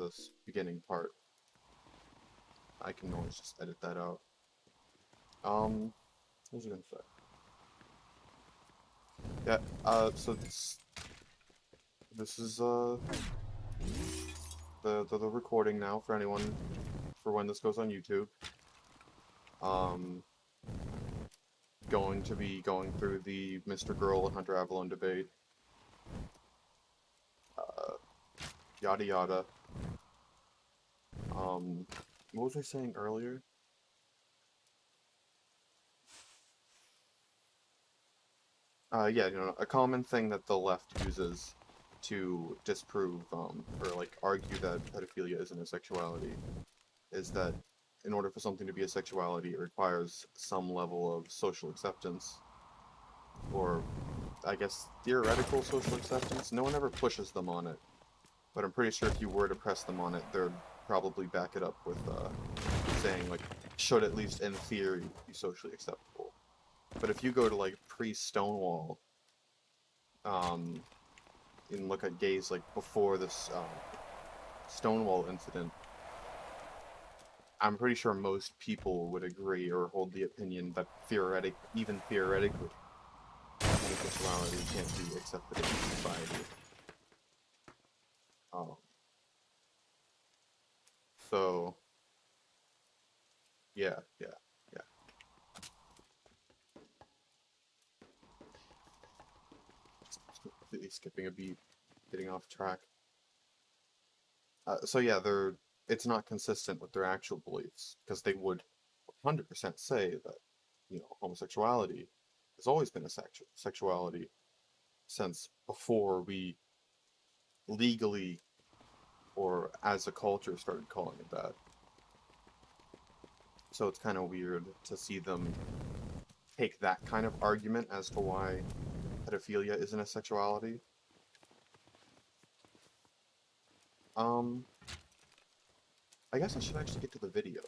this beginning part. I can always just edit that out. What was I gonna say? Yeah, so this is, the recording now for anyone, for when this goes on YouTube. Going to be going through the Mr.Girl and Hunter Avallone debate. Yada yada. What was I saying earlier? Yeah, a common thing that the left uses to disprove, or like argue that pedophilia isn't a sexuality, is that in order for something to be a sexuality, it requires some level of social acceptance, or I guess theoretical social acceptance. No one ever pushes them on it, but I'm pretty sure if you were to press them on it, they'd probably back it up with saying, like, should at least in theory be socially acceptable. But if you go to, like, pre-Stonewall, and look at gays, like, before this Stonewall incident, I'm pretty sure most people would agree or hold the opinion that even theoretically, homosexuality can't be accepted in society. So, yeah. Completely skipping a beat, getting off track. So yeah, it's not consistent with their actual beliefs, because they would 100% say that, homosexuality has always been a sexuality since before we legally or as a culture started calling it that. So it's kind of weird to see them take that kind of argument as to why pedophilia isn't a sexuality. I guess I should actually get to the video.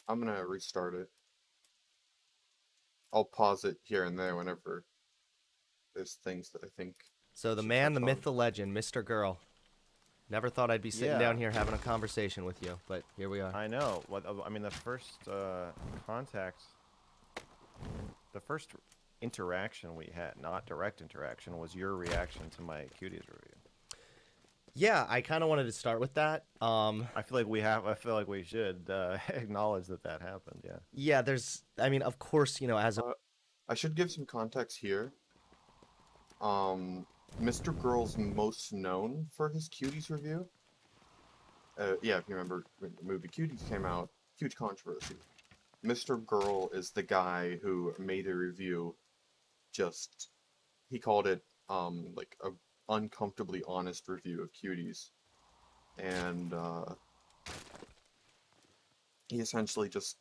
I'm gonna restart it. I'll pause it here and there whenever there's things that I think So the should man, touch the on. myth, the legend, Mr.Girl. Never thought I'd be sitting down here having a conversation with you, but here we are. I know. I mean, the first contact, the first interaction we had, not direct interaction, was your reaction to my Cuties review. Yeah, I kind of wanted to start with that. I feel like we should acknowledge that happened. Yeah. Yeah, I mean, of course, I should give some context here. Mr. Girl's most known for his Cuties review. Yeah, if you remember when the movie Cuties came out, huge controversy. Mr. Girl is the guy who made a review. He called it like a uncomfortably honest review of Cuties, and he essentially just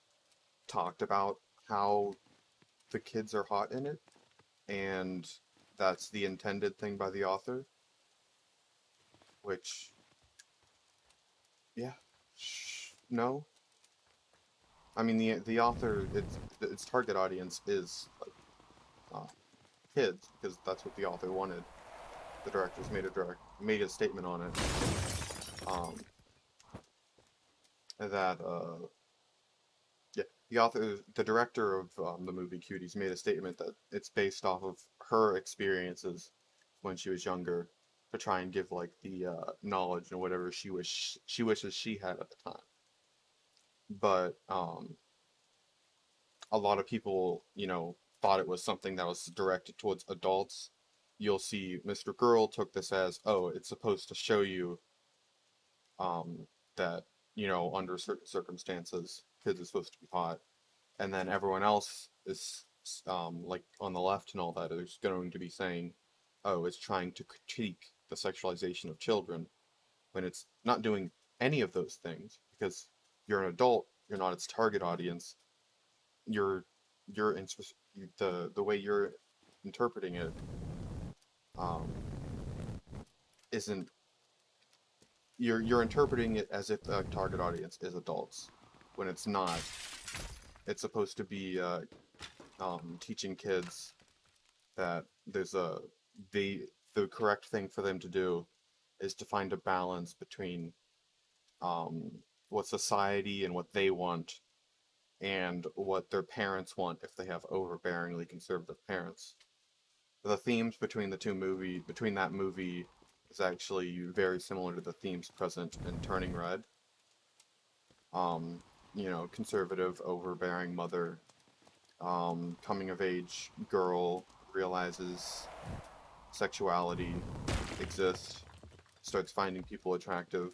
talked about how the kids are hot in it, and that's the intended thing by the author. Which, yeah, no. I mean, the author, its target audience is like kids, because that's what the author wanted. The directors made a statement on it. That yeah, the director of the movie Cuties made a statement that it's based off of her experiences when she was younger, to try and give like the knowledge and whatever she wishes she had at the time. But a lot of people, thought it was something that was directed towards adults. You'll see Mr. Girl took this as, oh, it's supposed to show you that, under certain circumstances, kids are supposed to be hot. And then everyone else is, like, on the left and all that, is going to be saying, oh, it's trying to critique the sexualization of children, when it's not doing any of those things, because you're an adult, you're not its target audience. You're the way you're interpreting it um, isn't you're interpreting it as if the target audience is adults, when it's not. It's supposed to be teaching kids that there's the correct thing for them to do is to find a balance between what society and what they want and what their parents want if they have overbearingly conservative parents. The themes between that movie is actually very similar to the themes present in Turning Red. Conservative, overbearing mother, coming of age girl realizes sexuality exists, starts finding people attractive.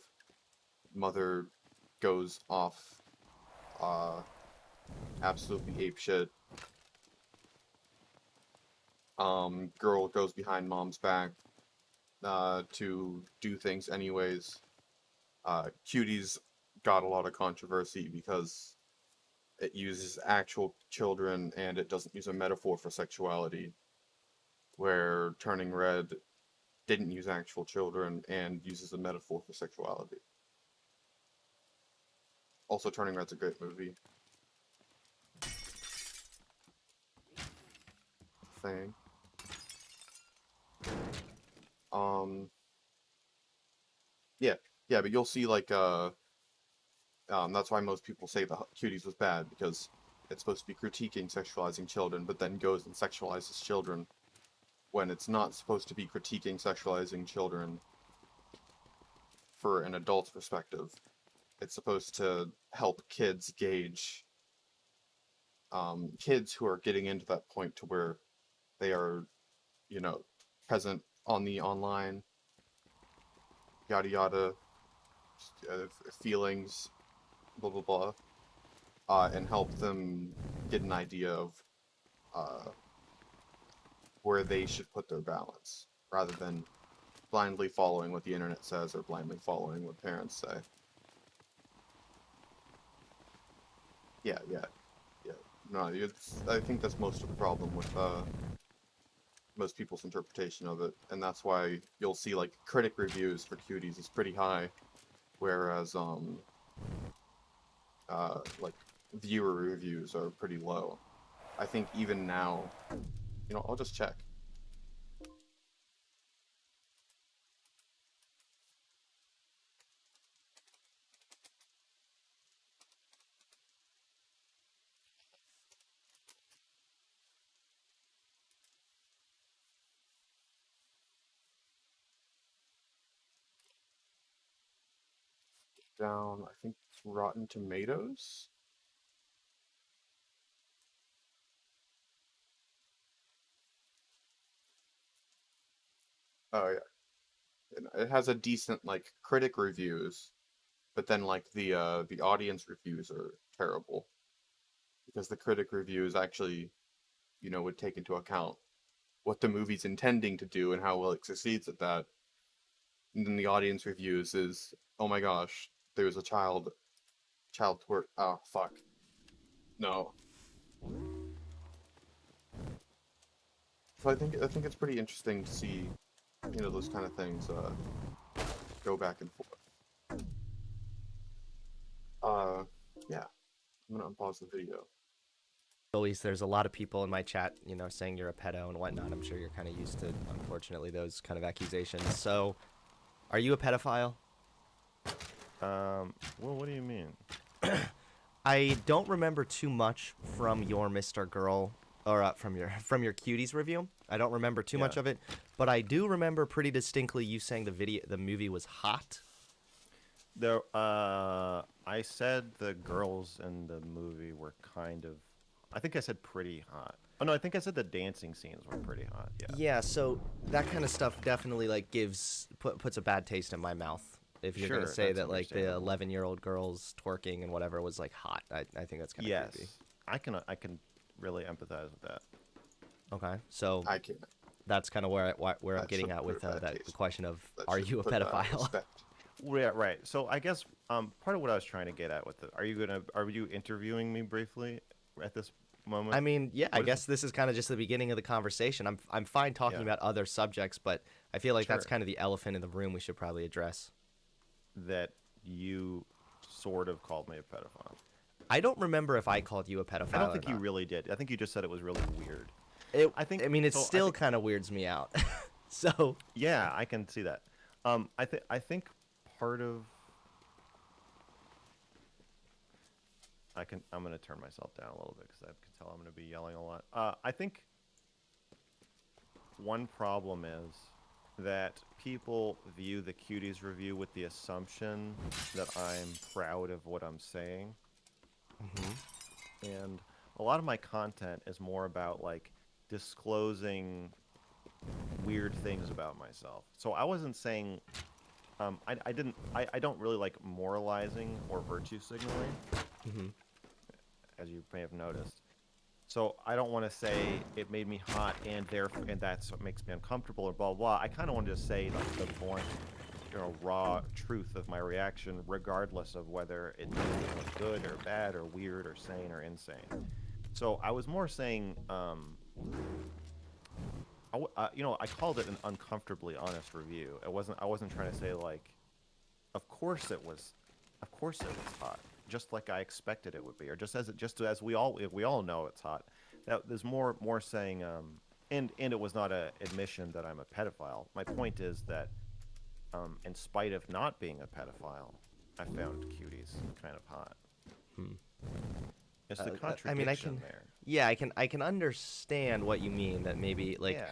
Mother goes off, uh, absolutely apeshit. Girl goes behind mom's back, to do things anyways. Cuties got a lot of controversy because it uses actual children and it doesn't use a metaphor for sexuality, where Turning Red didn't use actual children and uses a metaphor for sexuality. Also, Turning Red's a great movie. Thing. Um, yeah, yeah, but you'll see like that's why most people say the Cuties was bad, because it's supposed to be critiquing sexualizing children, but then goes and sexualizes children when it's not supposed to be critiquing sexualizing children for an adult's perspective. It's supposed to help kids gauge, kids who are getting into that point to where they are, you know, present on the online, yada yada, uh, feelings, blah blah blah, and help them get an idea of uh, where they should put their balance, rather than blindly following what the internet says or blindly following what parents say. Yeah, yeah, yeah. No, I think that's most of the problem with most people's interpretation of it, and that's why you'll see like critic reviews for Cuties is pretty high, whereas like viewer reviews are pretty low. I think even now, I'll just check. Down, I think it's Rotten Tomatoes. Oh yeah, and it has a decent like critic reviews, but then like the audience reviews are terrible, because the critic reviews actually, would take into account what the movie's intending to do and how well it succeeds at that. And then the audience reviews is, oh my gosh, there's a child twerk. Oh fuck, no. So I think it's pretty interesting to see, those kind of things go back and forth. Uh, yeah, I'm gonna unpause the video. Always, there's a lot of people in my chat, saying you're a pedo and whatnot. I'm sure you're kind of used to, unfortunately, those kind of accusations. So, are you a pedophile? Well, what do you mean? I don't remember too much from your Mr. Girl, or from your Cuties review. I don't remember too much Yeah. of it, but I do remember pretty distinctly you saying the movie was hot. I said the girls in the movie were kind of, I think I said pretty hot. Oh no, I think I said the dancing scenes were pretty hot. Yeah. Yeah, so that kind of stuff definitely like puts a bad taste in my mouth. If you're gonna Sure, say that's that like the understandable. 11-year-old girls twerking and whatever was like hot, I think that's kind of creepy. Yes, I can really empathize with that. Okay, so I can't. that's kind of where I'm That getting should at put with a bad the taste. question of, That are should you a put pedophile? respect. Yeah, right. So I guess part of what I was trying to get at with it, are you interviewing me briefly at this moment? I mean, yeah, I What is guess this is kind of just the beginning of the conversation. I'm fine talking Yeah, about other subjects, but I feel like that's sure. kind of the elephant in the room we should probably address. That you sort of called me a pedophile. I don't remember if I called you a I don't pedophile or think you not. I think you just said it was really weird. It, I think I mean, it so. I still think kind of weirds me out. So Yeah, I can see that. I think part of I'm gonna turn myself down a little bit because I can tell I'm gonna be yelling a lot. I think one problem is that people view the Cuties review with the assumption that I'm proud of what I'm saying, and a lot of my content is more about like disclosing weird things about myself. So I wasn't saying I don't really like moralizing or virtue signaling, as you may have noticed. So I don't want to say it made me hot and therefore and that's what makes me uncomfortable or blah blah. I kind of want to just say like the blunt, raw truth of my reaction, regardless of whether it made me look good or bad or weird or sane or insane. So I was more saying, I called it an uncomfortably honest review. I wasn't trying to say like, of course it was, of course it was hot, just like I expected it would be, or just as we all know it's hot. That there's more saying, and it was not a admission that I'm a pedophile. My point is that, in spite of not being a pedophile, I found Cuties kind of hot. It's the I mean, contradiction there. yeah, I can understand what you mean. That maybe like Yeah,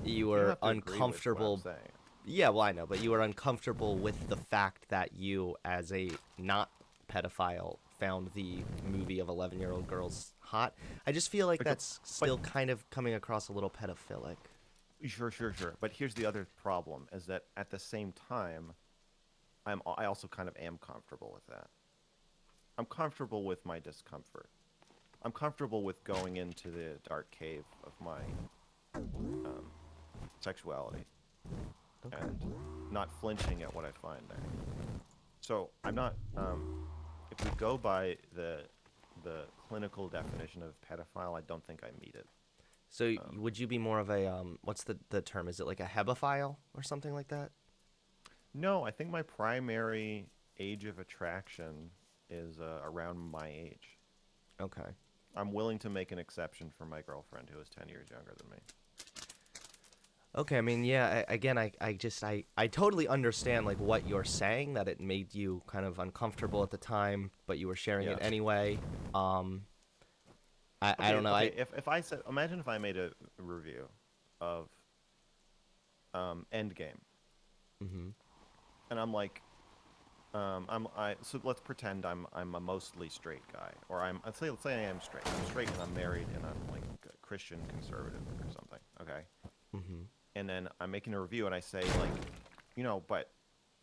you you don't were have to agree with what I'm uncomfortable. saying. Yeah, well, I know, but you were uncomfortable with the fact that you, as a not pedophile, found the movie of 11-year-old girls hot. I just feel like But, that's but still kind of coming across a little pedophilic. sure. But here's the other problem: is that at the same time, I also kind of am comfortable with that. I'm comfortable with my discomfort. I'm comfortable with going into the dark cave of my um, sexuality Okay. and not flinching at what I find there. So I'm not. If we go by the clinical definition of pedophile, I don't think I meet it. So Um, would you be more of a what's the term? Is it like a hebephile or something like that? no, I think my primary age of attraction is around my age. Okay. I'm willing to make an exception for my girlfriend who is 10 years younger than me. Okay, I mean, yeah, again, I totally understand like what you're saying, that it made you kind of uncomfortable at the time, but you were sharing it Yeah. anyway. Um, I Okay, don't know. okay. If I said, imagine if I made a review of Endgame, Mhm. and I'm like, so let's pretend I'm a mostly straight guy, or let's say I am straight. I'm straight and I'm married and I'm like a Christian conservative or something. Okay, Mhm. and then I'm making a review and I say like, but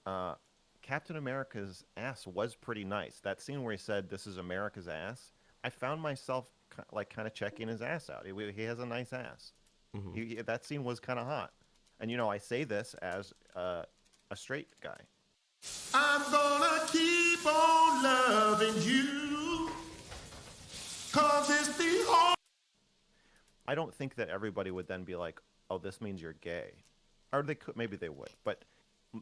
uh, Captain America's ass was pretty nice. That scene where he said, "This is America's ass," I found myself like kind of checking his ass out. He has a nice ass. Mhm. That scene was kind of hot, and I say this as a straight guy. I'm gonna keep on loving you, 'cause it's the only. I don't think that everybody would then be like, "Oh, this means you're gay," or they could, maybe they would. But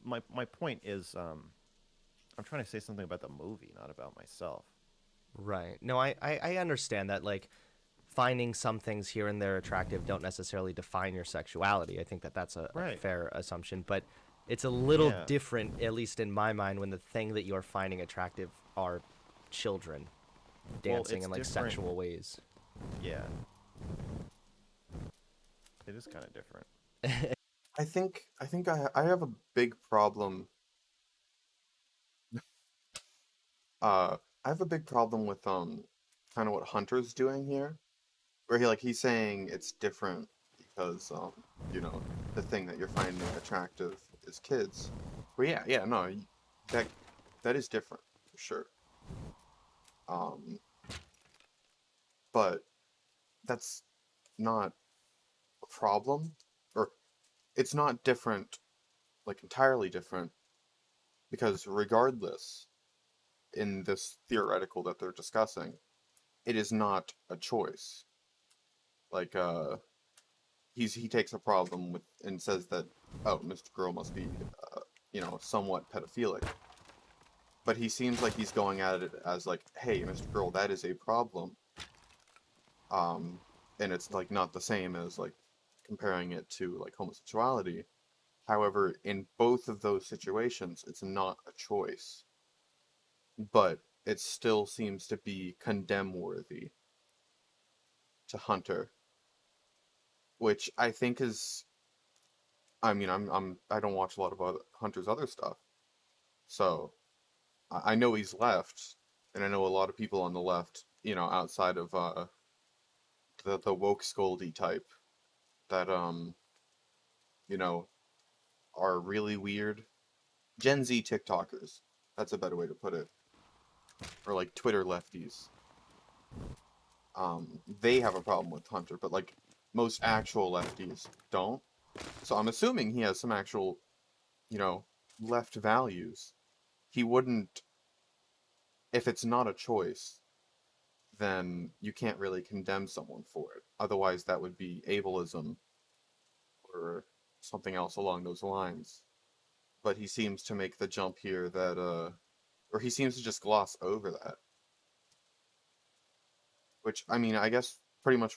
my point is, I'm trying to say something about the movie, not about myself. Right. No, I understand that like finding some things here and there attractive don't necessarily define your sexuality. I think that that's a Right. fair assumption, but it's a little Yeah. different, at least in my mind, when the thing that you're finding attractive are children Well, dancing it's in like different. sexual ways. Yeah, it is kind of different. I have a big problem. I have a big problem with kind of what Hunter's doing here, where he's saying it's different because you know the thing that you're finding attractive is kids. Well, yeah, no, that that is different for sure. Um, but that's not a problem, or it's not different, like entirely different, because regardless, in this theoretical that they're discussing, it is not a choice. Like, he takes a problem with and says that, oh, Mr. Girl must be, somewhat pedophilic. But he seems like he's going at it as like, hey, Mr. Girl, that is a problem. Um, and it's like not the same as like comparing it to like homosexuality. However, in both of those situations, it's not a choice, but it still seems to be condemn worthy to Hunter, which I think is. I mean, I don't watch a lot of Hunter's other stuff, so I know he's left, and I know a lot of people on the left, outside of the woke scoldy type that you know, are really weird. Gen Z TikTokers. That's a better way to put it. Or like Twitter lefties. They have a problem with Hunter, but like most actual lefties don't. So I'm assuming he has some actual, you know, left values. He wouldn't, if it's not a choice, then you can't really condemn someone for it. Otherwise, that would be ableism or something else along those lines. But he seems to make the jump here that, or he seems to just gloss over that. Which, I mean, I guess pretty much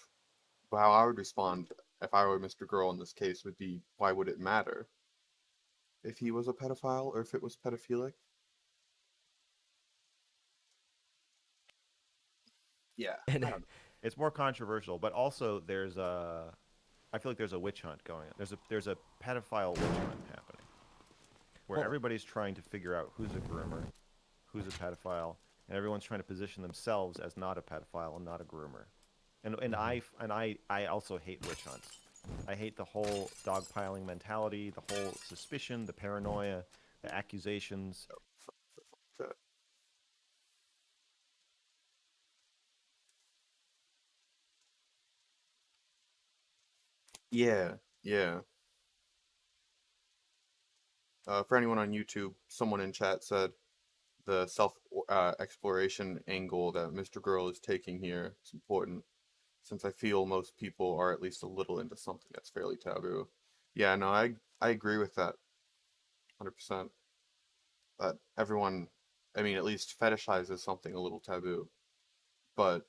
how I would respond if I were Mr. Girl in this case would be, why would it matter if he was a pedophile or if it was pedophilic? Yeah, And I don't know. It's more controversial, but also I feel like there's a witch hunt going on. There's a pedophile witch hunt happening, where well, everybody's trying to figure out who's a groomer, who's a pedophile, and everyone's trying to position themselves as not a pedophile and not a groomer. And I also hate witch hunts. I hate the whole dogpiling mentality, the whole suspicion, the paranoia, the accusations. But yeah, yeah. For anyone on YouTube, someone in chat said the self exploration angle that Mr. Girl is taking here is important, since I feel most people are at least a little into something that's fairly taboo. Yeah, no, I agree with that 100%. That everyone, I mean, at least fetishizes something a little taboo. But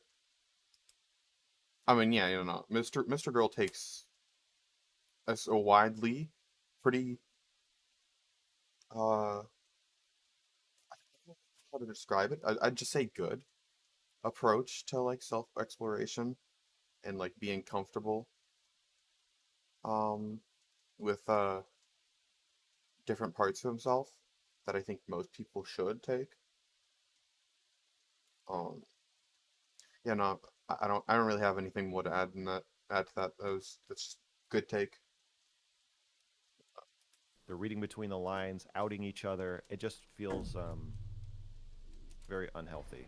I mean, yeah, Mr. Girl takes a widely pretty uh how to describe it. I'd just say good approach to like self exploration and like being comfortable um with different parts of himself that I think most people should take. Um yeah, no, I don't really have anything more to add to that. That's just good take. They're reading between the lines, outing each other. It just feels very unhealthy.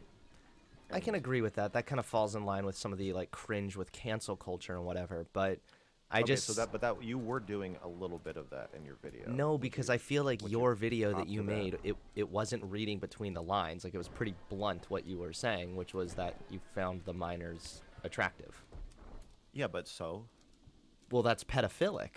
I can And agree with that. That kind of falls in line with some of the like cringe with cancel culture and whatever. But I okay, so just that you were doing a little bit of that in your video. no, because I feel like Would you your video that cop you to that? made, it wasn't reading between the lines. Like it was pretty blunt what you were saying, which was that you found the minors attractive. Yeah, but so Well, that's pedophilic.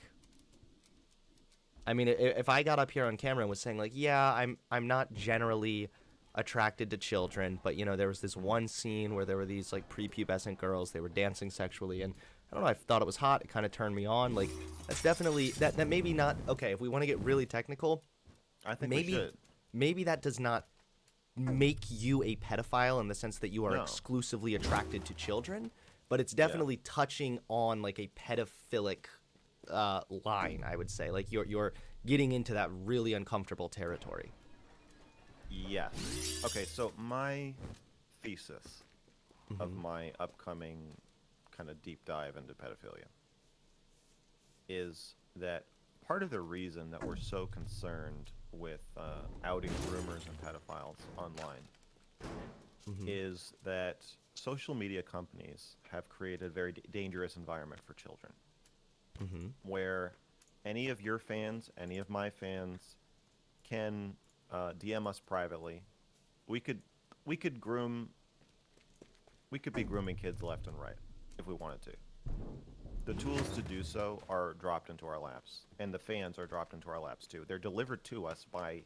I mean, if I got up here on camera and was saying like, yeah, I'm not generally attracted to children, but there was this one scene where there were these like prepubescent girls, they were dancing sexually, and I don't know, I thought it was hot. It kind of turned me on. Like that's definitely that maybe not okay. If we want to get really technical, I think we maybe should. maybe that does not make you a pedophile in the sense that you are No. exclusively attracted to children, but it's Yeah. definitely touching on like a pedophilic line. I would say like you're getting into that really uncomfortable territory. Yes. Okay, so my thesis of my upcoming kind of deep dive into pedophilia is that part of the reason that we're so concerned with outing groomers and pedophiles online is that social media companies have created a very dangerous environment for children where any of your fans, any of my fans can DM us privately. We could we could groom we could be grooming kids left and right if we wanted to. The tools to do so are dropped into our laps, and the fans are dropped into our laps too. They're delivered to us by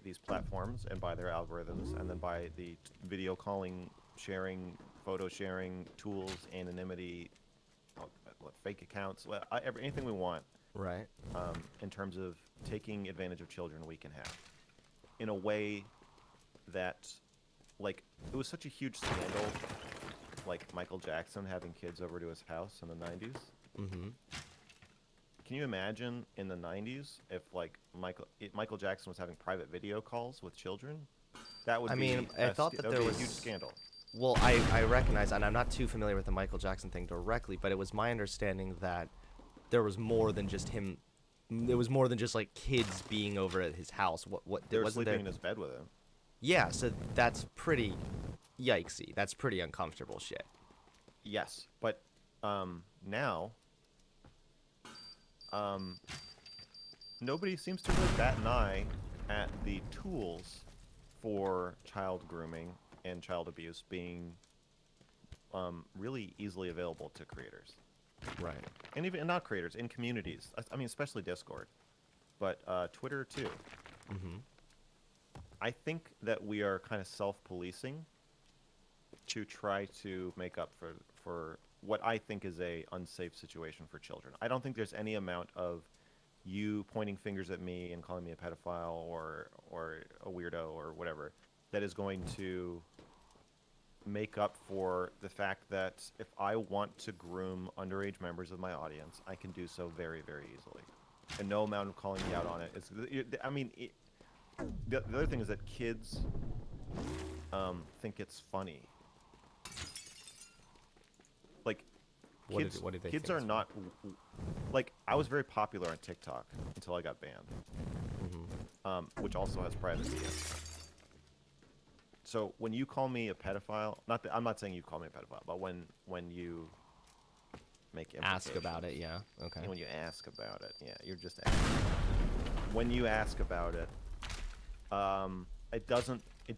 these platforms and by their algorithms, and then by the video calling, sharing, photo sharing tools, anonymity, fake accounts, anything we want. Right. in terms of taking advantage of children we can have in a way that, like, it was such a huge scandal, like Michael Jackson having kids over to his house in the 90s. Mm-hmm. Can you imagine in the 90s if, like, Michael Jackson was having private video calls with children? That would I be mean, I thought that that would there be was a huge scandal. Well, I recognize, and I'm not too familiar with the Michael Jackson thing directly, but it was my understanding that there was more than just him. There was more than just like kids being over at his house. They were Wasn't sleeping there? in his bed with him. Yeah, so that's pretty yikesy. That's pretty uncomfortable shit. Yes, but now um, nobody seems to really bat an eye at the tools for child grooming and child abuse being really easily available to creators, Right. and even not creators in communities. I mean, especially Discord, but Twitter too. Mm-hmm. I think that we are kind of self-policing to try to make up for what I think is a unsafe situation for children. I don't think there's any amount of you pointing fingers at me and calling me a pedophile or a weirdo or whatever that is going to make up for the fact that if I want to groom underage members of my audience, I can do so very, very easily. And no amount of calling me out on it is. I mean, the other thing is that kids think it's funny. Like, What did they kids think are is not like, I was very popular on TikTok until I got banned, which also has privacy. So when you call me a pedophile, I'm not saying you call me a pedophile, but when you make Ask about it, implications, yeah. Okay. when you ask about it, yeah, you're just asking. When you ask about it, it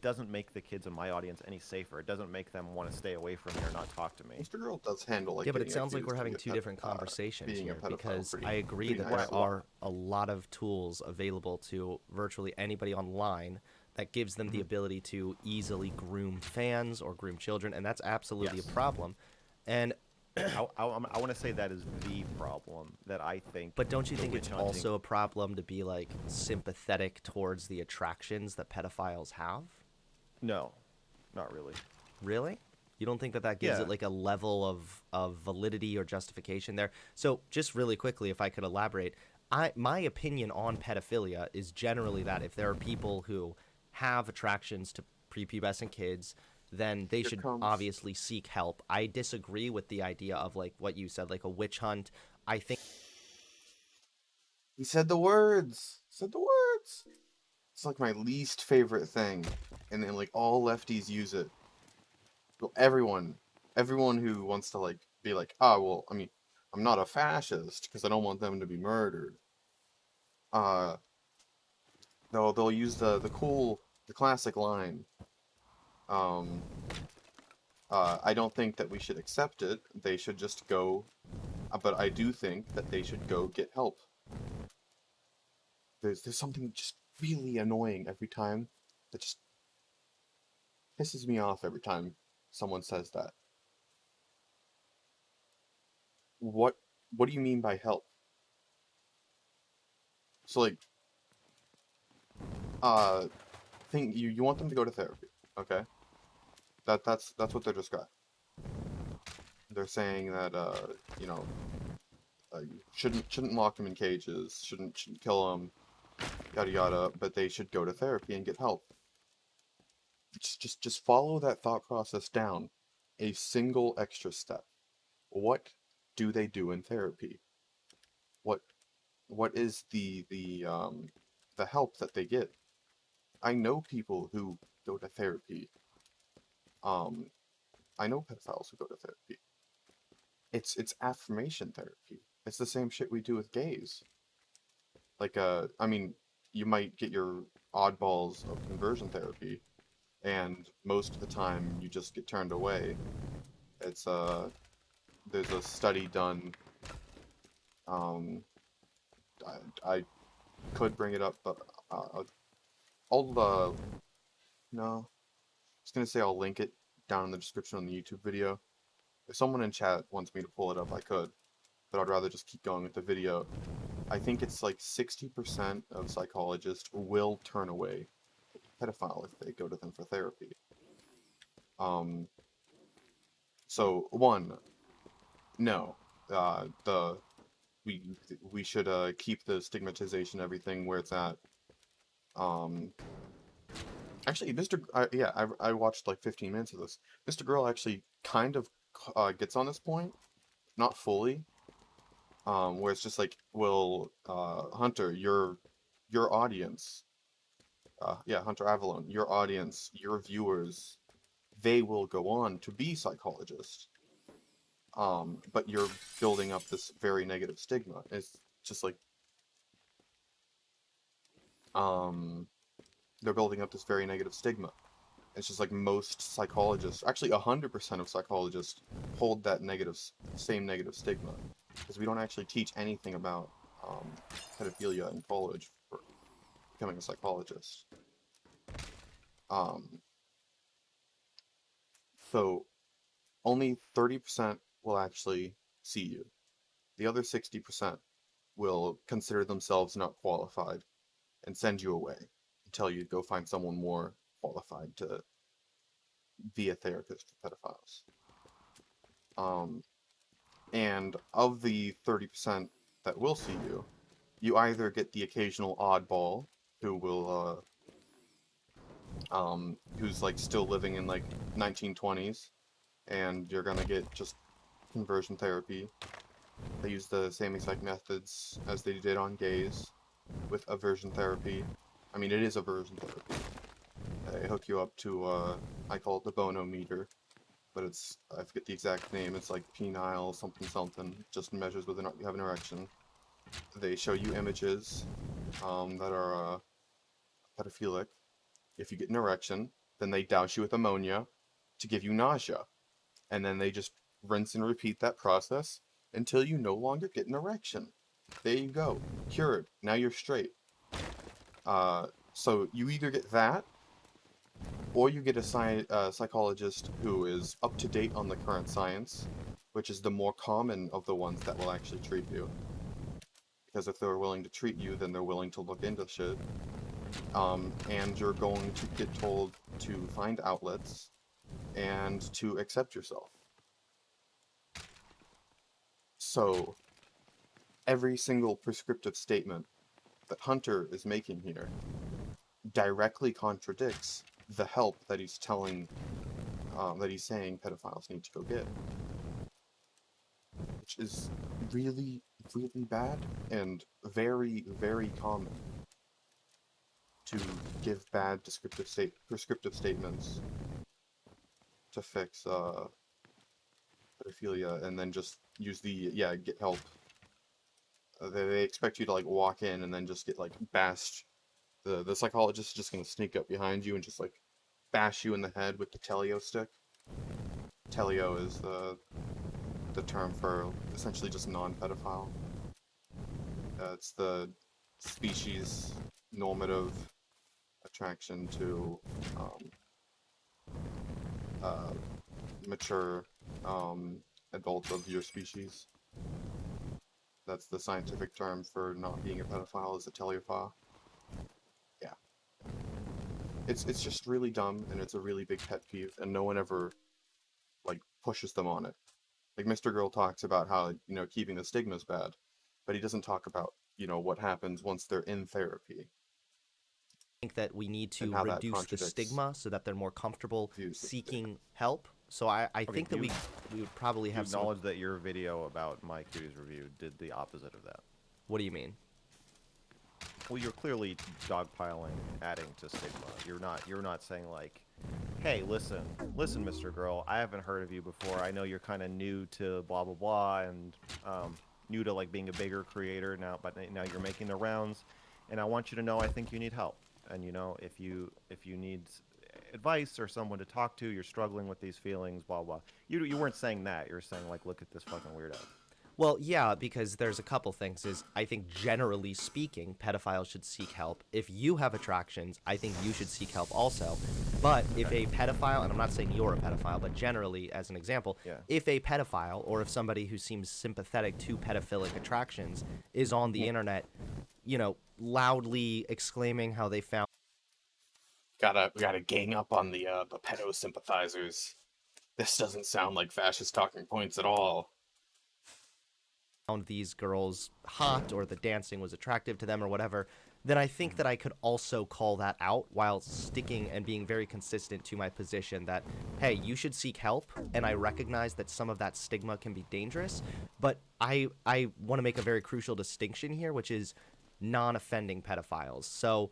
doesn't make the kids in my audience any safer. It doesn't make them want to stay away from me or not talk to me. Mr. Girl does handle like Yeah, but it getting sounds like accused we're of having two different conversations being a here pedophile because pretty, I agree pretty that nicely. there are a lot of tools available to virtually anybody online that gives them the ability to easily groom fans or groom children, and that's absolutely Yes. a problem. And I want to say that is the problem that I think. but don't you the think witch it's hunting- also a problem to be like sympathetic towards the attractions that pedophiles have? No, not really. Really? You don't think that that gives Yeah. it like a level of validity or justification there? So just really quickly, if I could elaborate, my opinion on pedophilia is generally that if there are people who have attractions to prepubescent kids, then they Here should comes- obviously seek help. I disagree with the idea of like what you said, like a witch hunt. I think He said the words. Said the words. It's like my least favorite thing, and then like all lefties use it. Well, everyone who wants to like be like, ah, well, I mean, I'm not a fascist because I don't want them to be murdered. Uh, they'll use the classic line. Um, I don't think that we should accept it. They should just go. But I do think that they should go get help. There's something just really annoying every time that just pisses me off every time someone says that. What what do you mean by help? So like uh think you want them to go to therapy, okay? That's what they're describing. They're saying that you know, you shouldn't lock them in cages, shouldn't kill them, yada yada, but they should go to therapy and get help. Just follow that thought process down a single extra step. What do they do in therapy? What what is the help that they get? I know people who go to therapy. Um, I know pedophiles who go to therapy. It's affirmation therapy. It's the same shit we do with gays. Like I mean, you might get your oddballs of conversion therapy, and most of the time you just get turned away. It's there's a study done. Um, I could bring it up, but I'll no. I was gonna say I'll link it down in the description on the YouTube video. If someone in chat wants me to pull it up, I could, but I'd rather just keep going with the video. I think it's like 60% of psychologists will turn away a pedophile if they go to them for therapy. Um, so one, no, the we should keep the stigmatization everything where it's at. Um, Actually, yeah, I watched like 15 minutes of this. Mr. Girl actually kind of gets on this point, not fully. Where it's just like, well, Hunter, your audience, yeah, Hunter Avallone, your audience, your viewers, they will go on to be psychologists. But you're building up this very negative stigma. It's just like, um, they're building up this very negative stigma. It's just like most psychologists, actually 100% of psychologists hold that same negative stigma, because we don't actually teach anything about pedophilia in college for becoming a psychologist. Um, so only 30% will actually see you. The other 60% will consider themselves not qualified and send you away and tell you to go find someone more qualified to be a therapist for pedophiles. Um, And of the 30% that will see you, you either get the occasional oddball who will, who's like still living in like 1920s, and you're gonna get just conversion therapy. They use the same exact methods as they did on gays with aversion therapy. I mean, it is aversion therapy. They hook you up to, I call it the bonometer, but I forget the exact name. It's like penile something something. Just measures whether or not you have an erection. They show you images that are pedophilic. If you get an erection, then they douse you with ammonia to give you nausea. And then they just rinse and repeat that process until you no longer get an erection. There you go. Cured. Now you're straight. So you either get that, or you get a psychologist who is up to date on the current science, which is the more common of the ones that will actually treat you. Because if they're willing to treat you, then they're willing to look into shit. And you're going to get told to find outlets and to accept yourself. So, every single prescriptive statement that Hunter is making here directly contradicts the help that that he's saying pedophiles need to go get, which is really, really bad and very, very common to give bad prescriptive statements to fix pedophilia and then just use get help. They expect you to like walk in and then just get like bashed. The psychologist is just gonna sneak up behind you and just like bash you in the head with the teleo stick. Teleo is the term for essentially just non-pedophile. It's the species normative attraction to um, uh, mature adults of your species. That's the scientific term for not being a pedophile, is a teleophile. Yeah. It's just really dumb and it's a really big pet peeve and no one ever like pushes them on it. Like Mr. Girl talks about how, keeping the stigma is bad, but he doesn't talk about, what happens once they're in therapy Think that we need and to how that reduce the contradicts stigma so that they're more comfortable views of stigma. seeking help. So I Okay, think that we would probably you have some. acknowledge that your video about my Cuties review did the opposite of that. What do you mean? Well, you're clearly dogpiling, adding to stigma. You're not saying like, hey, listen, Mr. Girl, I haven't heard of you before. I know you're kind of new to blah blah blah and new to like being a bigger creator now, but now you're making the rounds, and I want you to know I think you need help. And if you need advice or someone to talk to, you're struggling with these feelings, blah blah. You weren't saying that. You're saying like, look at this fucking weirdo. Well, yeah, because there's a couple things. Is I think generally speaking, pedophiles should seek help. If you have attractions, I think you should seek help also. But if a pedophile, and I'm not saying you're a pedophile, but generally as an example, Yeah. if a pedophile or if somebody who seems sympathetic to pedophilic attractions is on the internet, loudly exclaiming how they found We gotta gang up on the pedo sympathizers. This doesn't sound like fascist talking points at all. these girls hot or the dancing was attractive to them or whatever, then I think that I could also call that out while sticking and being very consistent to my position that, hey, you should seek help, and I recognize that some of that stigma can be dangerous, but I want to make a very crucial distinction here, which is non-offending pedophiles. So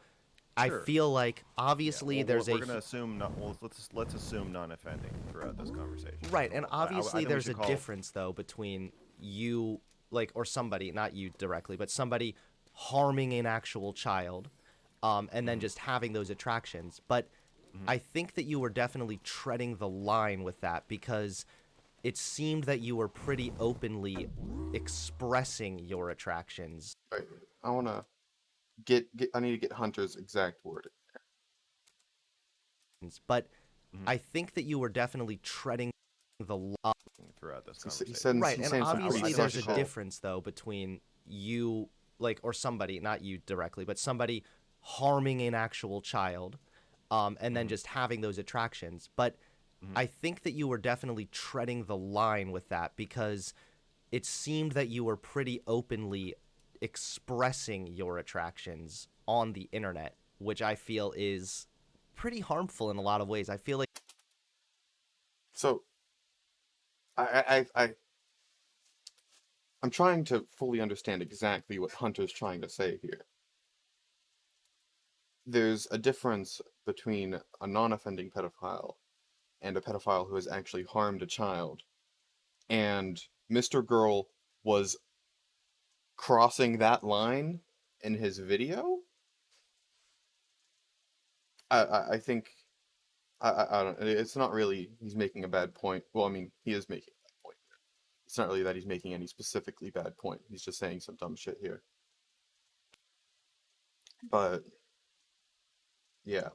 I Sure. feel like obviously Well, there's we're gonna assume not. Well, let's assume non-offending throughout this conversation. right, and I obviously think we there's should a call. difference though between you or somebody, not you directly, but somebody harming an actual child, and then just having those attractions. But I think that you were definitely treading the line with that because it seemed that you were pretty openly expressing your attractions. Right. I wanna I need to get Hunter's exact word. But Mhm. I think that you were definitely treading the line. Throughout this He conversation. said Right, he's and saying some obviously pretty there's a sexual. difference though between you or somebody, not you directly, but somebody harming an actual child, and then just having those attractions. But I think that you were definitely treading the line with that because it seemed that you were pretty openly expressing your attractions on the internet, which I feel is pretty harmful in a lot of ways. I feel like So I'm trying to fully understand exactly what Hunter's trying to say here. There's a difference between a non-offending pedophile and a pedophile who has actually harmed a child. And Mr. Girl was crossing that line in his video. I think I don't. It's not really he's making a bad point. Well, I mean, he is making a bad point. It's not really that he's making any specifically bad point. He's just saying some dumb shit here. But yeah,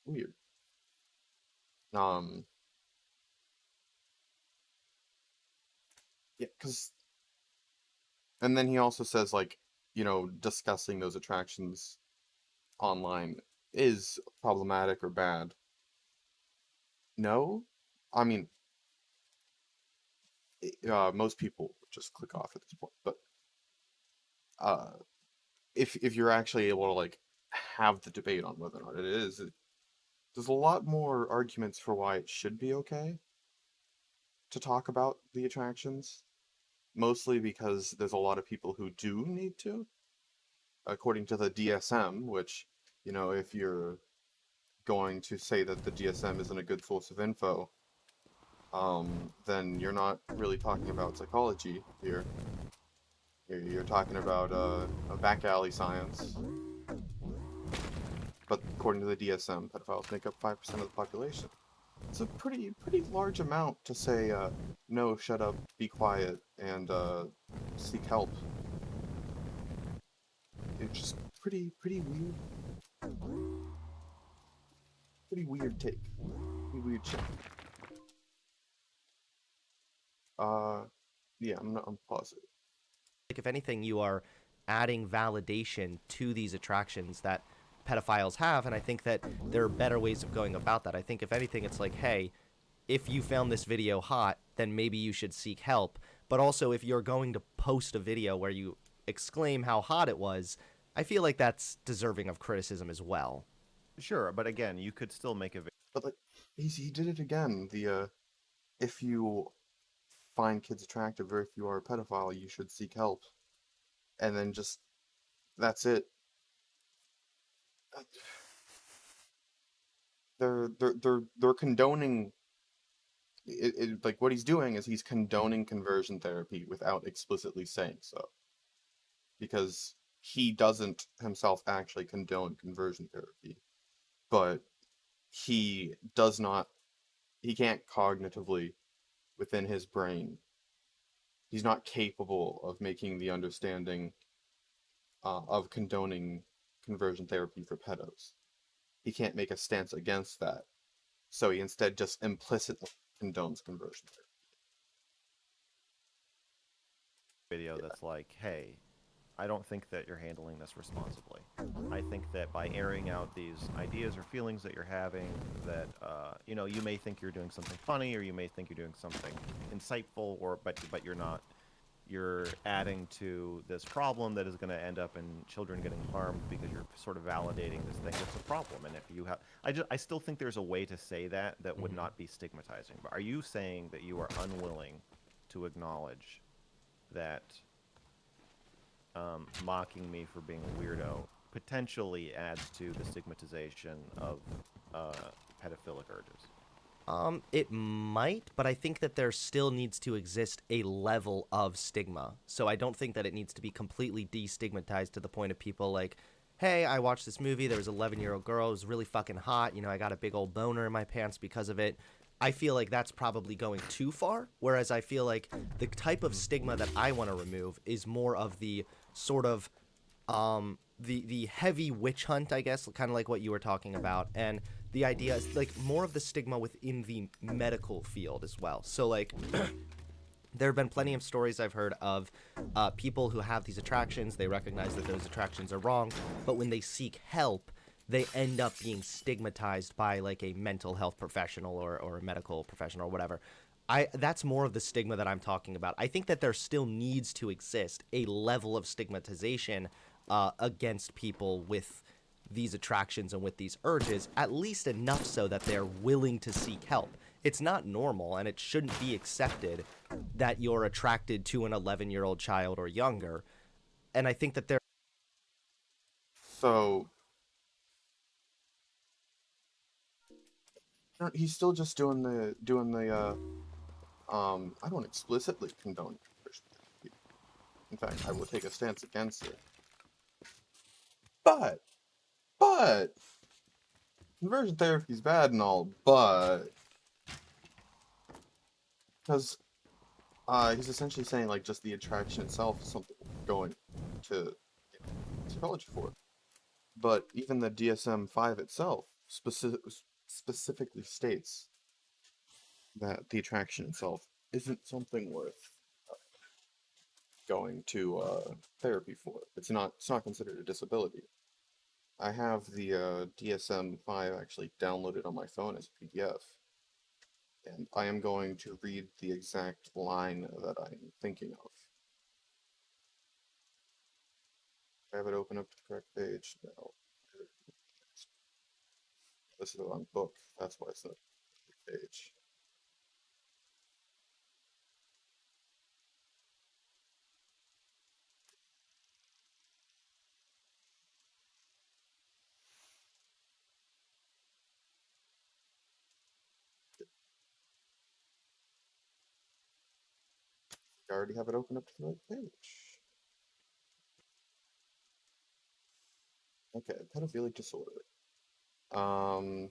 weird. Um, yeah, because and then he also says like, discussing those attractions online is problematic or bad. No, I mean, most people just click off at this point. But uh, if you're actually able to like have the debate on whether or not it is, there's a lot more arguments for why it should be okay to talk about the attractions. Mostly because there's a lot of people who do need to, according to the DSM, which, if you're going to say that the DSM isn't a good source of info, then you're not really talking about psychology here. You're talking about a back alley science. But according to the DSM, pedophiles make up 5% of the population. It's a pretty large amount to say, no, shut up, be quiet, and seek help. It's just pretty weird. Pretty weird take. Pretty weird shit. Uh, yeah, I'm positive. if anything, you are adding validation to these attractions that pedophiles have, and I think that there are better ways of going about that. I think if anything, it's like, hey, if you found this video hot, then maybe you should seek help. But also, if you're going to post a video where you exclaim how hot it was, I feel like that's deserving of criticism as well. Sure, but again, you could still make a. But like, he did it again. If you find kids attractive or if you are a pedophile, you should seek help. And then just that's it. They're condoning like what he's doing is he's condoning conversion therapy without explicitly saying so. Because he doesn't himself actually condone conversion therapy, but he does not he can't cognitively within his brain he's not capable of making the understanding of condoning conversion therapy for pedos. He can't make a stance against that, so he instead just implicitly condones conversion Video therapy. that's like, hey, I don't think that you're handling this responsibly. I think that by airing out these ideas or feelings that you're having, that you know, you may think you're doing something funny, or you may think you're doing something insightful, or but you're not. You're adding to this problem that is going to end up in children getting harmed because you're sort of validating this thing that's a problem. And if you have, I still think there's a way to say that that would not be stigmatizing. But are you saying that you are unwilling to acknowledge that mocking me for being a weirdo potentially adds to the stigmatization of uh, pedophilic urges? It might, but I think that there still needs to exist a level of stigma. So I don't think that it needs to be completely destigmatized to the point of people like, hey, I watched this movie. There was an 11-year-old girl. It was really fucking hot. You know, I got a big old boner in my pants because of it. I feel like that's probably going too far. Whereas I feel like the type of stigma that I want to remove is more of the sort of the heavy witch hunt, I guess, kind of like what you were talking about, and the idea is like more of the stigma within the medical field as well. So like there have been plenty of stories I've heard of people who have these attractions. They recognize that those attractions are wrong, but when they seek help, they end up being stigmatized by like a mental health professional or a medical professional or whatever. That's more of the stigma that I'm talking about. I think that there still needs to exist a level of stigmatization against people with these attractions and with these urges, at least enough so that they're willing to seek help. It's not normal and it shouldn't be accepted that you're attracted to an 11-year-old child or younger. And I think that there So he's still just I don't explicitly condone conversion therapy. In fact, I will take a stance against it. But but conversion therapy is bad and all, but because he's essentially saying like just the attraction itself is something we're going to psychology for. But even the DSM-5 itself specifically states that the attraction itself isn't something worth going to therapy for. It's not considered a disability. I have the DSM-5 actually downloaded on my phone as a PDF, and I am going to read the exact line that I'm thinking of. I have it open up to the correct page. No. This is the wrong book. That's why it's not the page. I already have it open up to the right page. Okay, pedophilic disorder. Um,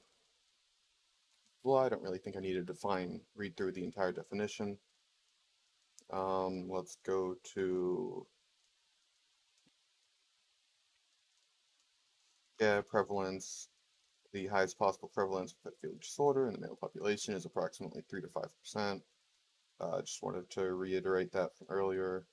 well, I don't really think I need to read through the entire definition. Let's go to, yeah, prevalence. The highest possible prevalence of pedophilic disorder in the male population is approximately 3 to 5%. Just wanted to reiterate that from earlier.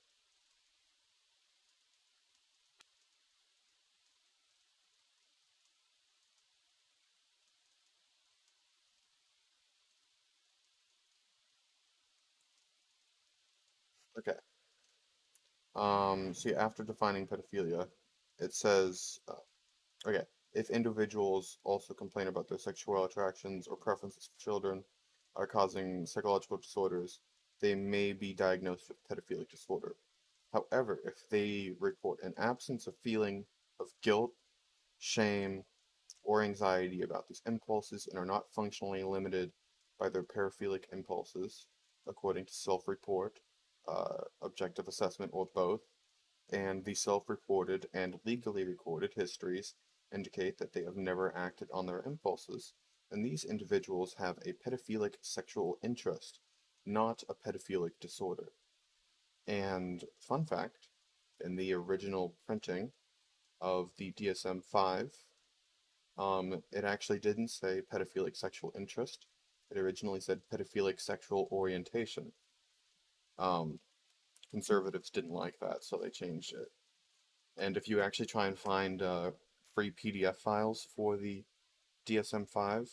Okay. See, after defining pedophilia, it says, okay, if individuals also complain about their sexual attractions or preferences for children are causing psychological disorders, they may be diagnosed with pedophilic disorder. However, if they report an absence of feeling of guilt, shame, or anxiety about these impulses and are not functionally limited by their paraphilic impulses, according to self-report, objective assessment, or both, and the self-reported and legally recorded histories indicate that they have never acted on their impulses, and these individuals have a pedophilic sexual interest, not a pedophilic disorder. And fun fact, in the original printing of the DSM-5, it actually didn't say pedophilic sexual interest. It originally said pedophilic sexual orientation. Um, Conservatives didn't like that, so they changed it. And if you actually try and find free PDF files for the DSM-5,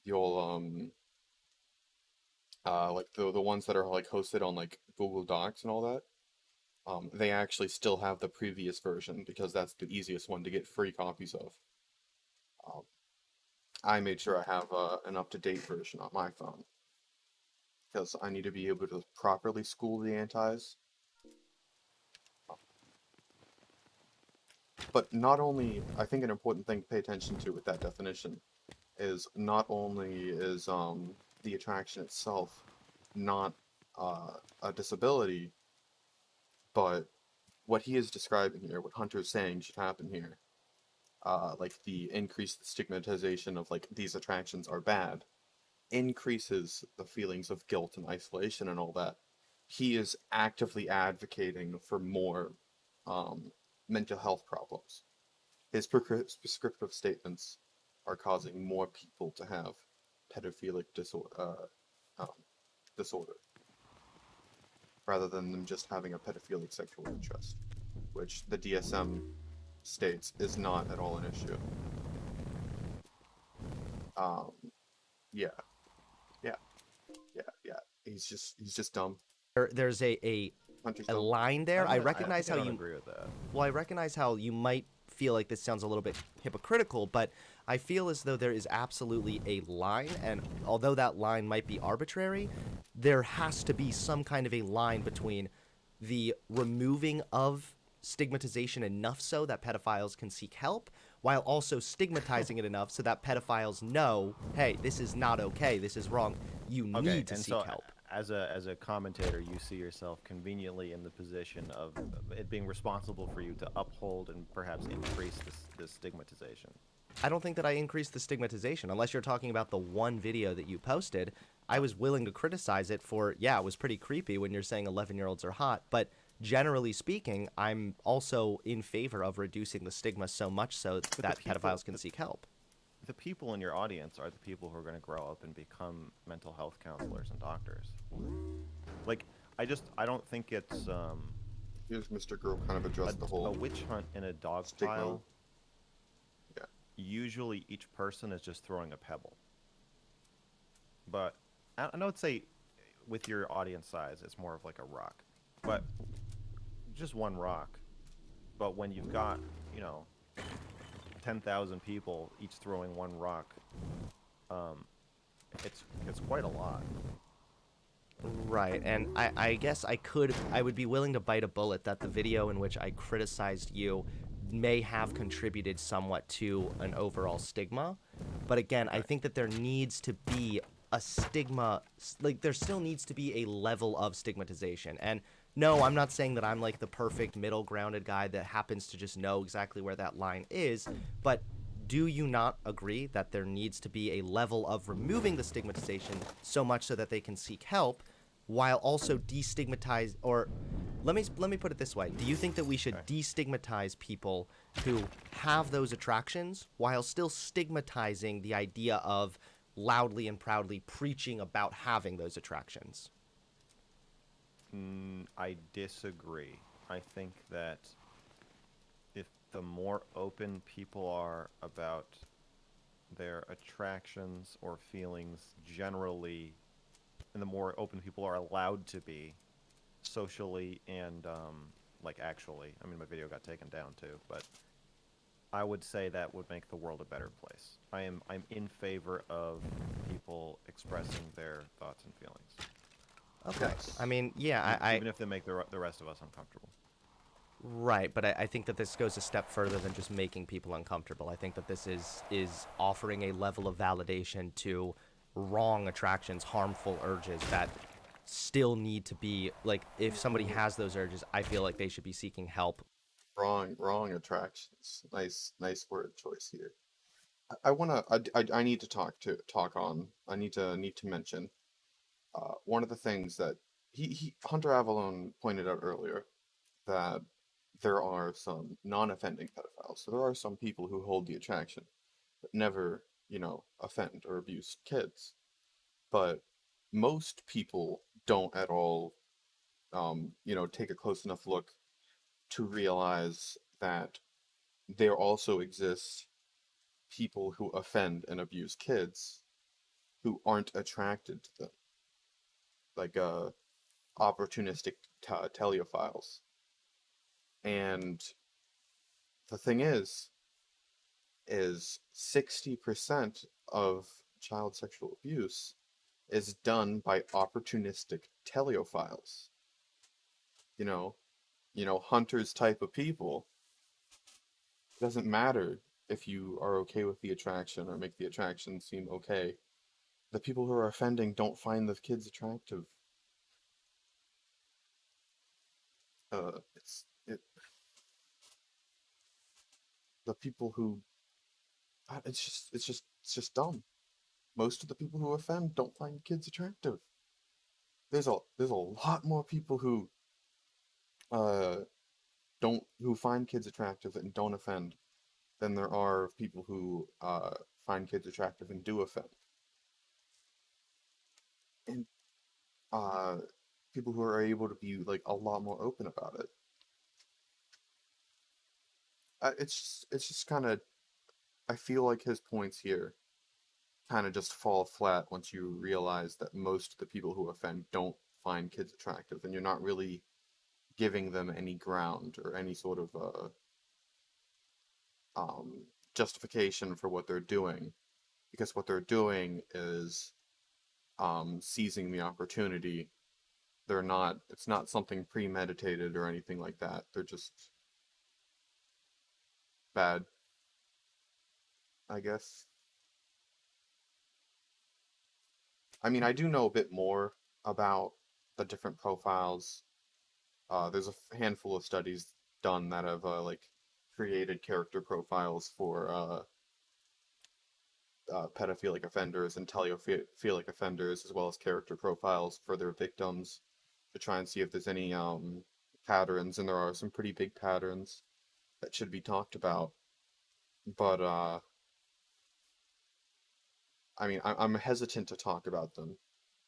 you'll like the ones that are like hosted on like Google Docs and all that, they actually still have the previous version because that's the easiest one to get free copies of. Um, I made sure I have an up-to-date version on my phone because I need to be able to properly school the antis. But not only, I think an important thing to pay attention to with that definition is not only is the attraction itself not a disability, but what he is describing here, what Hunter is saying should happen here, like the increased stigmatization of like these attractions are bad, increases the feelings of guilt and isolation and all that. He is actively advocating for more mental health problems. His prescriptive statements are causing more people to have pedophilic um, disorder rather than them just having a pedophilic sexual interest, which the DSM states is not at all an issue. Um, yeah, yeah, yeah. He's just dumb. There's Hunter's a dumb. line there. I I recognize think I how don't you agree with that. Well, I recognize how you might feel like this sounds a little bit hypocritical, but I feel as though there is absolutely a line, and although that line might be arbitrary, there has to be some kind of a line between the removing of stigmatization enough so that pedophiles can seek help, while also stigmatizing it enough so that pedophiles know, hey, this is not okay, this is wrong, you Okay, need to and seek so help. as a commentator, you see yourself conveniently in the position of it being responsible for you to uphold and perhaps increase this stigmatization. I don't think that I increased the stigmatization unless you're talking about the one video that you posted. I Uh, was willing to criticize it for, yeah, it was pretty creepy when you're saying 11-year-olds are hot, but generally speaking, I'm also in favor of reducing the stigma so much so but that pedophiles can seek help. the people in your audience are the people who are going to grow up and become mental health counselors and doctors. Like, I don't think it's Here's Mr. Girl kind of a, addressed the a whole witch hunt in a dog stigma. pile. Yeah, Usually, each person is just throwing a pebble. But I know, say, with your audience size, it's more of like a rock, but just one rock. But when you've got, you know, 10,000 people each throwing one rock, um, it's quite a lot. Right, and I guess I would be willing to bite a bullet that the video in which I criticized you may have contributed somewhat to an overall stigma. But again, I Okay. think that there needs to be a stigma, like, there still needs to be a level of stigmatization. And no, I'm not saying that I'm like the perfect middle grounded guy that happens to just know exactly where that line is, but do you not agree that there needs to be a level of removing the stigmatization so much so that they can seek help while also destigmatize, or let me put it this way, do you think that we should Okay. destigmatize people who have those attractions while still stigmatizing the idea of loudly and proudly preaching about having those attractions? I disagree. I think that if the more open people are about their attractions or feelings generally, and the more open people are allowed to be socially and like actually, I mean, my video got taken down too, but I would say that would make the world a better place. I'm in favor of people expressing their thoughts and feelings, Okay. I yes. mean, yeah, even if they make the rest of us uncomfortable. right, but I think that this goes a step further than just making people uncomfortable. I think that this is offering a level of validation to wrong attractions, harmful urges that still need to be, like, if somebody has those urges, I feel like they should be seeking help. Wrong attractions. Nice word choice here. I wanna. I need to talk on. I need to mention. One of the things that he Hunter Avallone pointed out earlier that there are some non-offending pedophiles. So there are some people who hold the attraction but never, offend or abuse kids. But most people don't at all, take a close enough look to realize that there also exists people who offend and abuse kids who aren't attracted to them, like opportunistic teleophiles. And the thing is 60% of child sexual abuse is done by opportunistic teleophiles. You know, hunters type of people. It doesn't matter if you are okay with the attraction or make the attraction seem okay. The people who are offending don't find the kids attractive. It's it the people who it's just dumb. Most of the people who offend don't find kids attractive. There's a lot more people uh who find kids attractive and don't offend than there are people who find kids attractive and do offend. And uh people who are able to be like a lot more open about it. It's just kind of I feel like his points here kind of just fall flat once you realize that most of the people who offend don't find kids attractive, and you're not really giving them any ground or any sort of justification for what they're doing, because what they're doing is seizing the opportunity. It's not something premeditated or anything like that. They're just bad, I guess. I mean, I do know a bit more about the different profiles. There's a handful of studies done that have like created character profiles for pedophilic offenders and teleophilic offenders, as well as character profiles for their victims, to try and see if there's any patterns, and there are some pretty big patterns that should be talked about. But I mean, I'm hesitant to talk about them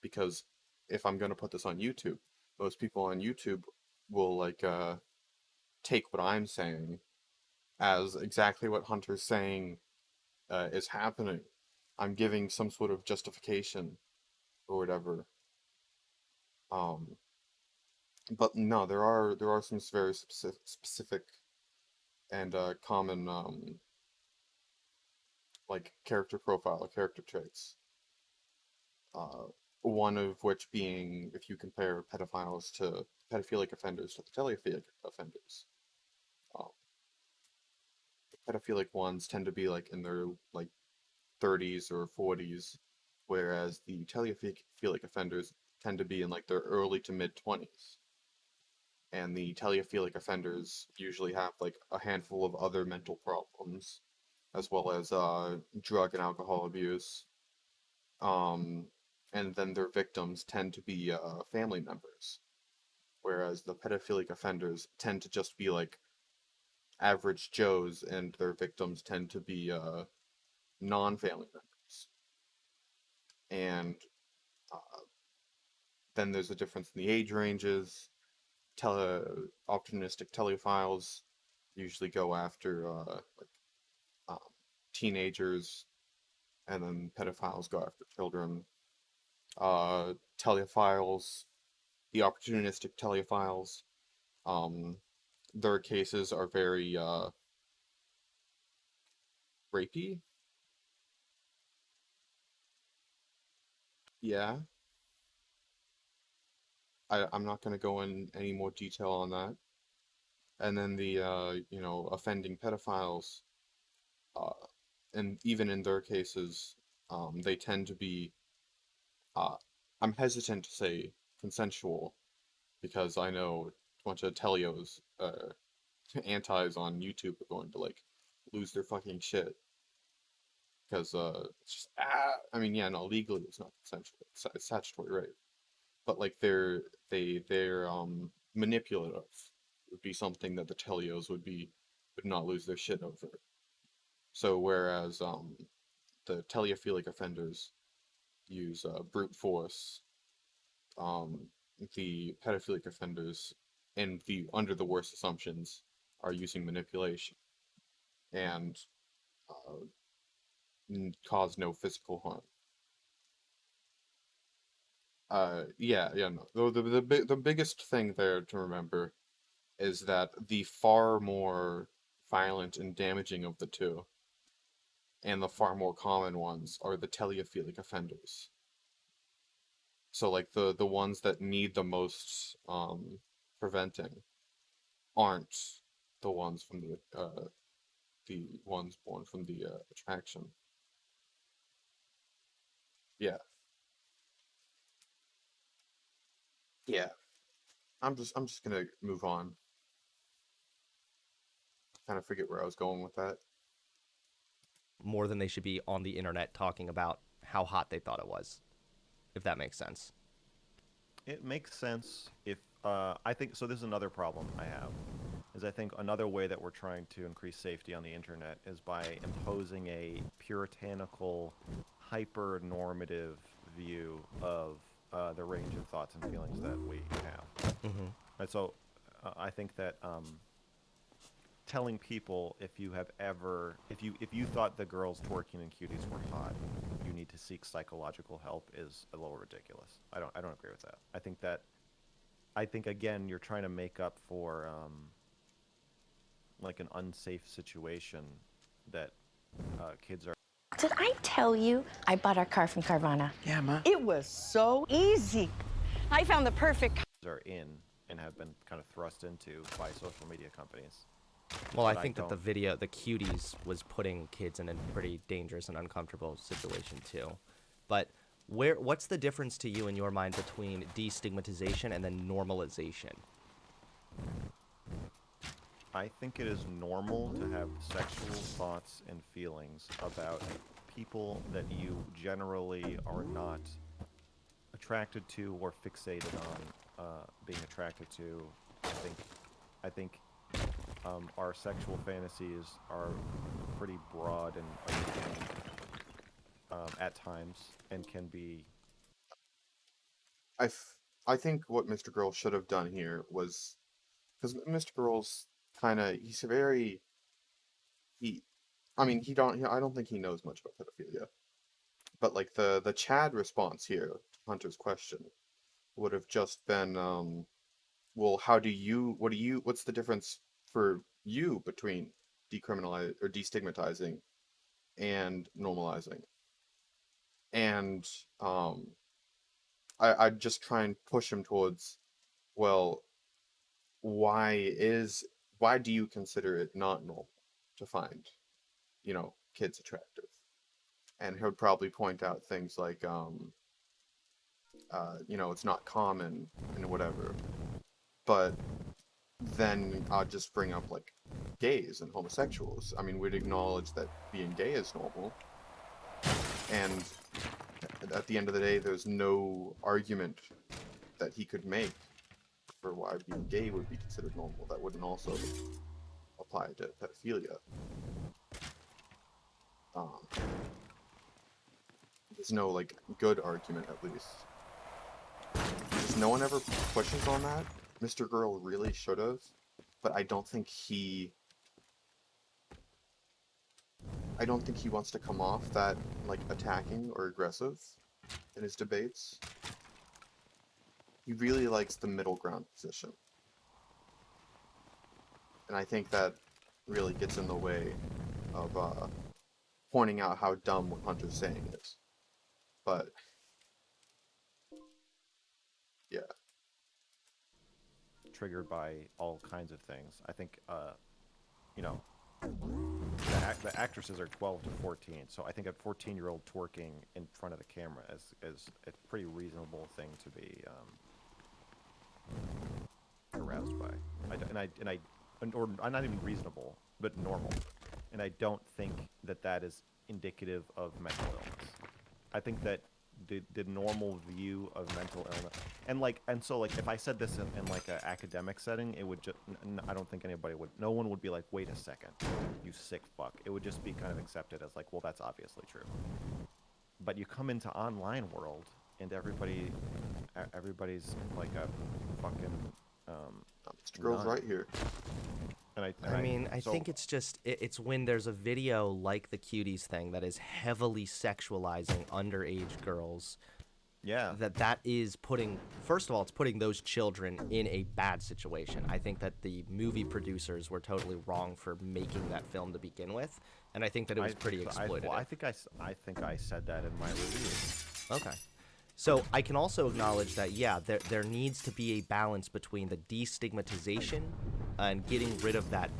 because if I'm gonna put this on YouTube, most people on YouTube will like take what I'm saying as exactly what Hunter's saying is happening. I'm giving some sort of justification or whatever. Um, but no, there are some very specific and common like character profile, character traits. Uh, one of which being if you compare pedophilic offenders to the telephilic offenders. Um, Pedophilic ones tend to be like in their like 30s or 40s, whereas the telephilic offenders tend to be in like their early to mid 20s. And the telephilic offenders usually have like a handful of other mental problems, as well as drug and alcohol abuse. Um, and then their victims tend to be family members, whereas the pedophilic offenders tend to just be like average Joes, and their victims tend to be non-family members. And uh, then there's a difference in the age ranges. Opportunistic telephiles usually go after like um, teenagers, and then pedophiles go after children. Telephiles, the opportunistic telephiles, um, their cases are very rapey. Yeah, I'm not going to go in any more detail on that. And then the offending pedophiles, uh, and even in their cases, they tend to be uh, I'm hesitant to say consensual because I know a bunch of telios, antis on YouTube are going to like lose their fucking shit because it's just I mean yeah, no, legally it's not consensual, it's statutory rape, but like they're manipulative would be something that the Telios would not lose their shit over. So whereas the teleophilic offenders use brute force, um, the pedophilic offenders and the under the worst assumptions are using manipulation and cause no physical harm. Yeah, no. The biggest thing there to remember is that the far more violent and damaging of the two, and the far more common ones, are the teleophilic offenders. So like the ones that need the most preventing aren't the ones from the ones born from the attraction. Yeah, yeah. I'm just gonna move on. Kind of forget where I was going with that. More than they should be on the internet talking about how hot they thought it was, if that makes sense. It makes sense if I think so. This is another problem I have, is I think another way that we're trying to increase safety on the internet is by imposing a puritanical, hyper-normative view of the range of thoughts and feelings that we have. Mm-hmm. And so I think that telling people if you thought the girls twerking in Cuties were hot, you need to seek psychological help is a little ridiculous. I don't agree with that. I think again you're trying to make up for like an unsafe situation that kids Did I tell you I bought our car from Carvana? Yeah, Ma. It was so easy. I found the perfect are in and have been kind of thrust into by social media companies. Well, I But I think that the don't- video, the Cuties, was putting kids in a pretty dangerous and uncomfortable situation too. But what's the difference to you in your mind between destigmatization and then normalization? I think it is normal to have sexual thoughts and feelings about people that you generally are not attracted to or fixated on being attracted to. I think our sexual fantasies are pretty broad and at times and can be. I think what Mr. Girl should have done here was because Mr. Girl's kind of he's very he I mean I don't think he knows much about pedophilia, but like the Chad response here to Hunter's question would have just been well, what's the difference for you between decriminalize or destigmatizing and normalizing? And I'd just try and push him towards, well, why is why do you consider it not normal to find, kids attractive? And he would probably point out things like, it's not common and whatever. But then I'd just bring up like gays and homosexuals. I mean, we'd acknowledge that being gay is normal, and at the end of the day, there's no argument that he could make for why being gay would be considered normal. That wouldn't also apply to pedophilia. Um, there's no like good argument, at least. Just no one ever pushes on that. Mr. Girl really should have, but I don't think he wants to come off that like attacking or aggressive in his debates. He really likes the middle ground position. And I think that really gets in the way of pointing out how dumb what Hunter's saying is. But yeah. Triggered by all kinds of things. I think, the actresses are 12 to 14, so I think a 14-year-old twerking in front of the camera is a pretty reasonable thing to be aroused by. Or not even reasonable, but normal. And I don't think that is indicative of mental illness. I think that the normal view of mental illness. And so like if I said this in like an academic setting, it would just I don't think anybody would, no one would be like, wait a second, you sick fuck. It would just be kind of accepted as like, well, that's obviously true. But you come into online world and everybody's like a fucking Mr. Girl's nut. right here. I mean, I so think it's just it's when there's a video like the Cuties thing that is heavily sexualizing underage girls, yeah. that is putting, first of all, it's putting those children in a bad situation. I think that the movie producers were totally wrong for making that film to begin with, and I think that it was pretty exploitative. Well, I think I said that in my review. Okay. So I can also acknowledge that, yeah, there needs to be a balance between the destigmatization and getting rid of that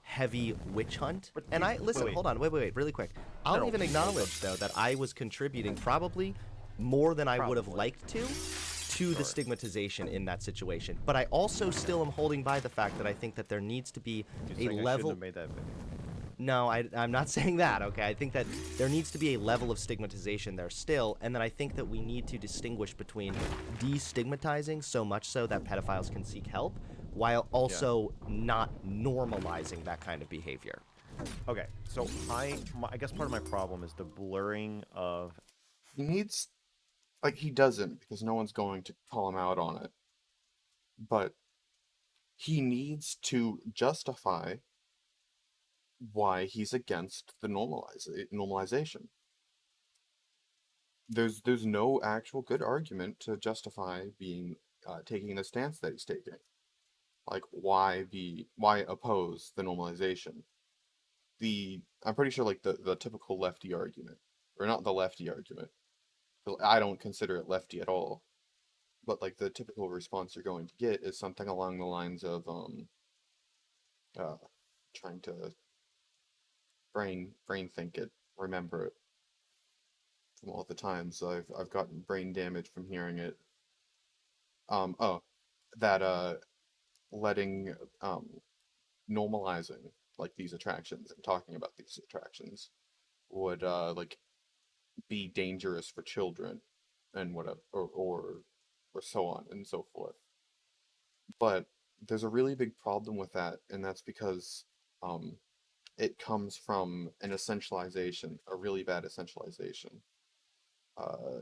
heavy witch hunt. And I listen, wait. hold on, wait, really quick. I'll No, even acknowledge though that I was contributing probably more than I would have Probably. liked to the stigmatization in that situation. But I also still am holding by the fact that I think that there needs to be You're a saying I shouldn't level. have made that video. No, I'm not saying that, okay? I think that there needs to be a level of stigmatization there still, and then I think that we need to distinguish between destigmatizing so much so that pedophiles can seek help, while also not normalizing that kind of behavior. Okay, so I guess part of my problem is the blurring of He needs, like, he doesn't, because no one's going to call him out on it. But he needs to justify why he's against the normalization. There's no actual good argument to justify being taking the stance that he's taking. Like, why oppose the normalization? I'm pretty sure, like, the typical lefty argument, or not the lefty argument, I don't consider it lefty at all, but like the typical response you're going to get is something along the lines of uh trying to brain think it, remember it from all the times I've gotten brain damage from hearing it. Oh, that letting normalizing like these attractions and talking about these attractions would like be dangerous for children and whatever, or so on and so forth. But there's a really big problem with that, and that's because um, it comes from an essentialization, a really bad essentialization. Uh,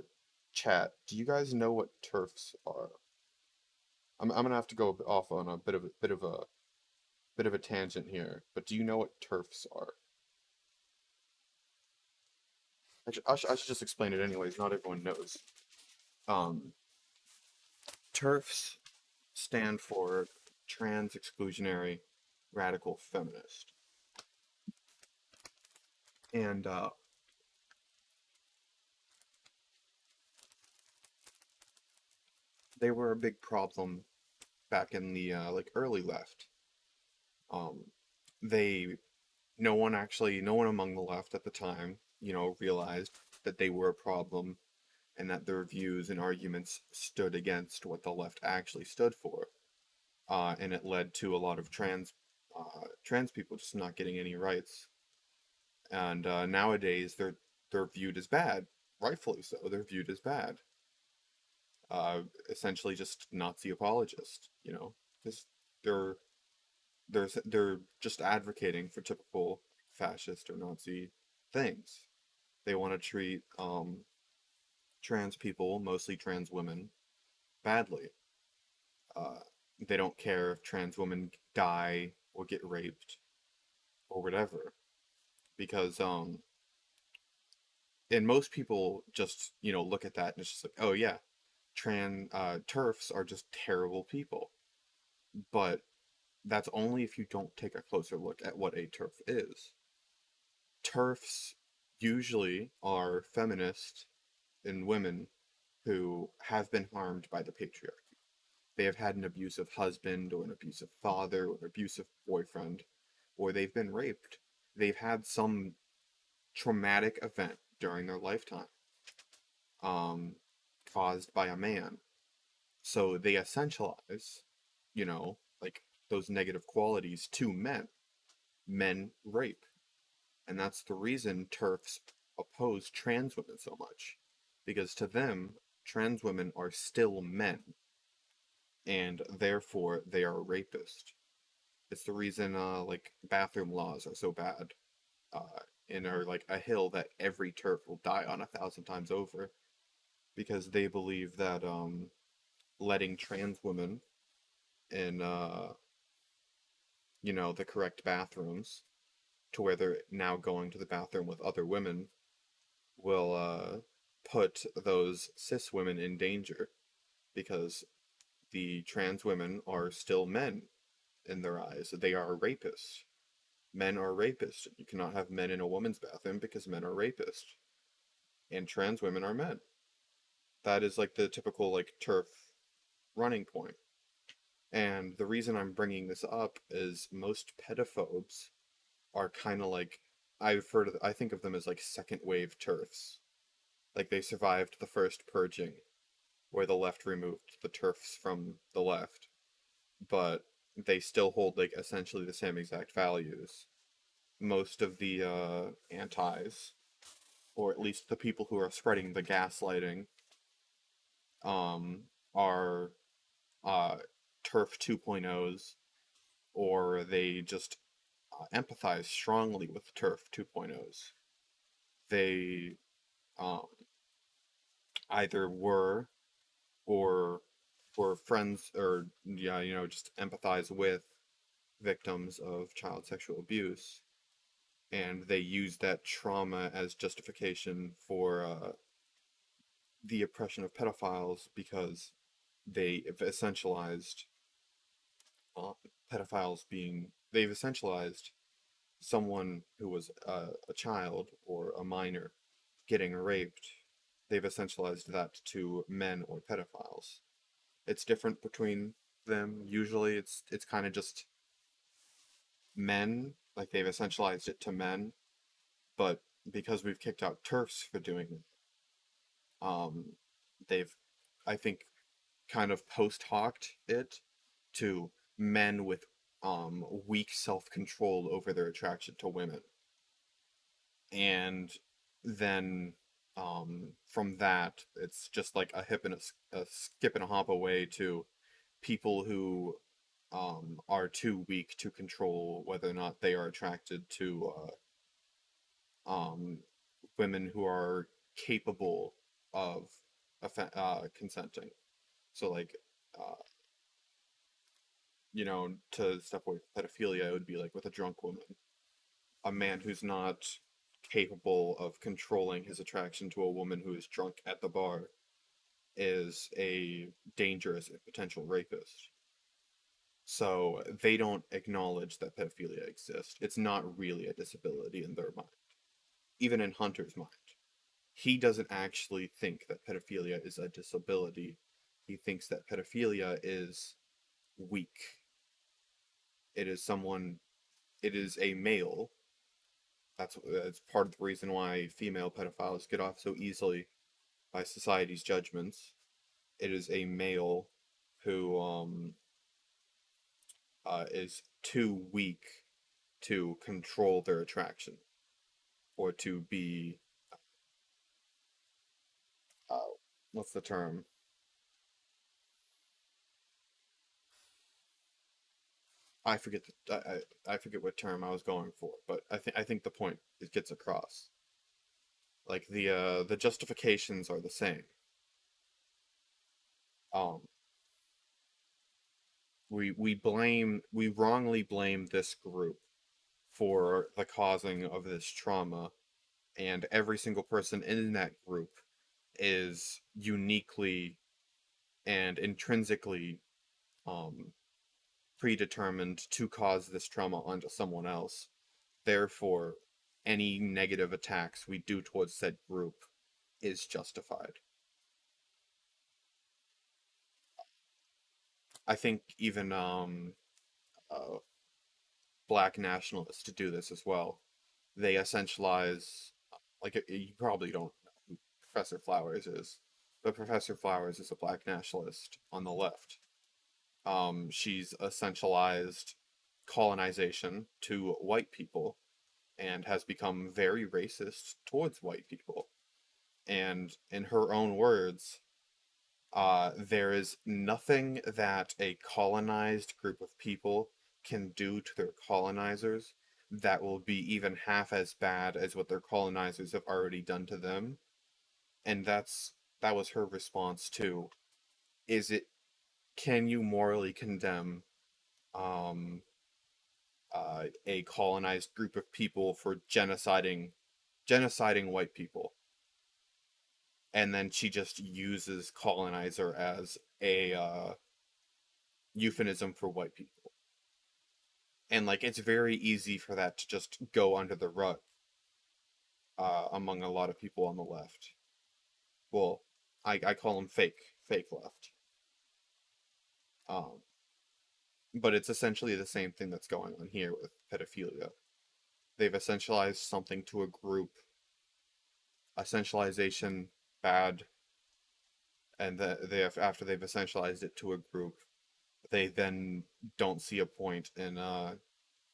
Chat, do you guys know what turfs are? I'm gonna have to go off on a bit of a tangent here, but do you know what turfs are? I should just explain it anyways. Not everyone knows. Um, turfs stand for trans exclusionary radical feminist, and they were a big problem back in the like early left. Um, they no one among the left at the time, realized that they were a problem and that their views and arguments stood against what the left actually stood for. And it led to a lot of trans people just not getting any rights. And nowadays they're viewed as bad, rightfully so. They're viewed as bad. Essentially just Nazi apologists, because they're they're just advocating for typical fascist or Nazi things. They want to treat trans people, mostly trans women, badly. Uh, they don't care if trans women die or get raped or whatever, because and most people just look at that and it's just like, oh yeah, trans turfs are just terrible people. But that's only if you don't take a closer look at what a turf is. Turfs usually are feminists and women who have been harmed by the patriarchy. They have had an abusive husband or an abusive father or an abusive boyfriend, or they've been raped. They've had some traumatic event during their lifetime, um, caused by a man. So they essentialize, like those negative qualities to men. Men rape. And that's the reason turfs oppose trans women so much, because to them, trans women are still men, and therefore they are rapists. It's the reason, like, bathroom laws are so bad, and are like a hill that every turf will die on 1,000 times over, because they believe that letting trans women in, the correct bathrooms, to where they're now going to the bathroom with other women, will put those cis women in danger, because the trans women are still men in their eyes. They are rapists. Men are rapists. You cannot have men in a woman's bathroom because men are rapists. And trans women are men. That is like the typical like turf running point. And the reason I'm bringing this up is most pedophobes are kind of like, I think of them as like second wave turfs. Like they survived the first purging, where the left removed the turfs from the left, but they still hold like essentially the same exact values. Most of the antis, or at least the people who are spreading the gaslighting, um, are uh, turf 2.0s, or they just empathize strongly with turf 2.0s. They um, either were or were friends, or yeah, just empathize with victims of child sexual abuse, and they use that trauma as justification for the oppression of pedophiles, because they've essentialized uh, they've essentialized someone who was a child or a minor getting raped. They've essentialized that to men or pedophiles. It's different between them. Usually it's kind of just men, like they've essentialized it to men, but because we've kicked out turfs for doing it, they've, I think, kind of post hocked it to men with weak self control over their attraction to women. And then from that, it's just like a hip and a skip and a hop away to people who are too weak to control whether or not they are attracted to um, women who are capable of consenting. So, like, uh, to step away from pedophilia, it would be like with a drunk woman. A man who's not capable of controlling his attraction to a woman who is drunk at the bar is a dangerous and potential rapist. So they don't acknowledge that pedophilia exists. It's not really a disability in their mind, even in Hunter's mind. He doesn't actually think that pedophilia is a disability. He thinks that pedophilia is weak. It is someone, it is a male. That's part of the reason why female pedophiles get off so easily by society's judgments. It is a male who is too weak to control their attraction, or to be uh, what's the term? I forget I forget what term I was going for, but I think the point it gets across. Like the justifications are the same. Um, we wrongly blame this group for the causing of this trauma, and every single person in that group is uniquely and intrinsically um, predetermined to cause this trauma onto someone else. Therefore, any negative attacks we do towards said group is justified. I think even uh, black nationalists do this as well. They essentialize, like, you probably don't know who Professor Flowers is, but Professor Flowers is a black nationalist on the left. She's essentialized colonization to white people and has become very racist towards white people. And in her own words, there is nothing that a colonized group of people can do to their colonizers that will be even half as bad as what their colonizers have already done to them. And that was her response to, is it, can you morally condemn um a colonized group of people for genociding white people? And then she just uses colonizer as a euphemism for white people. And like it's very easy for that to just go under the rug among a lot of people on the left. Well, I call them fake left. Um, but it's essentially the same thing that's going on here with pedophilia. They've essentialized something to a group. Essentialization bad, and they have, after they've essentialized it to a group, they then don't see a point in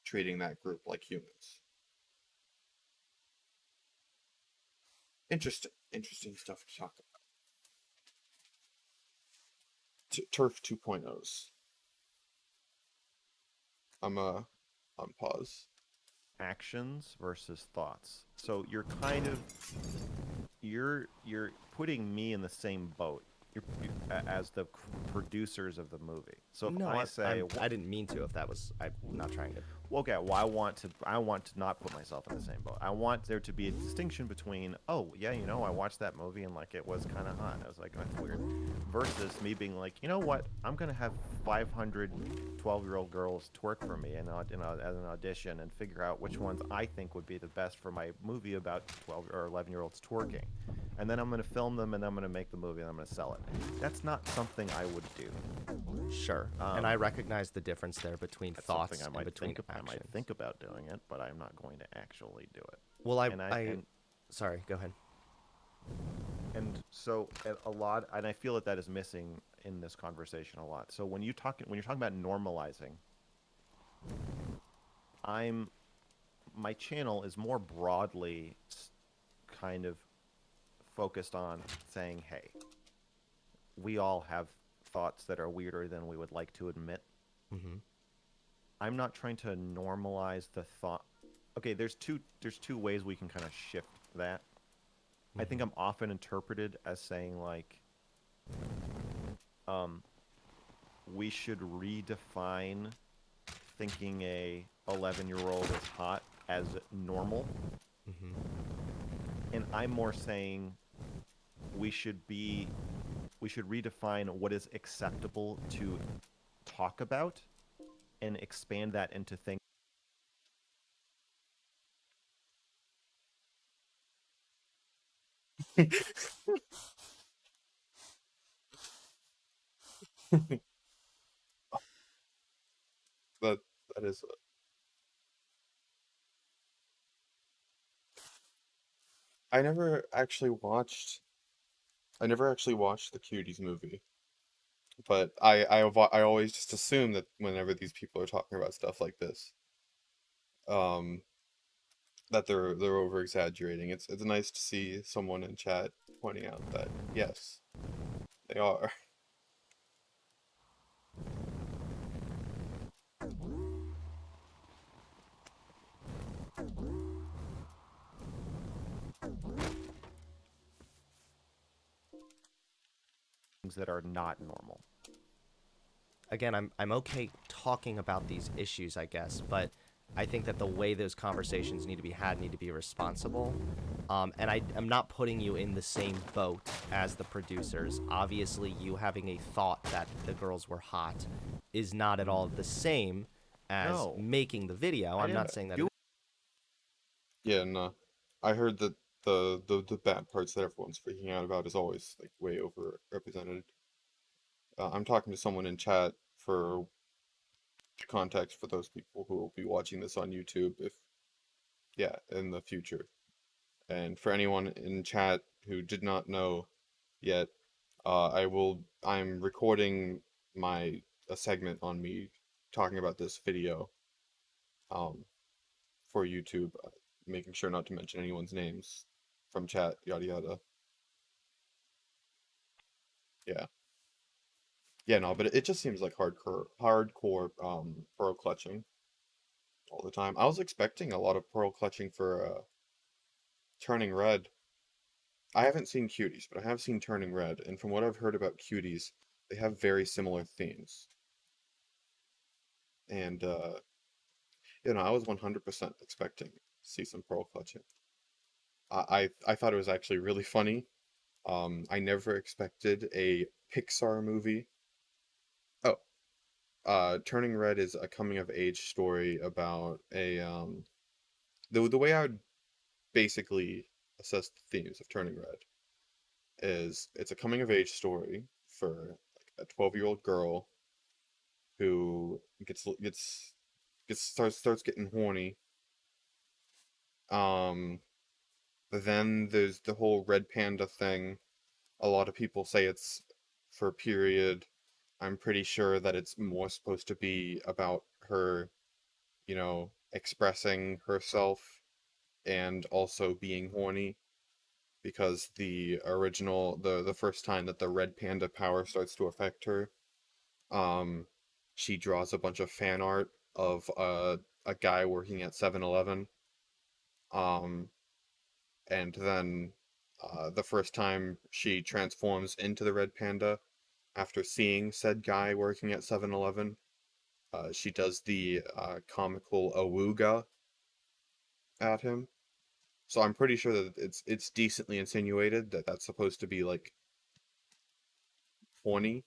treating that group like humans. Interesting stuff to talk about. Turf 2.0s. I'm on pause. Actions versus thoughts. So you're putting me in the same boat. As the producers of the movie. So if No, I say, I didn't mean to. If that was, I'm not trying to. well, okay, well, I want to not put myself in the same boat. I want there to be a distinction between, oh yeah, I watched that movie and like it was kind of hot. I was like, that's weird, versus me being like, you know what, I'm gonna have 500 12-year-old girls twerk for me and as an audition and figure out which ones I think would be the best for my movie about 12 or 11-year-olds twerking, and then I'm gonna film them and I'm gonna make the movie and I'm gonna sell it. That's not something I would do. Sure, and I recognize the difference there between That's thoughts something and between I actions. might think about doing it, but I'm not going to actually do it. Well, And sorry, go ahead. and so a lot, and I feel that that is missing in this conversation a lot. So when you're talking about normalizing, I'm my channel is more broadly kind of focused on saying, hey, we all have thoughts that are weirder than we would like to admit. Mm-hmm. I'm not trying to normalize the thought. Okay, there's two ways we can kind of shift that. I think I'm often interpreted as saying like, we should redefine thinking a 11-year-old is hot as normal, and I'm more saying we should redefine what is acceptable to talk about and expand that into things. That that is. I never actually watched. I never actually watched the Cuties movie, but I always just assume that whenever these people are talking about stuff like this, um, that they're over exaggerating. It's nice to see someone in chat pointing out that yes, they are. Things that are not normal. Again, I'm okay talking about these issues, I guess, but I think that the way those conversations need to be had need to be responsible. And I'm not putting you in the same boat as the producers. Obviously, you having a thought that the girls were hot is not at all the same as No. making the video. I'm not didn't saying that. do Yeah, no. I heard that the bad parts that everyone's freaking out about is always like way overrepresented. I'm talking to someone in chat for context for those people who will be watching this on YouTube if yeah, in the future. And for anyone in chat who did not know yet, I'm recording a segment on me talking about this video um for YouTube, making sure not to mention anyone's names from chat, yada yada. Yeah. Yeah, no, but it just seems like hardcore pearl clutching all the time. I was expecting a lot of pearl clutching for Turning Red. I haven't seen Cuties, but I have seen Turning Red, and from what I've heard about Cuties, they have very similar themes. And I was 100% expecting to see some pearl clutching. I thought it was actually really funny. I never expected a Pixar movie. Oh, Turning Red is a coming of age story about a the way I would basically assess the themes of Turning Red is it's a coming of age story for like a 12-year-old girl who starts getting horny. Um, then there's the whole red panda thing. A lot of people say it's for a period. I'm pretty sure that it's more supposed to be about her, expressing herself and also being horny because the first time that the red panda power starts to affect her, um, she draws a bunch of fan art of a guy working at 7-Eleven. Um, and then the first time she transforms into the red panda after seeing said guy working at 7-Eleven, she does the comical awooga at him. So I'm pretty sure that it's decently insinuated that that's supposed to be like horny.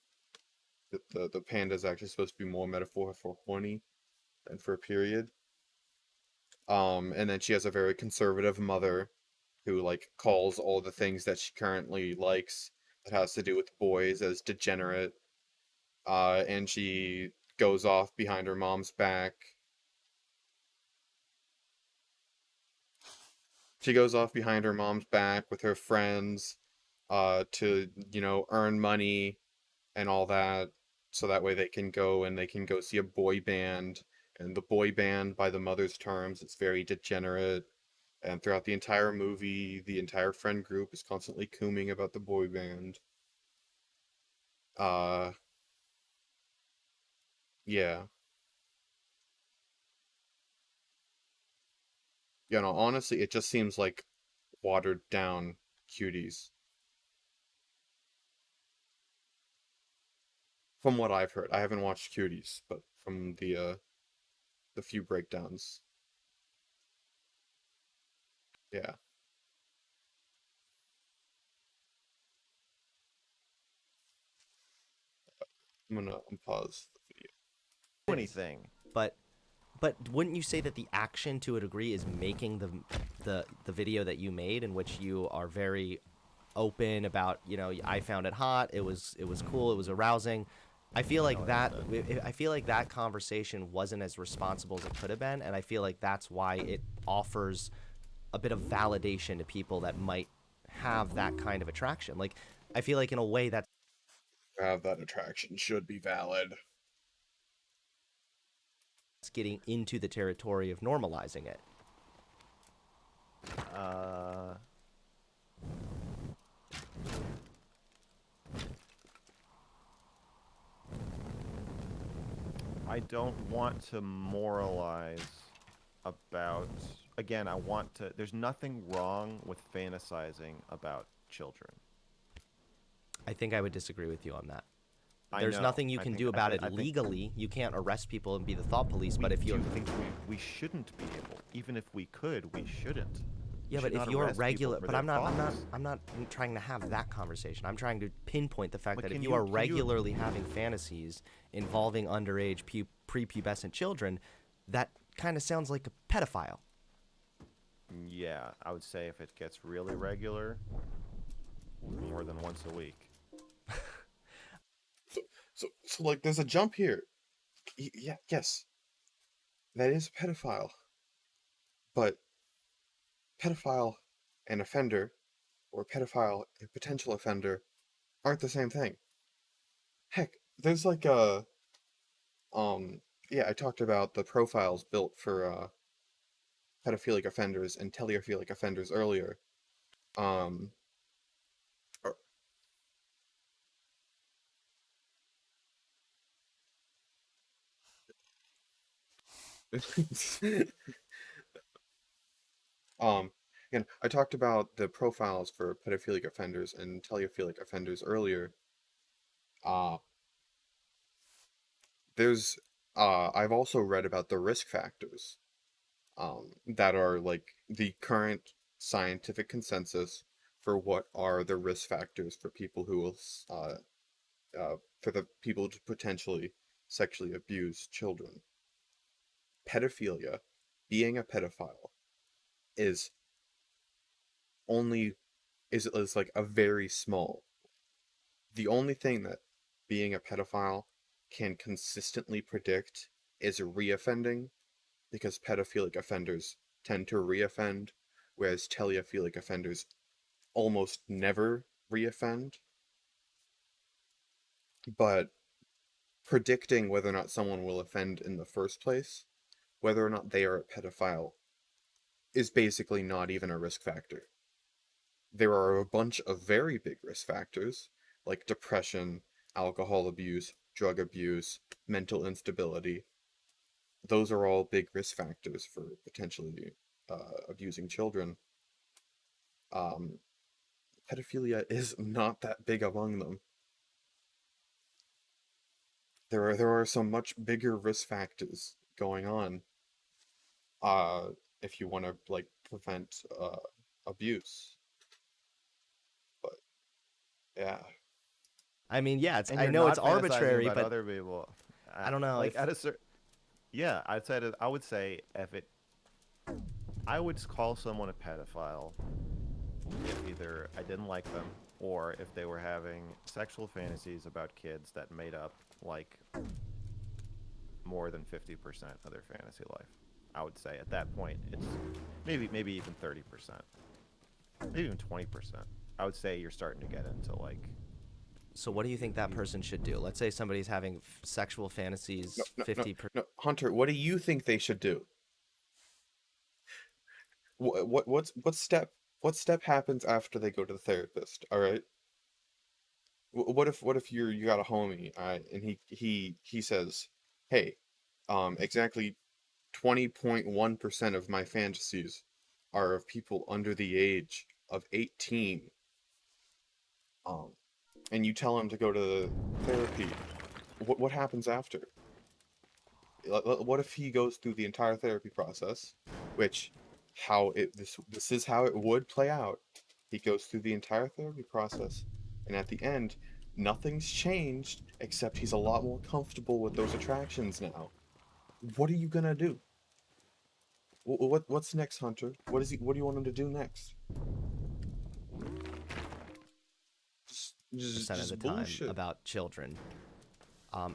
That the panda is actually supposed to be more metaphor for horny than for a period. And then she has a very conservative mother who like calls all the things that she currently likes that has to do with boys as degenerate. And she goes off behind her mom's back. She goes off behind her mom's back with her friends, to earn money and all that, so that way they can go see a boy band. And the boy band, by the mother's terms, it's very degenerate. And throughout the entire movie, the entire friend group is constantly cooming about the boy band. Uh, yeah. Honestly, it just seems like watered down Cuties. From what I've heard, I haven't watched Cuties, but from the few breakdowns, yeah. I'm gonna unpause the video. Anything. But wouldn't you say that the action to a degree is making the video that you made, in which you are very open about, I found it hot, it was cool, it was arousing. I feel like I feel like that conversation wasn't as responsible as it could have been, and I feel like that's why it offers a bit of validation to people that might have that kind of attraction. Like, I feel like in a way that's Have that attraction should be valid. getting into the territory of normalizing it. Uh, I don't want to moralize about. Again, I want to. There's nothing wrong with fantasizing about children. I think I would disagree with you on that. I There's know. nothing you I can think, do I about think, it I think legally. You can't arrest people and be the thought police. we But if do you're think we shouldn't be able. Even if we could, we shouldn't. We yeah, but should if not you're arrest people regular, for but their I'm not, I'm not, thoughts. I'm not trying to have that conversation. I'm trying to pinpoint the fact But that if can you you- are can you- regularly having fantasies involving underage prepubescent children, that kind of sounds like a pedophile. Yeah, I would say if it gets really regular, more than once a week. So like, there's a jump here. Yeah, yes, that is a pedophile, but pedophile and offender, or pedophile and potential offender, aren't the same thing. Heck, there's like yeah, I talked about the profiles built for pedophilic offenders and teleophilic offenders earlier. Um, Um, and I talked about the profiles for pedophilic offenders and teleophilic offenders earlier. Uh, there's I've also read about the risk factors that are like the current scientific consensus for what are the risk factors for people who will for the people to potentially sexually abuse children. Pedophilia, being a pedophile, is only is like a very small. The only thing that being a pedophile can consistently predict is reoffending, because pedophilic offenders tend to reoffend, whereas teleophilic offenders almost never reoffend. But predicting whether or not someone will offend in the first place, whether or not they are a pedophile, is basically not even a risk factor. There are a bunch of very big risk factors, like depression, alcohol abuse, drug abuse, mental instability. Those are all big risk factors for potentially abusing children. Um, Pedophilia is not that big among them. There are some much bigger risk factors going on. Uh, if you want to like prevent abuse, but yeah, I mean, yeah, And I you're know not it's fantasizing arbitrary, about but other people. I don't know Like if at a certain, yeah, I would say if it, I would call someone a pedophile if either I didn't like them or if they were having sexual fantasies about kids that made up like more than 50% of their fantasy life. I would say at that point it's maybe even 30%, maybe even 20%. I would say you're starting to get into like so what do you think that person should do? Let's say somebody's having sexual no, fantasies no, no, 50%. no, Hunter, what do you think they should do? What step happens after they go to the therapist? All right. What if you got a homie, and he says, hey, exactly 20.1% of my fantasies are of people under the age of 18. Um, and you tell him to go to therapy. What happens after? What if he goes through the entire therapy process, which how it this is how it would play out. He goes through the entire therapy process, and at the end, nothing's changed except he's a lot more comfortable with those attractions now. What are you gonna do? What's next, Hunter? What do you want him to do next? Percent of the Just time bullshit. about children.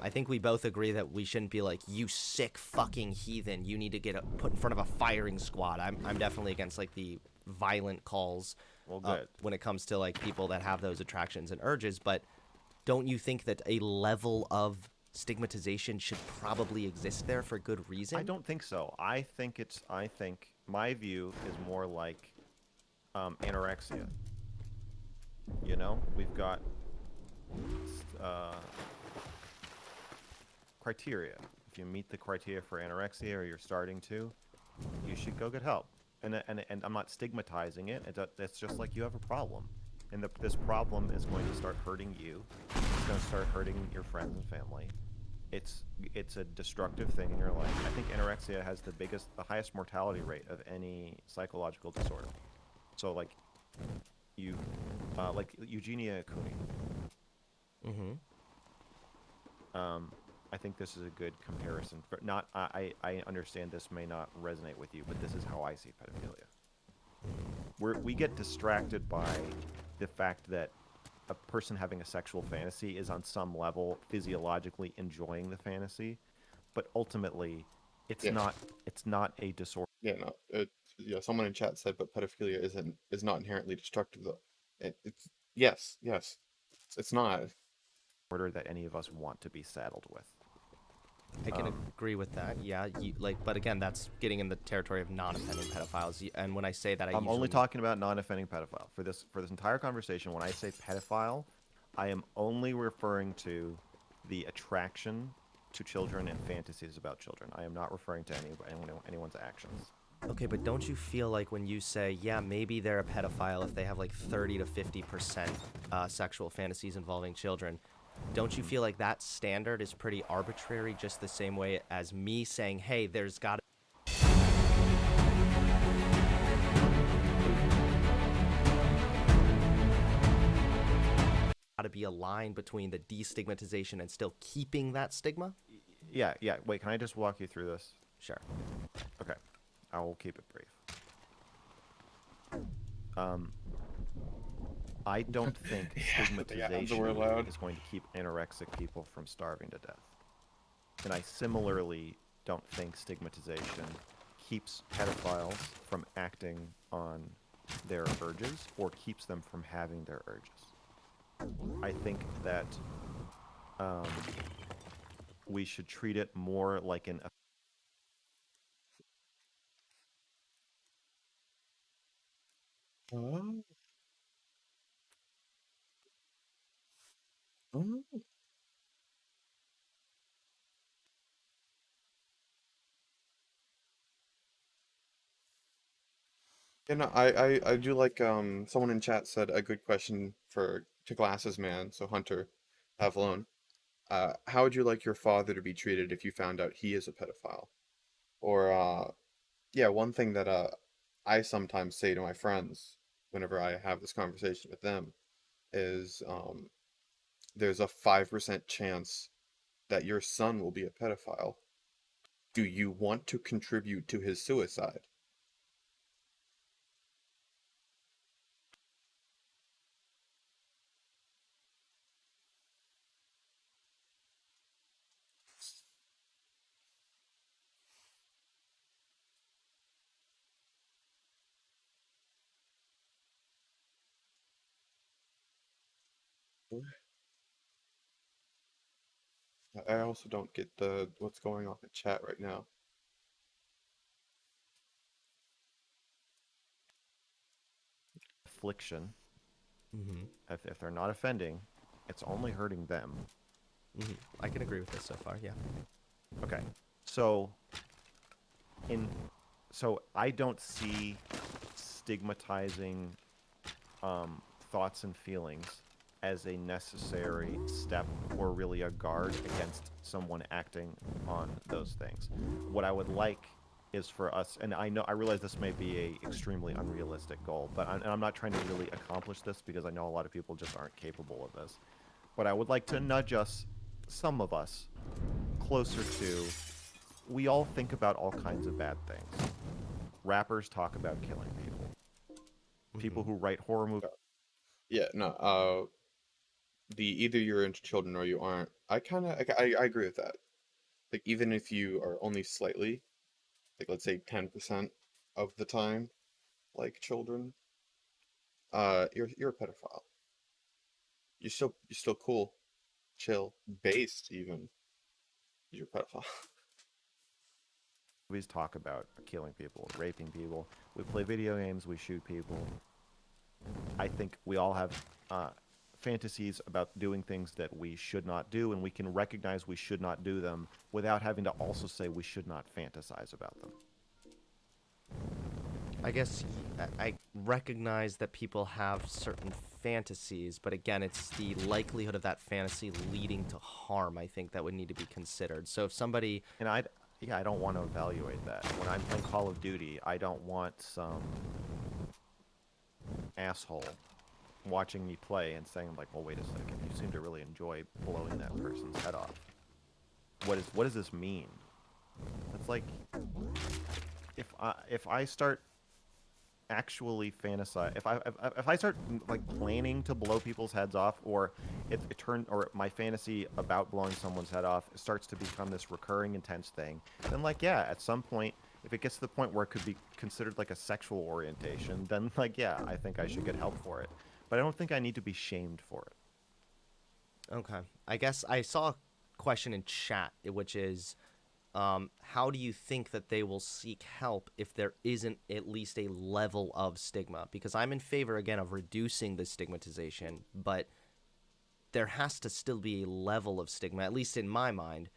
I think we both agree that we shouldn't be like, you sick fucking heathen. You need to get put in front of a firing squad. I'm definitely against like the violent calls well, good. when it comes to like people that have those attractions and urges. But don't you think that a level of stigmatization should probably exist there for good reason? I don't think so. I think my view is more like anorexia. You know, we've got uh, criteria. If you meet the criteria for anorexia or you're starting to, you should go get help. And I'm not stigmatizing it. It's just like you have a problem. And this problem is going to start hurting you. It's going to start hurting your friends and family. It's a destructive thing in your life. I think anorexia has the highest mortality rate of any psychological disorder. So you, like Eugenia Cooney. Mm-hmm. I think this is a good comparison. For not, I understand this may not resonate with you, but this is how I see pedophilia. We get distracted by the fact that a person having a sexual fantasy is on some level physiologically enjoying the fantasy, but ultimately, Yeah. it's not a disorder Yeah, no. Yeah, someone in chat said, but pedophilia is not inherently destructive though. It's yes. It's not. that any of us want to be saddled with. I can agree with that. Yeah, but again, that's getting in the territory of non-offending pedophiles. And when I say that, I I'm usually only talking about non-offending pedophile. For this entire conversation, when I say pedophile, I am only referring to the attraction to children and fantasies about children. I am not referring to anyone's actions. Okay, but don't you feel like when you say, yeah, maybe they're a pedophile if they have like 30 to 50% sexual fantasies involving children, don't you feel like that standard is pretty arbitrary, just the same way as me saying, hey, there's got to be a line between the destigmatization and still keeping that stigma? Yeah, yeah. Wait, can I just walk you through this? Sure. Okay, I will keep it brief. I don't think the ads were stigmatization loud. is going to keep anorexic people from starving to death. And I similarly don't think stigmatization keeps pedophiles from acting on their urges or keeps them from having their urges. I think that we should treat it more like an Oh. Oh. You know, I do like someone in chat said a good question for to glasses man, so Hunter Avallone. How would you like your father to be treated if you found out he is a pedophile? Or yeah, one thing that I sometimes say to my friends whenever I have this conversation with them is there's a 5% chance that your son will be a pedophile. Do you want to contribute to his suicide? I also don't get the what's going on in chat right now. affliction. Mm-hmm. If they're not offending, it's only hurting them. Mm-hmm. I can agree with this so far, yeah. Okay, so in so I don't see stigmatizing thoughts and feelings as a necessary step or really a guard against someone acting on those things. What I would like is for us, and I realize this may be a extremely unrealistic goal, but I'm not trying to really accomplish this because I know a lot of people just aren't capable of this. But I would like to nudge us, some of us, closer to, we all think about all kinds of bad things. Rappers talk about killing people. People Mm-hmm. who write horror movies. Yeah, no, the either you're into children or you aren't. I kind of I agree with that. Like even if you are only slightly, like let's say 10% of the time, like children, you're a pedophile. You're still cool, chill, based even. You're a pedophile. Movies talk about killing people, raping people. We play video games, we shoot people. I think we all have fantasies about doing things that we should not do, and we can recognize we should not do them without having to also say we should not fantasize about them. I guess I recognize that people have certain fantasies, but again, it's the likelihood of that fantasy leading to harm, I think, that would need to be considered. So if somebody, And yeah, I don't want to evaluate that. When I'm playing Call of Duty, I don't want some asshole watching me play and saying like, well, wait a second, you seem to really enjoy blowing that person's head off. What does this mean? It's like if I start actually fantasize, if I start like planning to blow people's heads off, or or my fantasy about blowing someone's head off starts to become this recurring intense thing, then like yeah, at some point, if it gets to the point where it could be considered like a sexual orientation, then like yeah, I think I should get help for it. But I don't think I need to be shamed for it. okay, I guess I saw a question in chat, which is, how do you think that they will seek help if there isn't at least a level of stigma? Because I'm in favor, again, of reducing the stigmatization, but there has to still be a level of stigma, at least in my mind.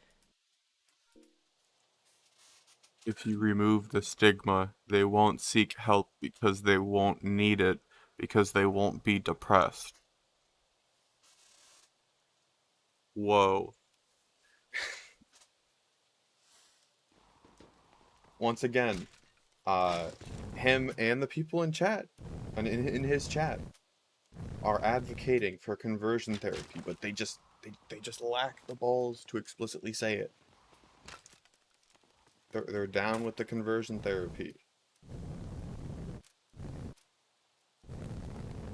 If you remove the stigma, they won't seek help because they won't need it, because they won't be depressed. Whoa. Once again, uh, him and the people in chat, and in his chat, are advocating for conversion therapy, but they just lack the balls to explicitly say it. They're down with the conversion therapy.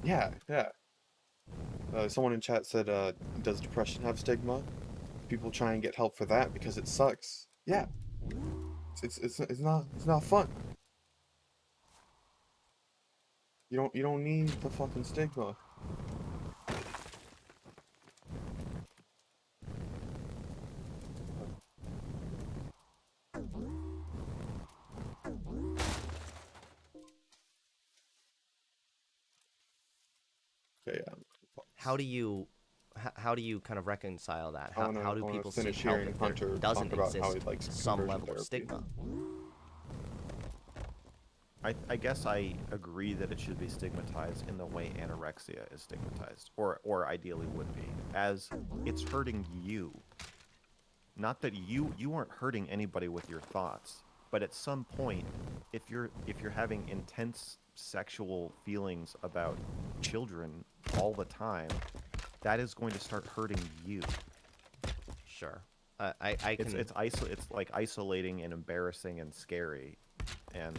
Yeah, yeah. Someone in chat said, does depression have stigma? People try and get help for that because it sucks. Yeah, it's not fun. You don't need the fucking stigma. Okay, yeah. How do you kind of reconcile that? How do I wanna people seek finish help hearing if there Hunter talk doesn't about how he exist likes some conversion level of therapy. stigma? I guess I agree that it should be stigmatized in the way anorexia is stigmatized, or ideally would be, as it's hurting you. Not that you aren't hurting anybody with your thoughts, but at some point, if you're having intense sexual feelings about children all the time, that is going to start hurting you. Sure. I can. It's like isolating and embarrassing and scary, and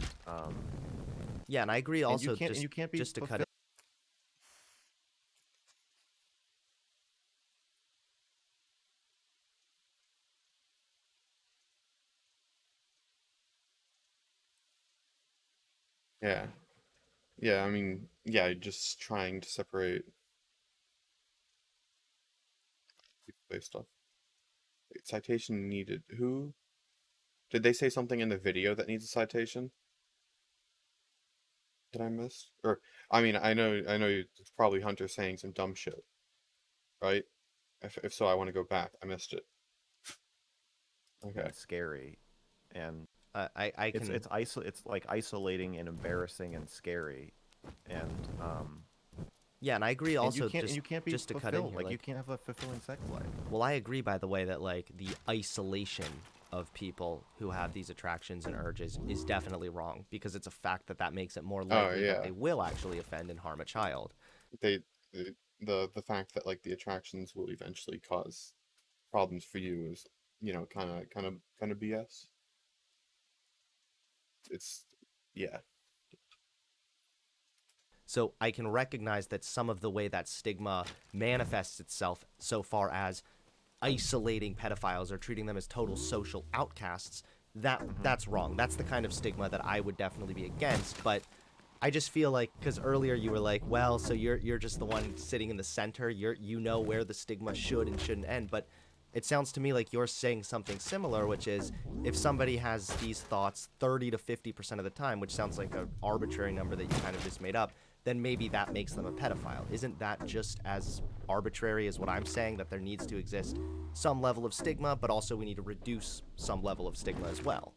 Yeah, and I agree. and you Also, can't and you can't be just to cut fulfilled. it. Yeah. Yeah, I mean, yeah, just trying to separate based stuff. Wait, citation needed. Who? Did they say something in the video that needs a citation? Did I miss? Or, I mean, I know it's probably Hunter saying some dumb shit, right? If so, I want to go back. I missed it. Okay. And scary, and I can. it's like isolating and embarrassing and scary, and Yeah, and I agree. and Also, you can't be just to cut in fulfilled. here, Like you like, can't have a fulfilling sex life. well, I agree. By the way, that like the isolation of people who have these attractions and urges is definitely wrong because it's a fact that that makes it more Oh likely that yeah. they will actually offend and harm a child. They the fact that like the attractions will eventually cause problems for you is, kind of BS. It's yeah. So I can recognize that some of the way that stigma manifests itself so far as isolating pedophiles or treating them as total social outcasts, that's wrong. That's the kind of stigma that I would definitely be against, but I just feel like because earlier you were like, well, so you're just the one sitting in the center. You know where the stigma should and shouldn't end, but it sounds to me like you're saying something similar, which is if somebody has these thoughts 30 to 50% of the time, which sounds like an arbitrary number that you kind of just made up, then maybe that makes them a pedophile. Isn't that just as arbitrary as what I'm saying, that there needs to exist some level of stigma, but also we need to reduce some level of stigma as well?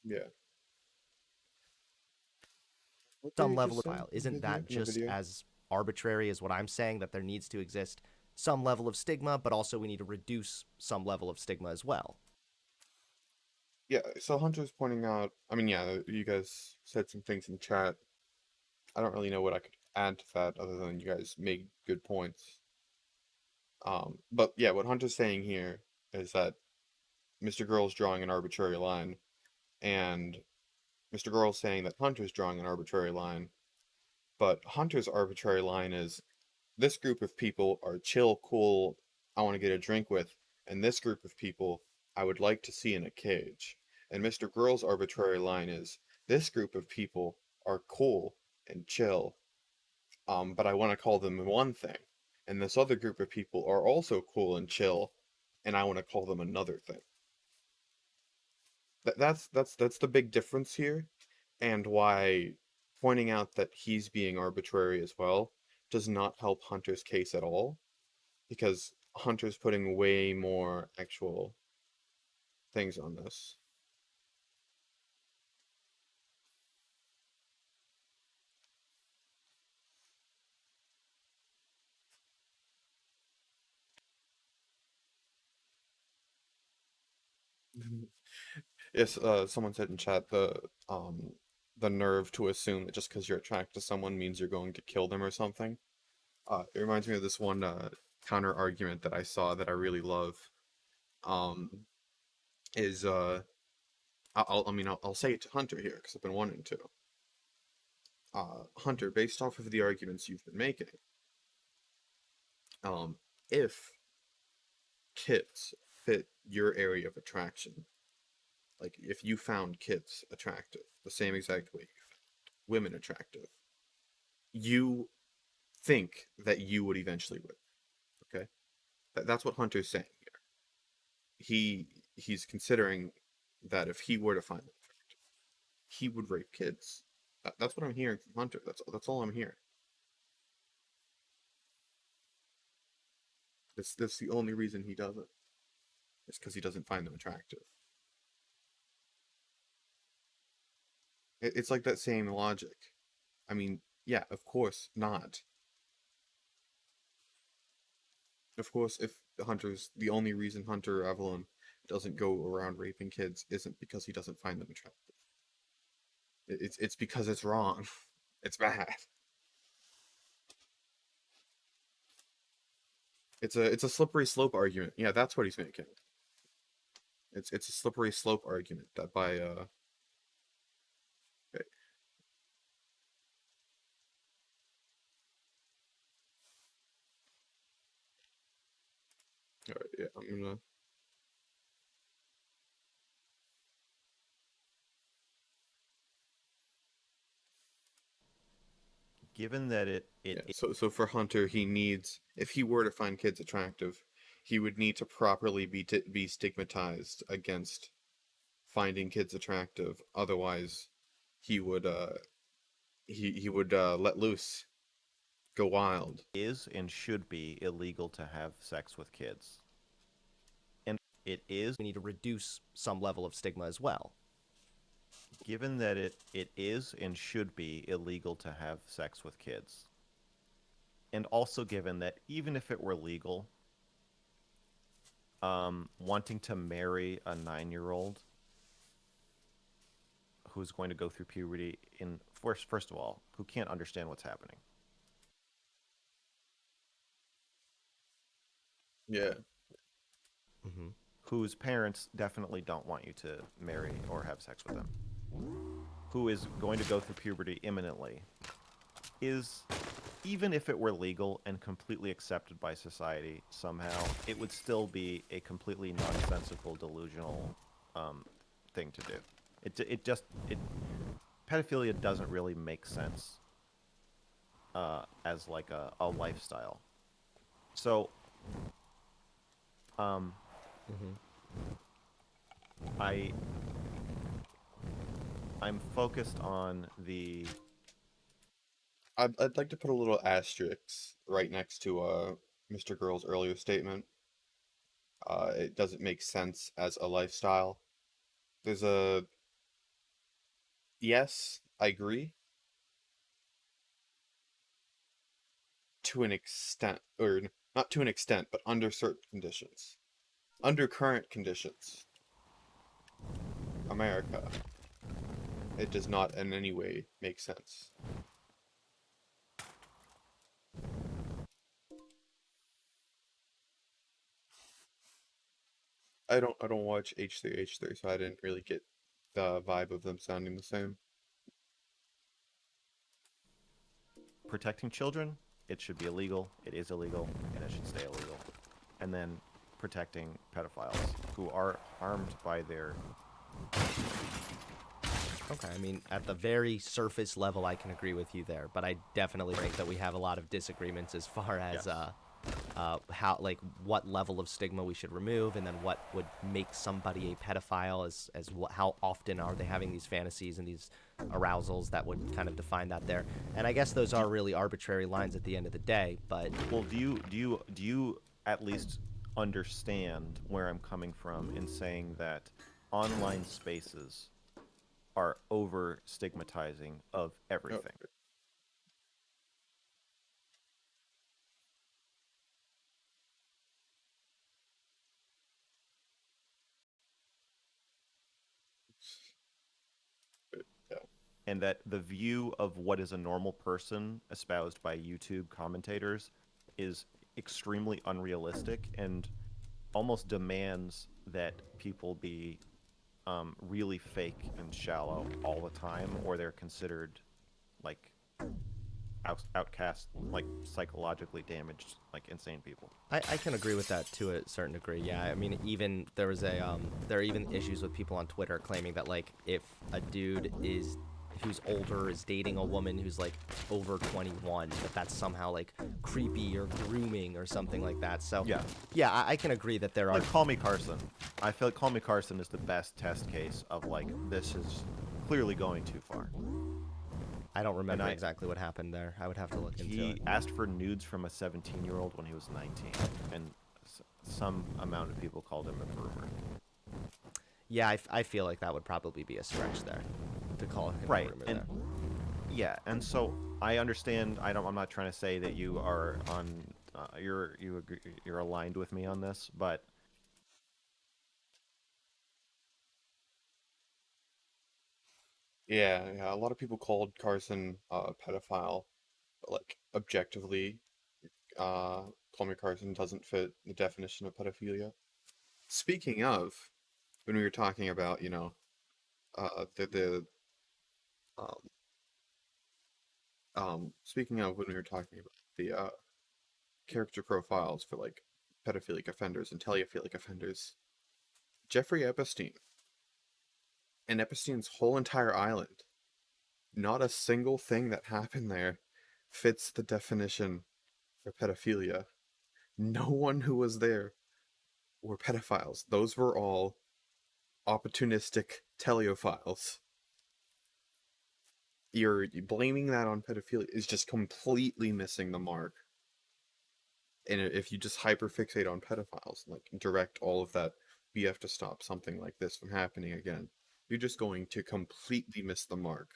Yeah. What did Some he level just of say file. in the Isn't video? that In the just video? as arbitrary as what I'm saying, that there needs to exist some level of stigma, but also we need to reduce some level of stigma as well? Yeah, so Hunter's pointing out, I mean, yeah, you guys said some things in chat. I don't really know what I could add to that other than you guys made good points. But yeah, what Hunter's saying here is that Mr. Girl's drawing an arbitrary line, and Mr. Girl's saying that Hunter's drawing an arbitrary line, but Hunter's arbitrary line is this group of people are chill, cool, I want to get a drink with, and this group of people I would like to see in a cage. And Mr. Girl's arbitrary line is this group of people are cool and chill, but I want to call them one thing, and this other group of people are also cool and chill, and I want to call them another thing. That's the big difference here, and why pointing out that he's being arbitrary as well does not help Hunter's case at all, because Hunter's putting way more actual things on this. Yes, someone said in chat the nerve to assume that just because you're attracted to someone means you're going to kill them or something. It reminds me of this one counter argument that I saw that I really love. Um, is I'll say it to Hunter here because I've been wanting to. Hunter, based off of the arguments you've been making, if kids fit your area of attraction, like if you found kids attractive the same exact way you found women attractive, you think that you would eventually rape. Okay, that's what Hunter's saying here. He's considering that if he were to find them attractive, he would rape kids. That's what I'm hearing from Hunter. That's all I'm hearing. That's the only reason he does it. It's because he doesn't find them attractive. It's like that same logic. I mean, yeah, of course not. Of course, if Hunter's the only reason Hunter Avallone doesn't go around raping kids isn't because he doesn't find them attractive. It's because it's wrong. It's bad. It's a slippery slope argument. Yeah, that's what he's making. It's a slippery slope argument that by okay, all right, yeah, I'm gonna Given that yeah. So for Hunter, he needs if he were to find kids attractive, he would need to properly be stigmatized against finding kids attractive. Otherwise, he would he would let loose, go wild. is and should be illegal to have sex with kids. And it is, We need to reduce some level of stigma as well. given that it is and should be illegal to have sex with kids. And also given that even if it were legal, wanting to marry a 9-year-old who's going to go through puberty in first of all, who can't understand what's happening. Yeah. Mm-hmm. Whose parents definitely don't want you to marry or have sex with them. Who is going to go through puberty imminently is, even if it were legal and completely accepted by society somehow, it would still be a completely nonsensical, delusional thing to do. Pedophilia doesn't really make sense as like a lifestyle. So, I'm focused on the I'd like to put a little asterisk right next to Mr. Girl's earlier statement. It doesn't make sense as a lifestyle. There's a yes, I agree to an extent, or not to an extent, but under certain conditions. Under current conditions, America, it does not in any way make sense. I don't watch H3H3, so I didn't really get the vibe of them sounding the same. protecting children. It should be illegal. It is illegal, and it should stay illegal. And then protecting pedophiles who are harmed by their Okay, I mean, at the very surface level, I can agree with you there, but I definitely think that we have a lot of disagreements as far as Yes. how, like, what level of stigma we should remove, and then what would make somebody a pedophile, how often are they having these fantasies and these arousals that would kind of define that there. And I guess those are really arbitrary lines at the end of the day, but Well, do you at least understand where I'm coming from in saying that online spaces are over stigmatizing of Oh, everything? yeah. And that the view of what is a normal person espoused by YouTube commentators is extremely unrealistic and almost demands that people be really fake and shallow all the time, or they're considered like outcast, like psychologically damaged, like insane people. I can agree with that to a certain degree. Yeah, I mean, even there are even issues with people on Twitter claiming that, like, if a dude is who's older is dating a woman who's like over 21, that's somehow like creepy or grooming or something like that. So Yeah, yeah, I can agree that there are. like Call Me Carson. I feel like Call Me Carson is the best test case of like this is clearly going too far. I don't And remember I exactly what happened there. I would have to look into it. he asked for nudes from a 17-year-old when he was 19, and some amount of people called him a groomer. Yeah, I feel like that would probably be a stretch there to call him Right, a groomer and there. yeah, and so I understand. I'm not trying to say that you are on. You're aligned with me on this, but Yeah, a lot of people called Carson a pedophile, but like objectively, Call Me Carson doesn't fit the definition of pedophilia. Speaking of, when we were talking about, the um speaking of when we were talking about the character profiles for like pedophilic offenders and teleophilic offenders, Jeffrey Epstein and Epstein's whole entire island, not a single thing that happened there fits the definition for pedophilia. No one who was there were pedophiles. Those were all opportunistic teleophiles. You're blaming that on pedophilia is just completely missing the mark. And if you just hyperfixate on pedophiles, like direct all of that, we have to stop something like this from happening again, you're just going to completely miss the mark.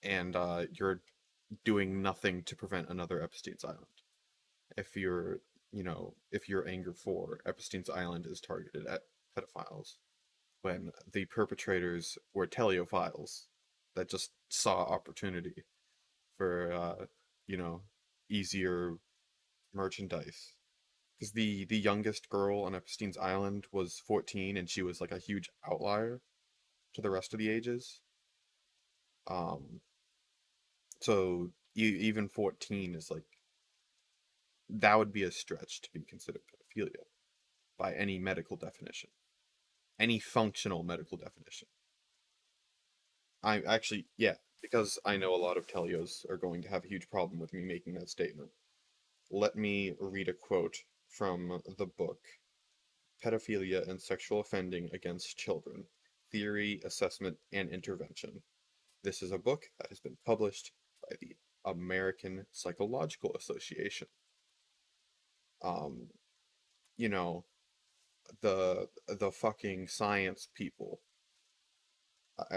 And you're doing nothing to prevent another Epstein's Island. If if your anger for Epstein's Island is targeted at pedophiles, when the perpetrators were teleophiles that just saw opportunity for you know, easier merchandise. Because the youngest girl on Epstein's Island was 14, and she was like a huge outlier to the rest of the ages. Um, so even 14 is like that would be a stretch to be considered pedophilia by any medical definition, any functional medical definition. I actually, yeah, because I know a lot of Telios are going to have a huge problem with me making that statement. Let me read a quote from the book Pedophilia and Sexual Offending Against Children Theory, Assessment, and Intervention. This is a book that has been published by the American Psychological Association. Um, you know, the fucking science people.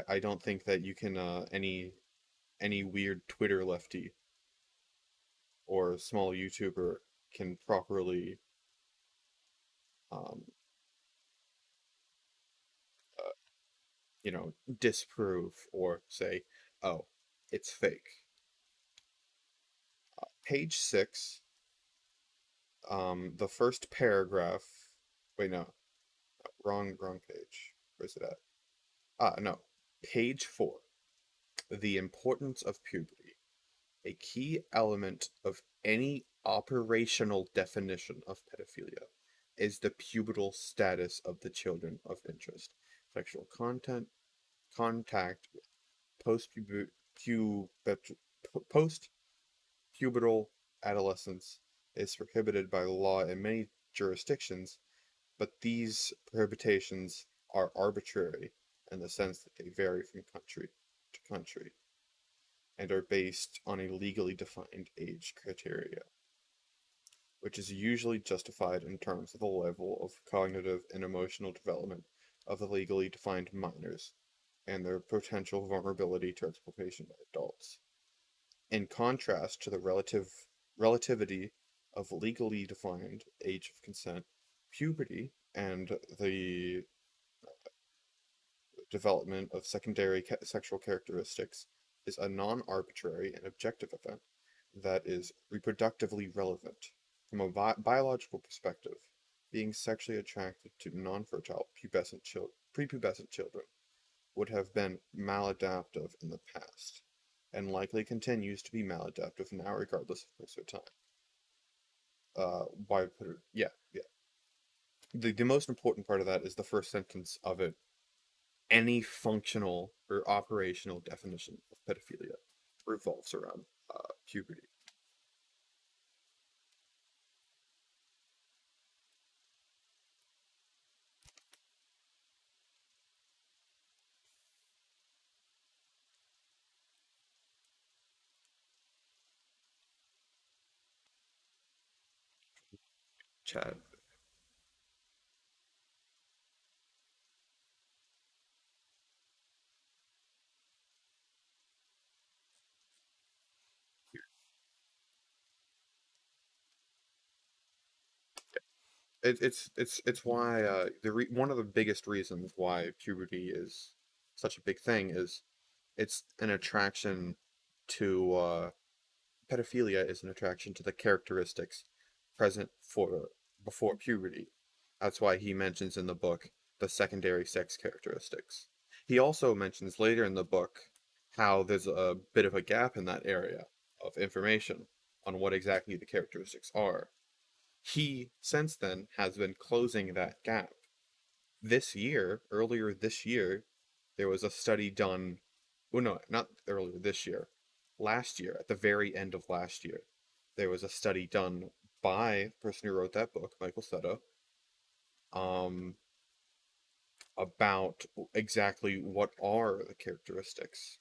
I don't think that you can any weird Twitter lefty or small YouTuber can properly um, uh, disprove or say, oh, it's fake. Page 6, the first paragraph. Wait, no, wrong page. Where's it at? No, page 4. The importance of puberty. A key element of any operational definition of pedophilia is the pubertal status of the children of interest. Sexual content, contact with post-pubertal adolescence is prohibited by law in many jurisdictions, but these prohibitions are arbitrary in the sense that they vary from country to country and are based on a legally defined age criteria, which is usually justified in terms of the level of cognitive and emotional development of the legally defined minors and their potential vulnerability to exploitation by adults. In contrast to the relativity of legally defined age of consent, puberty and the development of secondary sexual characteristics is a non-arbitrary and objective event that is reproductively relevant. From a biological perspective, being sexually attracted to non-fertile prepubescent children would have been maladaptive in the past, and likely continues to be maladaptive now regardless of place or time. Why put it? Yeah, yeah. The most important part of that is the first sentence of it. Any functional or operational definition of pedophilia revolves around puberty. Chad. It's why one of the biggest reasons why puberty is such a big thing is it's an attraction to pedophilia is an attraction to the characteristics present for before puberty. That's why he mentions in the book the secondary sex characteristics. He also mentions later in the book how there's a bit of a gap in that area of information on what exactly the characteristics are. He, since then, has been closing that gap. Earlier this year, there was a study done. Well, no, not earlier this year. Last year, at the very end of last year, there was a study done by the person who wrote that book, Michael Setta, um, about exactly what are the characteristics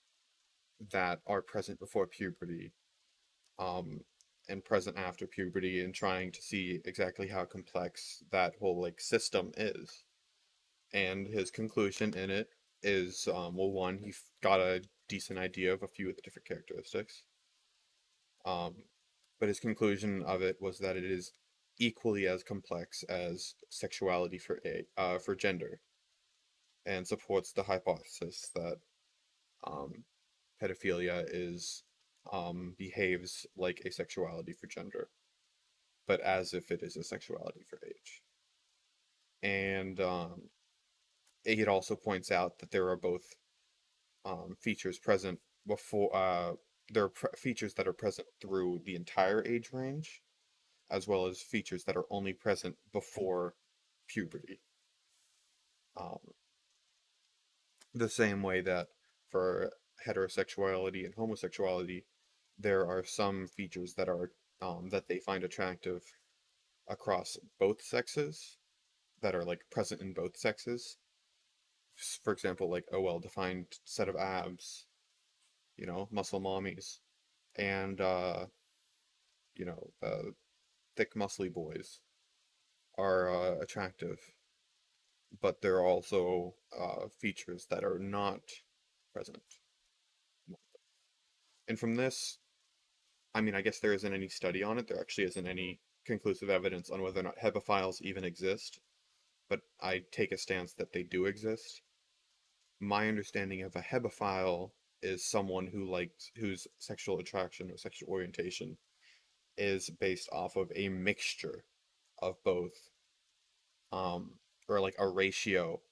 that are present before puberty, um, and present after puberty, and trying to see exactly how complex that whole like system is. And his conclusion in it is, well, one, he got a decent idea of a few of the different characteristics. Um, but his conclusion of it was that it is equally as complex as sexuality for gender, and supports the hypothesis that um, pedophilia is behaves like a sexuality for gender, but as if it is a sexuality for age. And it also points out that there are both features present before there are features that are present through the entire age range, as well as features that are only present before puberty. Um, the same way that for heterosexuality and homosexuality, there are some features that are that they find attractive across both sexes, that are like present in both sexes. For example, like a well-defined set of abs, muscle mommies, and thick muscly boys are attractive, but there are also features that are not present. And from this, I mean, I guess there isn't any study on it. There actually isn't any conclusive evidence on whether or not hebephiles even exist, but I take a stance that they do exist. My understanding of a hebephile is someone whose sexual attraction or sexual orientation is based off of a mixture of both, or like a ratio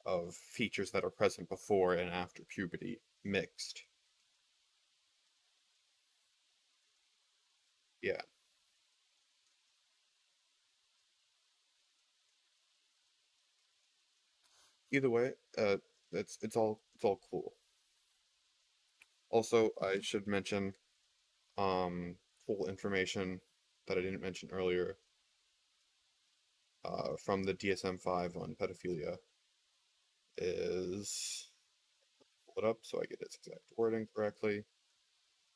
of features that are present before and after puberty mixed. Yeah. Either way, it's all it's all cool. Also, I should mention full information that I didn't mention earlier from the DSM-5 on pedophilia is pull it up so I get its exact wording correctly,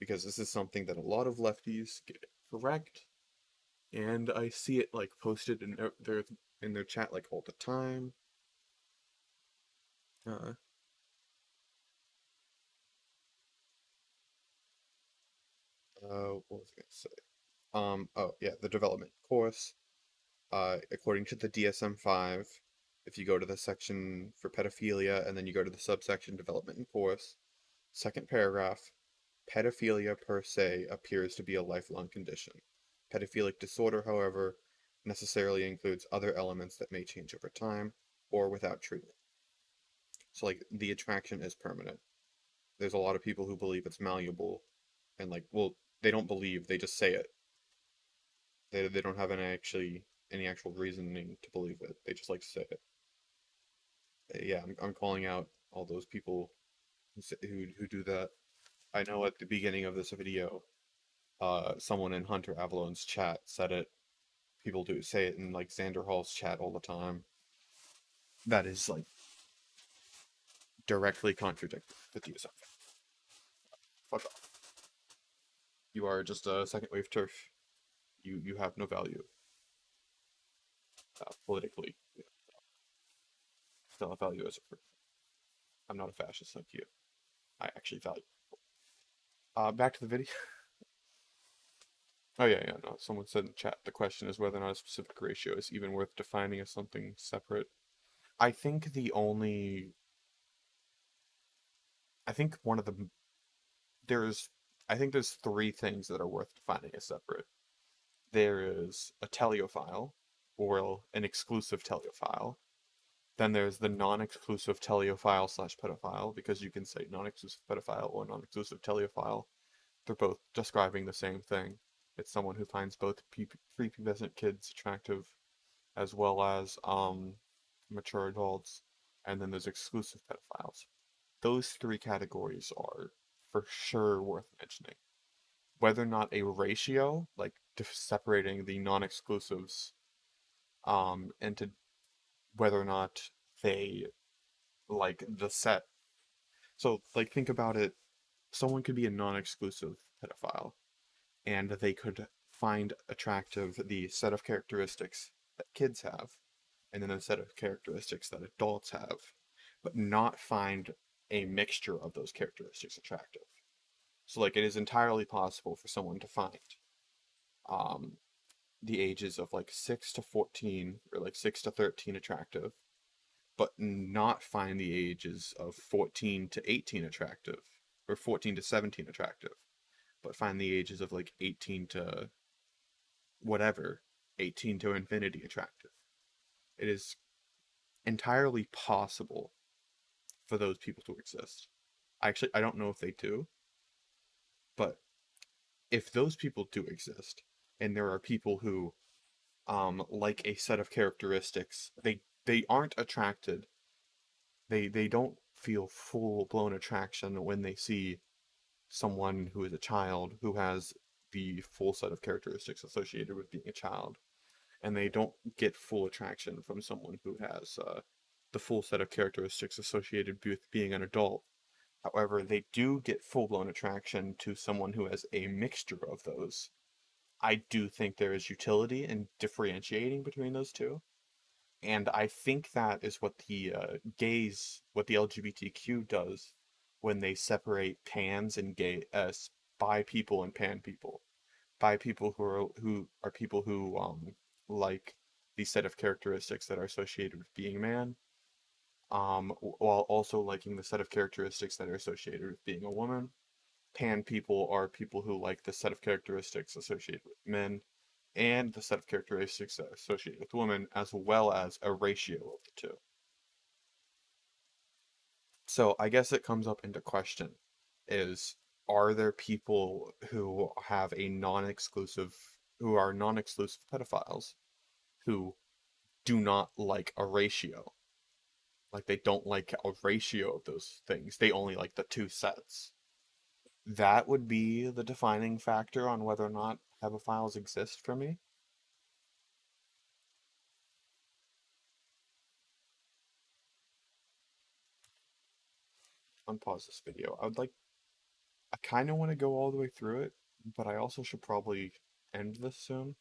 because this is something that a lot of lefties get correct, and I see it like posted in their chat like all the time. Uh, what was I gonna say? Oh yeah, the development course. According to the DSM-5, if you go to the section for pedophilia and then you go to the subsection development and course, second paragraph, pedophilia per se appears to be a lifelong condition. Pedophilic disorder, however, necessarily includes other elements that may change over time or without treatment. So, like, the attraction is permanent. There's a lot of people who believe it's malleable, and, like, well, they don't believe, they just say it. They don't have any actual reasoning to believe it. They just like to say it. Yeah, I'm calling out all those people who do that. I know at the beginning of this video, someone in Hunter Avallone's chat said it. People do say it in like Xander Hall's chat all the time. That is like directly contradicting the DSM. Fuck off. You are just a second wave turf. You have no value politically. You still have value as a person. I'm not a fascist like you. I actually value. Back to the video. Oh yeah, yeah, no. Someone said in the chat the question is whether or not a specific ratio is even worth defining as something separate. I think the only I think one of the there's I think there's three things that are worth defining as separate. There is a teleophile, or an exclusive teleophile. Then there's the non-exclusive teleophile slash pedophile, because you can say non-exclusive pedophile or non-exclusive teleophile. They're both describing the same thing. It's someone who finds both prepubescent kids attractive as well as mature adults, and then there's exclusive pedophiles. Those three categories are for sure worth mentioning. Whether or not a ratio, like separating the non-exclusives, into whether or not they like the set. So, like, think about it. Someone could be a non-exclusive pedophile, and they could find attractive the set of characteristics that kids have, and then a set of characteristics that adults have, but not find a mixture of those characteristics attractive. So, like, it is entirely possible for someone to find um, the ages of like 6 to 14 or like 6 to 13 attractive, but not find the ages of 14 to 18 attractive, or 14 to 17 attractive, but find the ages of like 18 to whatever, 18 to infinity attractive. It is entirely possible for those people to exist. I don't know if they do, but if those people do exist, and there are people who like a set of characteristics, they aren't attracted, they don't feel full blown attraction when they see someone who is a child who has the full set of characteristics associated with being a child, and they don't get full attraction from someone who has the full set of characteristics associated with being an adult. However, they do get full blown attraction to someone who has a mixture of those. I do think there is utility in differentiating between those two. And I think that is what the what the LGBTQ does when they separate pans and bi people and pan people. Bi people who are people who like the set of characteristics that are associated with being a man, while also liking the set of characteristics that are associated with being a woman. Pan people are people who like the set of characteristics associated with men and the set of characteristics that are associated with women, as well as a ratio of the two. So I guess it comes up into question is, are there people who have a who are non-exclusive pedophiles who do not like a ratio? Like they don't like a ratio of those things. They only like the two sets. That would be the defining factor on whether or not pedophiles exist for me. Unpause this video. I kind of want to go all the way through it, but I also should probably end this soon.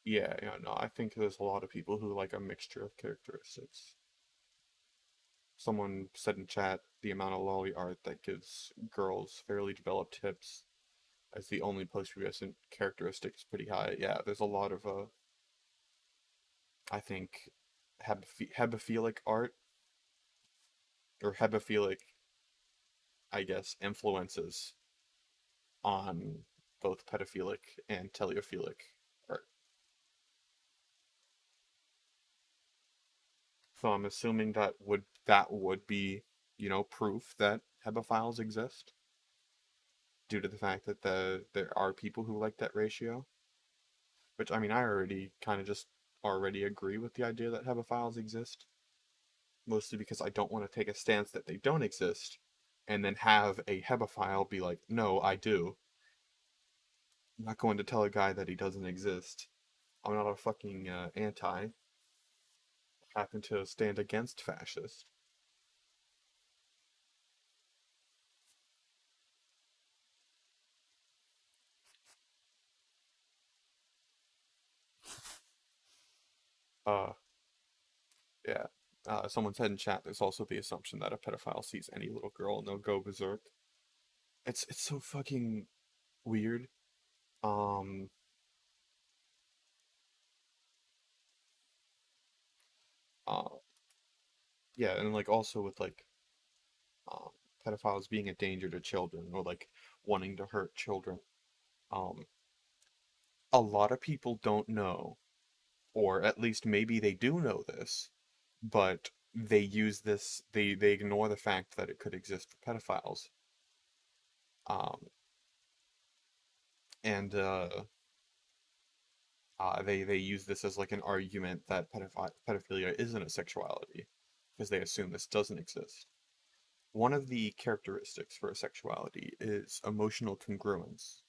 Yeah, yeah, no, I think there's a lot of people who like a mixture of characteristics. Someone said in chat the amount of lolly art that gives girls fairly developed hips as the only post-pubescent characteristic is pretty high. Yeah, there's a lot of I think hebephilic art or hebephilic, I guess, influences on both pedophilic and teleophilic art. So I'm assuming that would be, proof that hebephiles exist due to the fact that there are people who like that ratio. Which I mean, I already kind of just already agree with the idea that hebephiles exist, mostly because I don't want to take a stance that they don't exist, and then have a hebephile be like, "No, I do." I'm not going to tell a guy that he doesn't exist. I'm not a fucking anti. I happen to stand against fascist. Uh, yeah. Someone said in chat, there's also the assumption that a pedophile sees any little girl and they'll go berserk. It's so fucking weird. Um, uh, yeah, and like also with like um, pedophiles being a danger to children or like wanting to hurt children. Um, a lot of people don't know, or at least maybe they do know this, but they use this. They ignore the fact that it could exist for pedophiles. Um, and they use this as like an argument that pedophilia isn't a sexuality because they assume this doesn't exist. One of the characteristics for a sexuality is emotional congruence,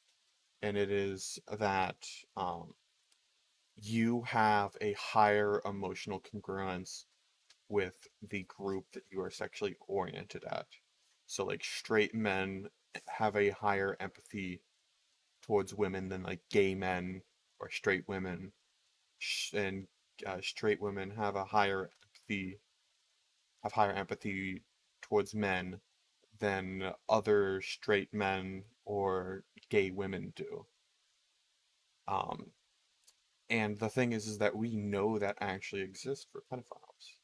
and it is that you have a higher emotional congruence with the group that you are sexually oriented at. So, like, straight men have a higher empathy towards women than like gay men or straight women, and straight women have higher empathy towards men than other straight men or gay women do. Um, and the thing is that we know that actually exists for pedophiles.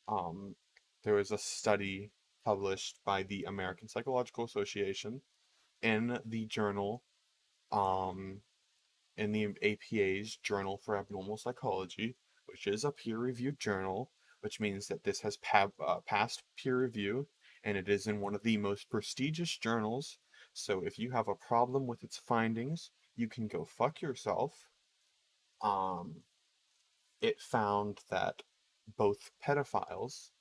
Um, there was a study published by the American Psychological Association in the journal, um, in the APA's Journal for Abnormal Psychology, which is a peer-reviewed journal, which means that this has passed peer review, and it is in one of the most prestigious journals. So if you have a problem with its findings, you can go fuck yourself. Um, it found that both pedophiles,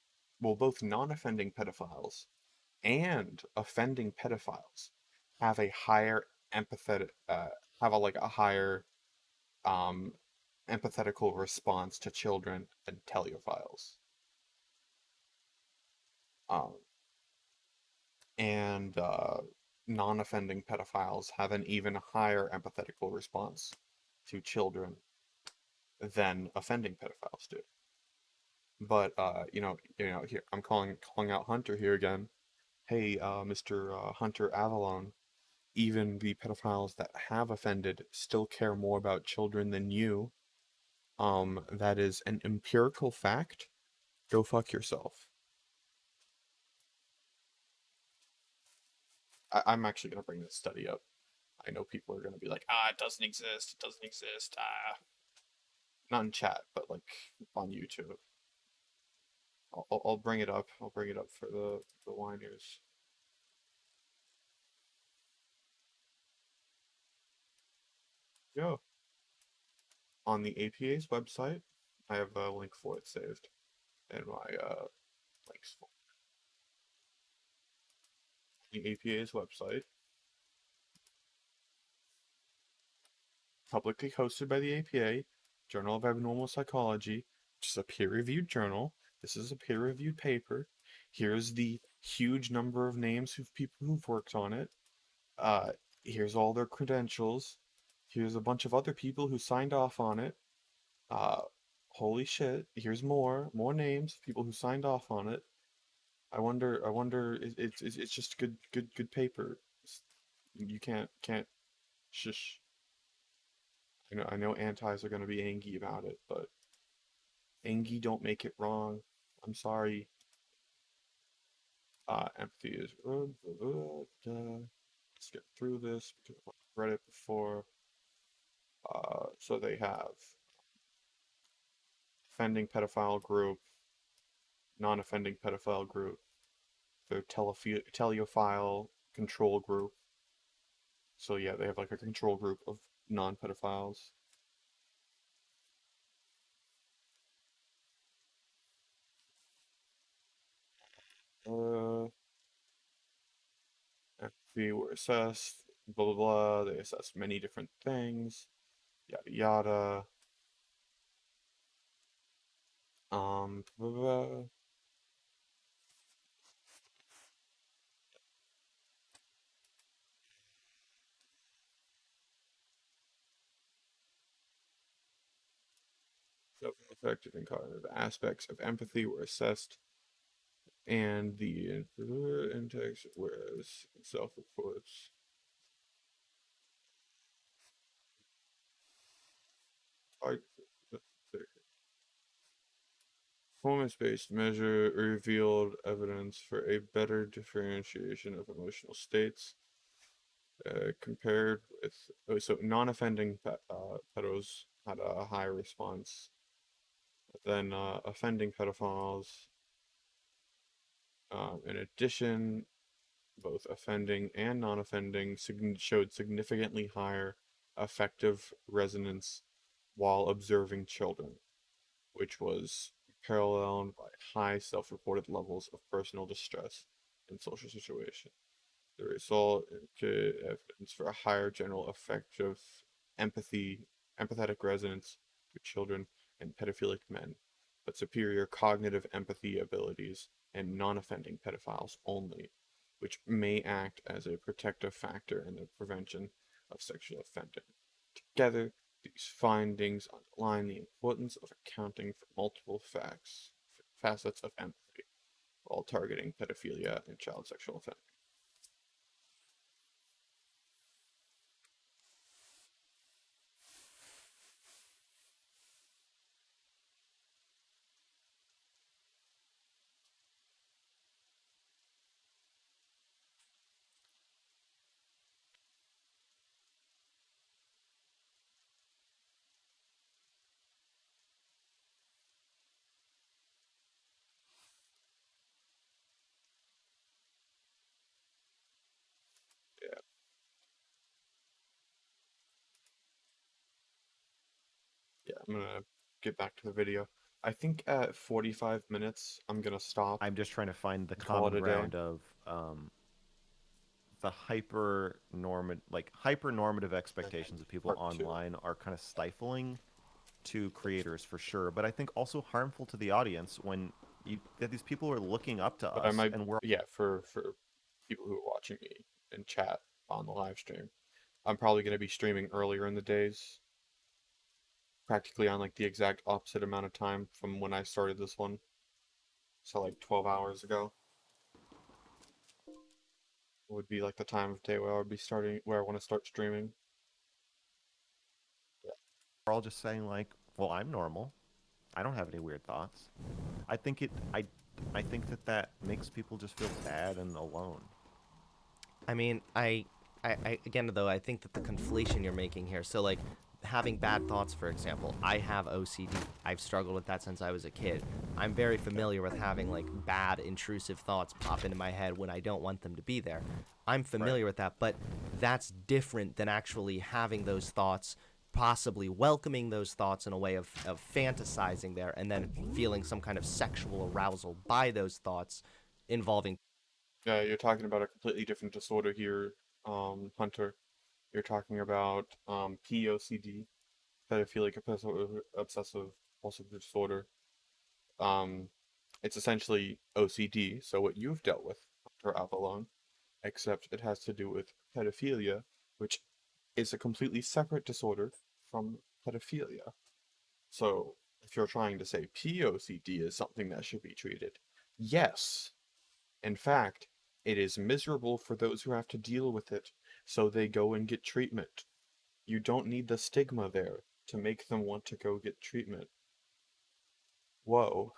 well, both non-offending pedophiles and offending pedophiles have a higher empathetic, have a like a higher um, empathetical response to children than teleophiles. Um, and non-offending pedophiles have an even higher empathetical response to children than offending pedophiles do. But here I'm calling out Hunter here again. Hey, Mr. Hunter Avallone, even the pedophiles that have offended still care more about children than you. That is an empirical fact. Go fuck yourself. I'm actually gonna bring this study up. I know people are gonna be like, it doesn't exist. It doesn't exist. Not in chat, but like on YouTube. I'll bring it up. I'll bring it up for the whiners. go. On the APA's website, I have a link for it saved in my links for the APA's website, publicly hosted by the APA, Journal of Abnormal Psychology, which is a peer-reviewed journal. This is a peer-reviewed paper. Here's the huge number of names of people who've worked on it. Uh, Here's all their credentials. Here's a bunch of other people who signed off on it. Uh, Holy shit! Here's more names of people who signed off on it. I wonder. It's just good paper. You can't shush. I know antis are gonna be angry about it, but angry don't make it wrong. I'm sorry. Empathy is good. Let's get through this because I've read it before. So they have offending pedophile group, non-offending pedophile group, their teleophile control group. So yeah, they have like a control group of non-pedophiles. Uh, Empathy were assessed, blah blah blah. They assessed many different things, yada yada. Blah, blah, blah. Self-affective and cognitive aspects of empathy were assessed, and the index was self-reports. Performance-based measure revealed evidence for a better differentiation of emotional states compared with so non-offending pedos had a higher response than offending pedophiles. In addition, both offending and non-offending showed significantly higher affective resonance while observing children, which was paralleled by high self-reported levels of personal distress in social situations. The result indicated evidence for a higher general affective empathetic resonance with children and pedophilic men, but superior cognitive empathy abilities in non-offending pedophiles only, which may act as a protective factor in the prevention of sexual offending. Together, these findings underline the importance of accounting for multiple facets of empathy while targeting pedophilia and child sexual offending. Yeah, yeah, I'm gonna get back to the video. I think at 45 minutes, I'm gonna stop I'm just trying to find the and call it common a day. ground of the hyper normative And then expectations of people part two. online are kind of stifling to creators for sure, but I think also harmful to the audience when that these people are looking up to But I us might, and we're yeah, for people who are watching me in chat on the live stream, I'm probably gonna be streaming earlier in the days, practically on like the exact opposite amount of time from when I started this one. So like 12 hours ago would be like the time of day where I would be starting, where I want to start streaming. Yeah, all just saying like, well, I'm normal. I don't have any weird thoughts. I think it I think that makes people just feel bad and alone. I mean, I again though I think that the conflation you're making here. So like having bad thoughts, for example, I have OCD. I've struggled with that since I was a kid. I'm very familiar with having like bad intrusive thoughts pop into my head when I don't want them to be there. I'm Right. familiar with that, but that's different than actually having those thoughts possibly welcoming those thoughts in a way of fantasizing there and then feeling some kind of sexual arousal by those thoughts involving You're talking about a completely different disorder here, Hunter. You're talking about POCD, pedophilic obsessive compulsive disorder. Um, it's essentially OCD, so what you've dealt with, Hunter Avallone, except it has to do with pedophilia, which is a completely separate disorder from pedophilia. So, if you're trying to say POCD is something that should be treated, yes. In fact, it is miserable for those who have to deal with it, so they go and get treatment. You don't need the stigma there to make them want to go get treatment. Whoa.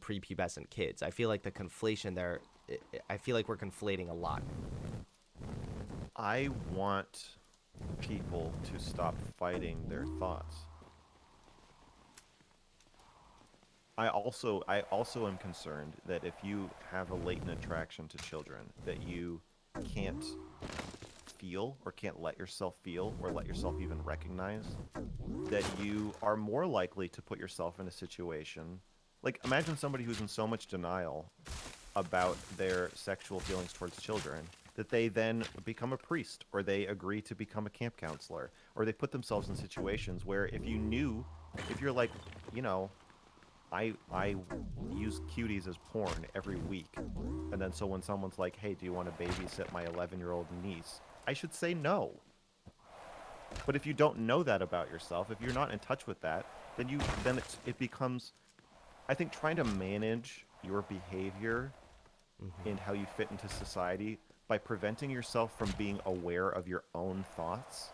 prepubescent kids. I feel like the conflation there, I feel like we're conflating a lot. I want people to stop fighting their thoughts. I also am concerned that if you have a latent attraction to children that you can't feel or can't let yourself feel or let yourself even recognize, that you are more likely to put yourself in a situation like imagine somebody who's in so much denial about their sexual feelings towards children that they then become a priest or they agree to become a camp counselor or they put themselves in situations where if you're like, you know, I use Cuties as porn every week. And then so when someone's like, "Hey, do you want to babysit my 11-year-old niece?" I should say no. But if you don't know that about yourself, if you're not in touch with that, it becomes I think trying to manage your behavior and how you fit into society by preventing yourself from being aware of your own thoughts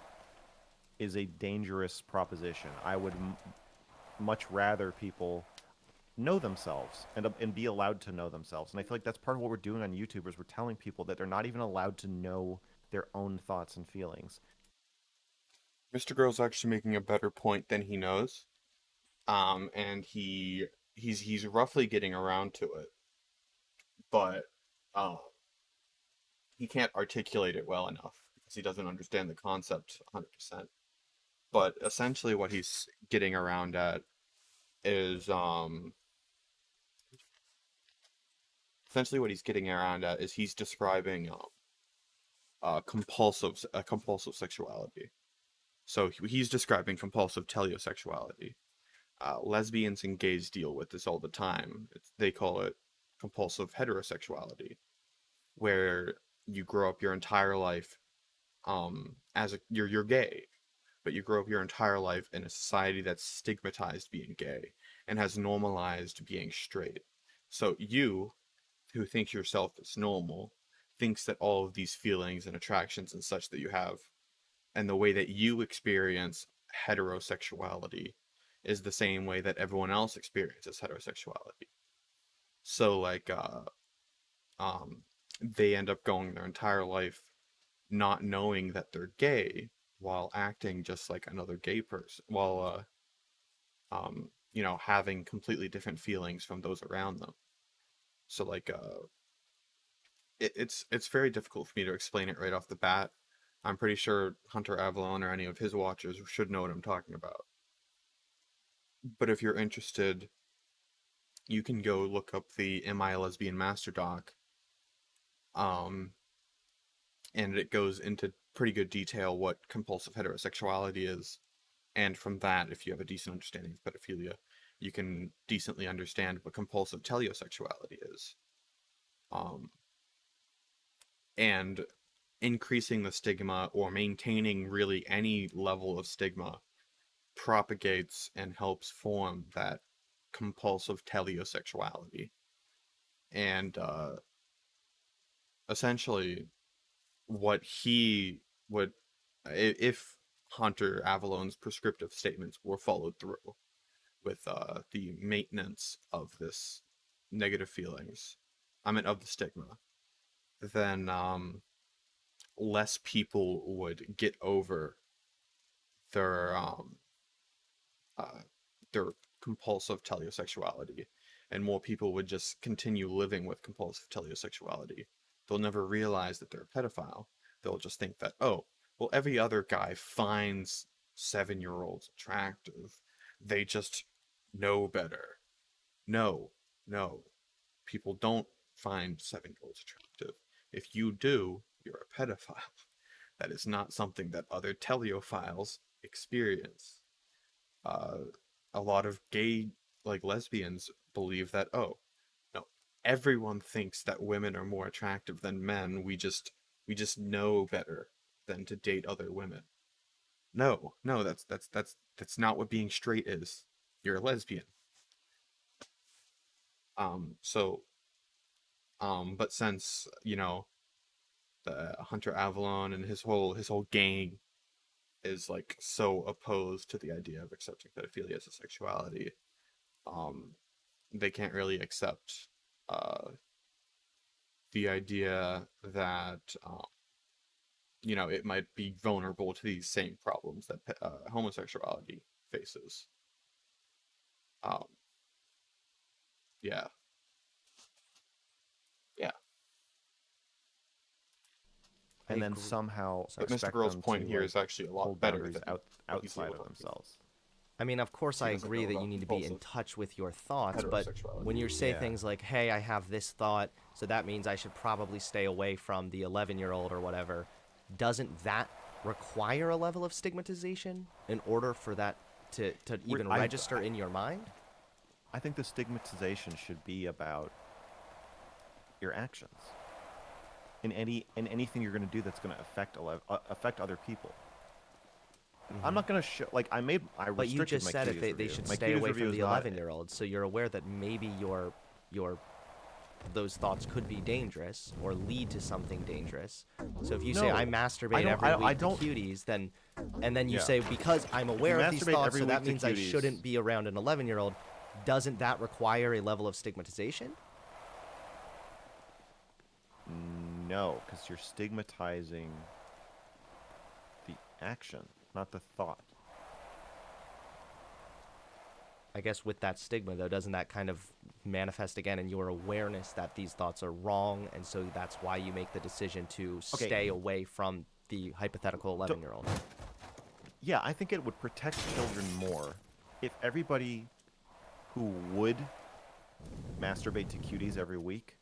is a dangerous proposition. I would much rather people know themselves and be allowed to know themselves. And I feel like that's part of what we're doing on YouTube is we're telling people that they're not even allowed to know their own thoughts and feelings. Mr. Girl's actually making a better point than he knows. And he's roughly getting around to it, but uh, he can't articulate it well enough because he doesn't understand the concept 100%. But essentially, what he's getting around at is he's describing compulsive sexuality. So he's describing compulsive telesexuality. Lesbians and gays deal with this all the time. They call it compulsive heterosexuality, where you grow up your entire life you're gay, but you grow up your entire life in a society that's stigmatized being gay and has normalized being straight. So you, who think yourself as normal, thinks that all of these feelings and attractions and such that you have and the way that you experience heterosexuality is the same way that everyone else experiences heterosexuality. So um they end up going their entire life not knowing that they're gay while acting just like another gay person while having completely different feelings from those around them. So it's very difficult for me to explain it right off the bat. I'm pretty sure Hunter Avallone or any of his watchers should know what I'm talking about. But if you're interested, you can go look up the Am I a Lesbian Master doc. Um, and it goes into pretty good detail what compulsive heterosexuality is. And from that, if you have a decent understanding of pedophilia, you can decently understand what compulsive telesexuality is. Um, and increasing the stigma or maintaining really any level of stigma propagates and helps form that compulsive telesexuality. And essentially, what he would, if Hunter Avallone's prescriptive statements were followed through with the maintenance of this negative feelings, I mean, of the stigma, then less people would get over their uh, their compulsive telesexuality, and more people would just continue living with compulsive telesexuality. They'll never realize that they're a pedophile. They'll just think that, oh, well, every other guy finds 7-year-olds attractive. They just know better. No, no. People don't find 7-year-olds attractive. If you do, you're a pedophile. That is not something that other teleophiles experience. Uh, a lot of gay, like lesbians, believe that, oh, no, everyone thinks that women are more attractive than men. We just know better than to date other women. No, no, that's not what being straight is. You're a lesbian. So, but since, the Hunter Avallone and his whole gang is like so opposed to the idea of accepting pedophilia as a sexuality, um, they can't really accept uh, the idea that it might be vulnerable to these same problems that homosexuality faces. Um, yeah, yeah. I And then agree. somehow Sorry. But Mr. expect Girl's them point to here like is actually a lot hold better boundaries than what he's outside able of to themselves. I mean, of course, He I doesn't agree know that you about need to be in compulsive touch with your thoughts, but heterosexuality. when you say Yeah. things like, hey, I have this thought, so that means I should probably stay away from the 11-year-old or whatever, doesn't that require a level of stigmatization in order for that to even register in your mind? I think the stigmatization should be about your actions. In anything you're going to do that's going to affect other people. I'm not going to show like I But you restricted just my said Cuties they review. should My stay Cuties away review from is the not- 11-year-old, so you're aware that maybe your those thoughts could be dangerous or lead to something dangerous. So if you say No, I I masturbate don't- every I week to don't- cuties, and then you Yeah. say because I'm aware of these masturbate thoughts, every so that week to means I Cuties- shouldn't be around an 11-year-old, doesn't that require a level of stigmatization? No, because you're stigmatizing the action, not the thought. I guess with that stigma, though, doesn't that kind of manifest again in your awareness that these thoughts are wrong, and so that's why you make the decision to Okay. stay away from the hypothetical 11-year-old? Yeah, I think it would protect children more if everybody who would masturbate to Cuties every week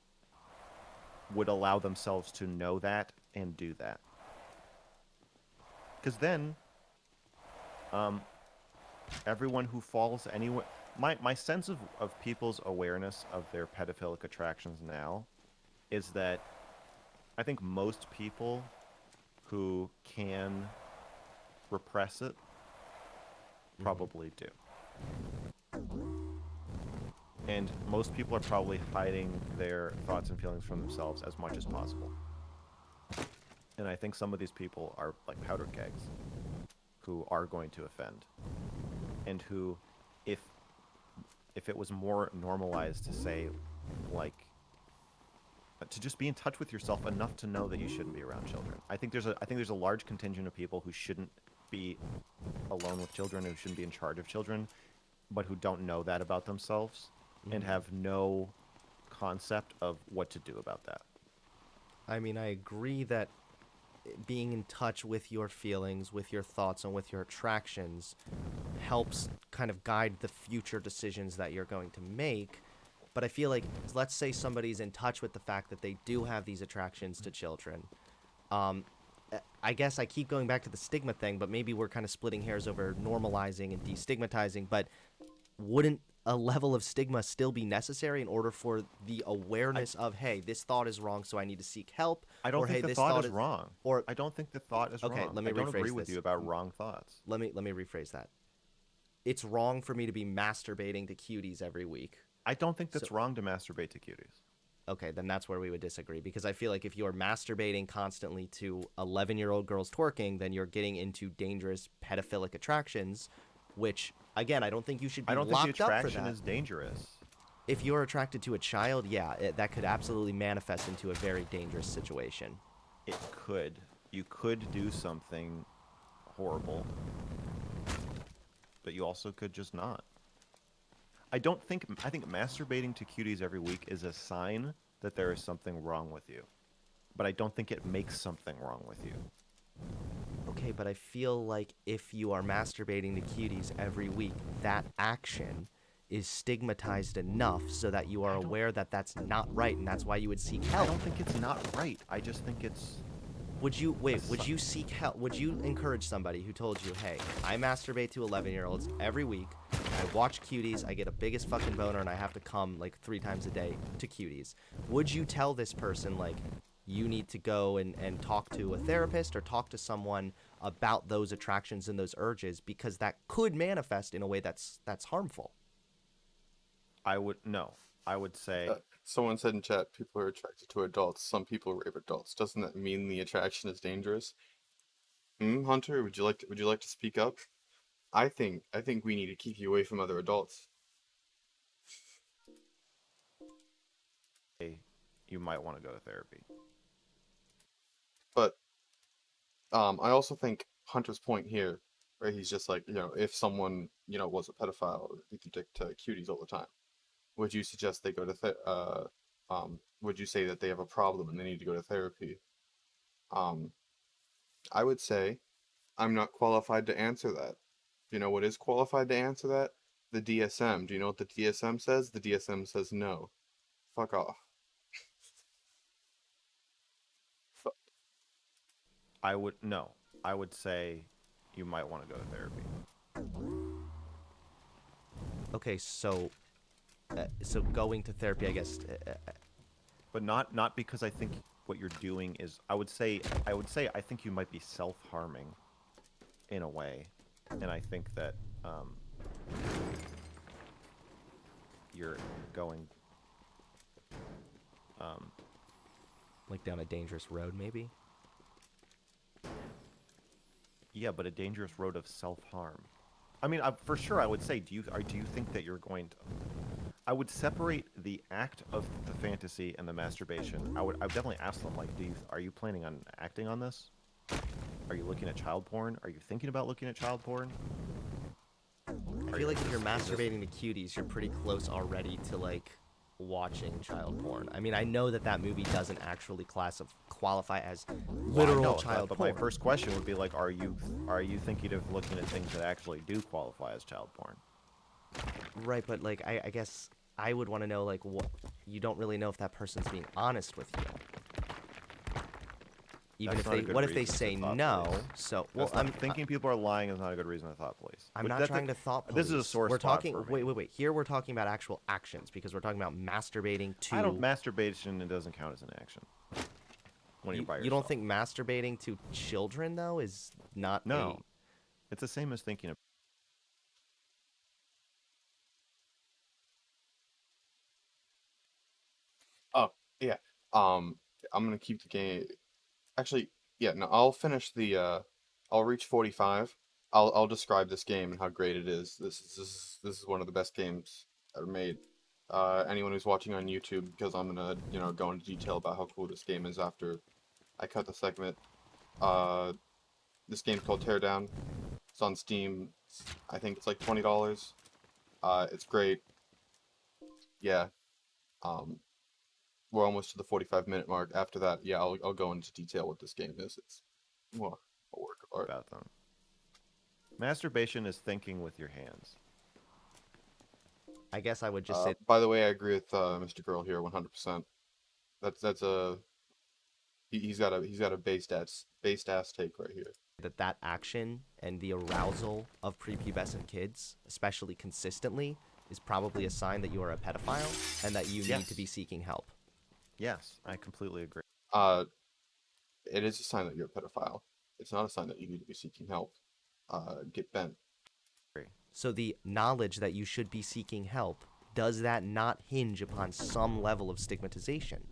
would allow themselves to know that and do that. Because then, everyone who falls anywhere... My sense of people's awareness of their pedophilic attractions now is that I think most people who can repress it probably do. And most people are probably hiding their thoughts and feelings from themselves as much as possible. And I think some of these people are like powder kegs who are going to offend. And who, if it was more normalized to say, like, to just be in touch with yourself enough to know that you shouldn't be around children. I think there's a large contingent of people who shouldn't be alone with children, who shouldn't be in charge of children, but who don't know that about themselves and have no concept of what to do about that. I mean, I agree that being in touch with your feelings, with your thoughts, and with your attractions helps kind of guide the future decisions that you're going to make. But I feel like, let's say somebody's in touch with the fact that they do have these attractions to children. I guess I keep going back to the stigma thing, but maybe we're kind of splitting hairs over normalizing and destigmatizing. But wouldn't a level of stigma still be necessary in order for the awareness of, hey, this thought is wrong, so I need to seek help? I don't or, think hey, the this thought is wrong. Or I don't think the thought is Okay, wrong. let me I don't rephrase agree with this. you about wrong thoughts. let me rephrase that. It's wrong for me to be masturbating to Cuties every week. I don't think that's wrong to masturbate to Cuties. Okay, then that's where we would disagree, because I feel like if you're masturbating constantly to 11-year-old girls twerking, then you're getting into dangerous pedophilic attractions, which, again, I don't think you should be I don't think the locked up for attraction that. is dangerous. If you're attracted to a child, yeah, that could absolutely manifest into a very dangerous situation. It could. You could do something horrible, but you also could just not. I think masturbating to Cuties every week is a sign that there is something wrong with you. But I don't think it makes something wrong with you. Okay, but I feel like if you are masturbating to cuties every week, that action is stigmatized enough so that you are aware that that's not right, and that's why you would seek I help. don't think it's not right. I just think it's Would you seek help? Would you encourage somebody who told you, "Hey, I masturbate to 11-year-olds every week. I watch cuties. I get a biggest fucking boner, and I have to come like 3 times a day to cuties." Would you tell this person like, you need to go and talk to a therapist or talk to someone about those attractions and those urges, because that could manifest in a way that's harmful? I would no. I would say Someone said in chat, people are attracted to adults. Some people rape adults. Doesn't that mean the attraction is dangerous? Hunter, would you like to speak up? I think we need to keep you away from other adults. you might want to go to therapy. But I also think Hunter's point here, where he's just like, if someone, was a pedophile or addicted to cuties all the time, would you suggest they go to would you say that they have a problem and they need to go to therapy? Um, I would say I'm not qualified to answer that. You know what is qualified to answer that? The DSM. Do you know what the DSM says? The DSM says no. Fuck off. I would no. I would say you might want to go to therapy. Okay, so going to therapy, I guess. But not because I think what you're doing is I think you might be self-harming in a way, and I think that you're going Like down a dangerous road, maybe. yeah, but a dangerous road of self-harm. I mean, for sure, I would say, do you think that you're going to? I would separate the act of the fantasy and the masturbation. I would definitely ask them, like, are you planning on acting on this? Are you looking at child porn? Are you thinking about looking at child porn? I feel like if you're masturbating to cuties, you're pretty close already to like watching child porn. I mean, I know that movie doesn't actually qualify as literal Well, child but porn. my first question would be like, are you thinking of looking at things that actually do qualify as child porn? Right, but like I guess I would want to know like what you don't really know if that person's being honest with you. Even That's if not a they good what if they reason to say thought no? police. So I'm thinking people are lying is not a good reason to thought police. I'm But not that's trying to thought This police. is a sore We're spot talking. for me. Wait. Here we're talking about actual actions because we're talking about masturbating to. I don't masturbation. It doesn't count as an action. When you're by yourself. You don't think masturbating to children though is not No, it's the same as thinking of. Oh, yeah. Um, I'm gonna keep the game. Actually, yeah. No, I'll finish the. I'll reach 45. I'll describe this game and how great it is. This is one of the best games ever made. Anyone who's watching on YouTube, because I'm gonna go into detail about how cool this game is after I cut the segment. Uh, this game's called Teardown. It's on Steam. I think it's like $20. It's great. Yeah. Um, we're almost to the 45-minute mark. After that, yeah, I'll go into detail what this game is. It's well, a work of art. About them. Masturbation is thinking with your hands. I guess I would just say By the way, I agree with Mr.Girl here 100%. That's a he's got a based ass take right here. that action and the arousal of prepubescent kids, especially consistently, is probably a sign that you are a pedophile and that you need to be seeking help. Yes, I completely agree. It is a sign that you're a pedophile. It's not a sign that you need to be seeking help. Get bent. So the knowledge that you should be seeking help, does that not hinge upon some level of stigmatization?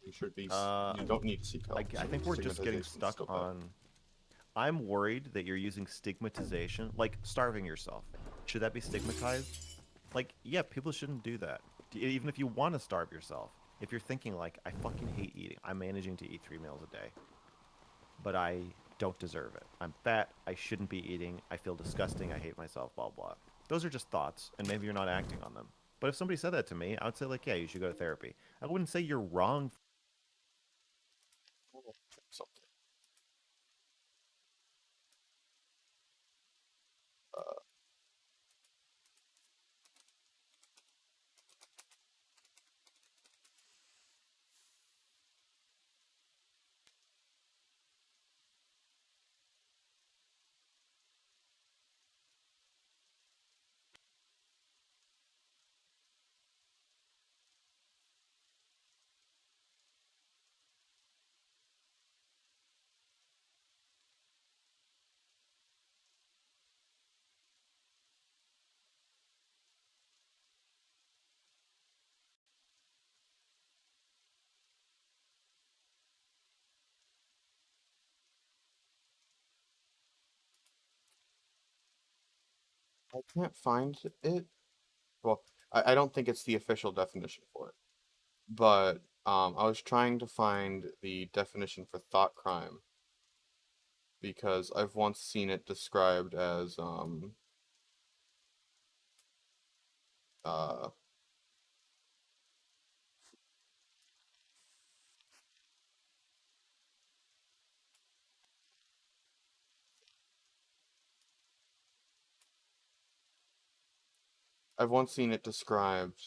You should be. You don't need to seek help. I think we're just getting Stigmatization's stuck still bad. on. I'm worried that you're using stigmatization, like starving yourself. Should that be stigmatized? Like, yeah, people shouldn't do that. Even if you want to starve yourself. If you're thinking like, I fucking hate eating. I'm managing to eat 3 meals a day. But I don't deserve it. I'm fat. I shouldn't be eating. I feel disgusting. I hate myself, blah, blah. Those are just thoughts, and maybe you're not acting on them. But if somebody said that to me, I would say like, yeah, you should go to therapy. I wouldn't say you're wrong. Something. I can't find it. Well, I don't think it's the official definition for it, but I was trying to find the definition for thought crime because I've once seen it described as uh I've once seen it described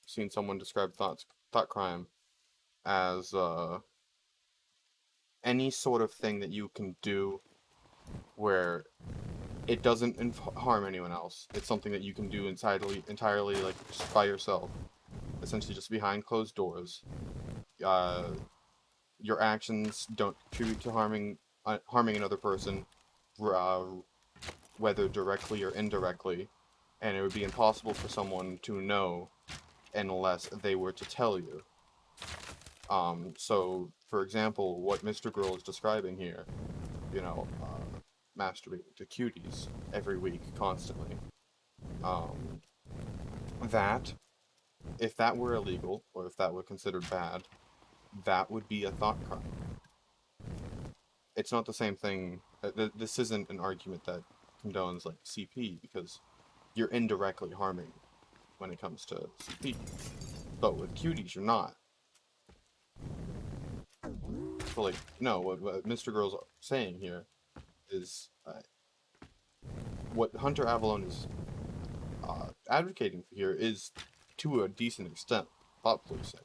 seen someone describe thought crime as any sort of thing that you can do where it doesn't harm anyone else. It's something that you can do entirely like just by yourself, essentially just behind closed doors. Uh, your actions don't contribute to harming another person, uh, whether directly or indirectly, and it would be impossible for someone to know unless they were to tell you. So for example, what Mr. Girl is describing here, you know, masturbating to cuties every week constantly. Um, that if that were illegal or if that were considered bad, that would be a thought crime. It's not the same thing. This isn't an argument that condones like CP because you're indirectly harming when it comes to CP. But with cuties, you're not. So like, no, what Mr. Girl's saying here is what Hunter Avallone is advocating for here is, to a decent extent, thought policing.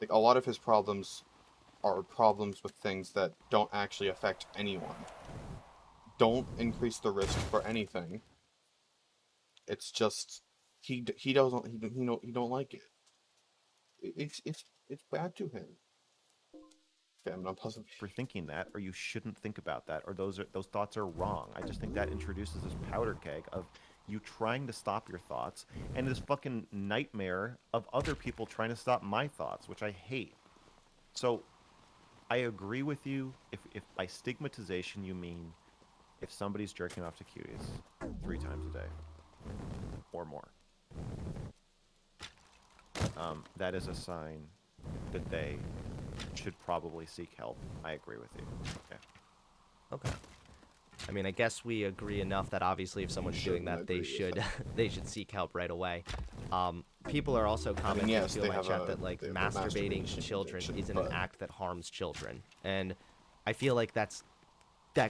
Like a lot of his problems are problems with things that don't actually affect anyone. Don't increase the risk for anything. It's just he doesn't he don't like it. It's bad to him. Okay, I'm not positive. For thinking that, or you shouldn't think about that, or those thoughts are wrong. I just think that introduces this powder keg of you trying to stop your thoughts and this fucking nightmare of other people trying to stop my thoughts, which I hate. So I agree with you if by stigmatization you mean if somebody's jerking off to cuties 3 times a day or more, that is a sign that they should probably seek help. I agree with you. Okay. Okay. I mean, I guess we agree enough that obviously if someone's doing Shouldn't that, they agree with should that. they should seek help right away. People are also I mean, commenting yes, too in they my have chat that like they have a masturbating to masturbation children addiction, isn't an but act that harms children, and I feel like that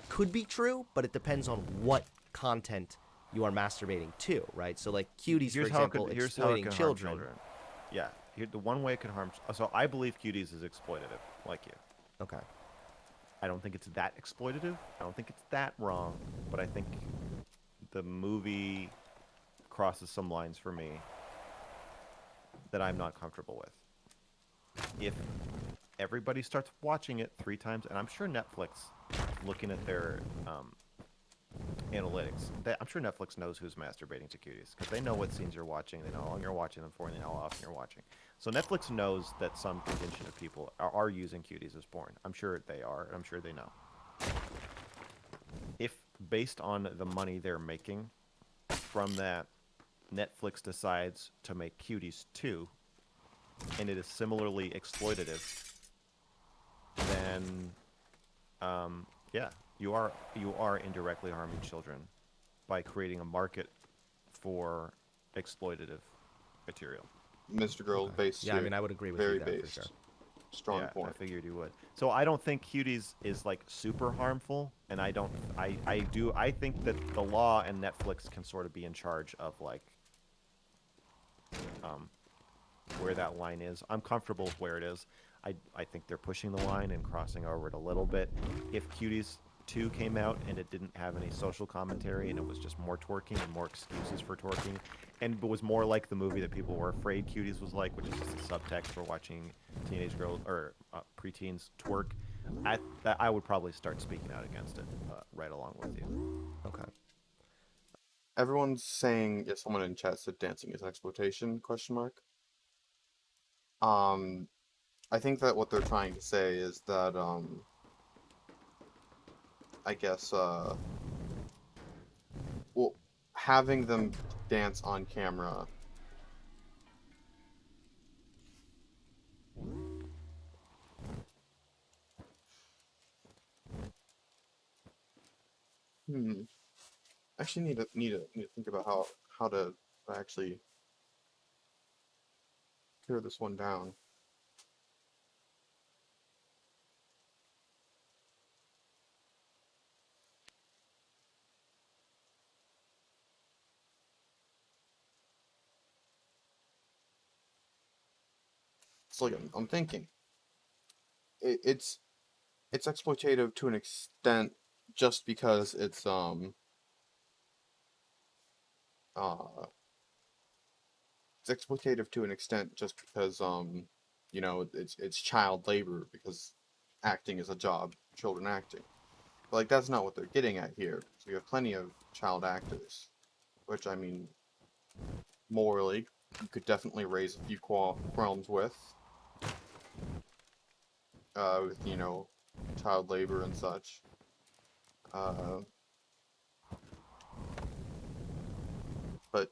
could be true, but it depends on what content you are masturbating to, right? So like cuties, for example, Here's how it exploiting can harm children. children. Yeah, the one way it can harm. So I believe cuties is exploitative, like you. Okay. I don't think it's that exploitative. I don't think it's that wrong, but I think the movie crosses some lines for me that I'm not comfortable with. If everybody starts watching it 3 times, and I'm sure Netflix, looking at their analytics, I'm sure Netflix knows who's masturbating to cuties because they know what scenes you're watching, they know how long you're watching them for, and they know how often you're watching. So Netflix knows that some contingent of people are using cuties as porn. I'm sure they are, and I'm sure they know. If based on the money they're making from that, Netflix decides to make Cuties 2, and it is similarly exploitative, then yeah, you are indirectly harming children by creating a market for exploitative material. Mr. Girl Okay. based Yeah, I here, mean, I would agree with you very there for sure. based, strong Yeah, I point. figured you would. So I don't think Cuties is like super harmful, and I think that the law and Netflix can sort of be in charge of like um, where that line is. I'm comfortable with where it is. I think they're pushing the line and crossing over it a little bit. If Cuties 2 came out and it didn't have any social commentary and it was just more twerking and more excuses for twerking, and it was more like the movie that people were afraid Cuties was like, which is just a subtext for watching teenage girls or preteens twerk, I would probably start speaking out against it right along with you. Okay. Everyone's saying, yeah, someone in chat said dancing is exploitation, question mark. Um, I think that what they're trying to say is that I guess, well, having them dance on camera. Hmm. Actually, need to think about how to actually tear this one down. So like I'm thinking it's exploitative to an extent just because uh it's exploitative to an extent just because you know it's child labor because acting is a job, children acting. But like that's not what they're getting at here. So we have plenty of child actors, which I mean morally you could definitely raise a few qualms with you know child labor and such. Uh, but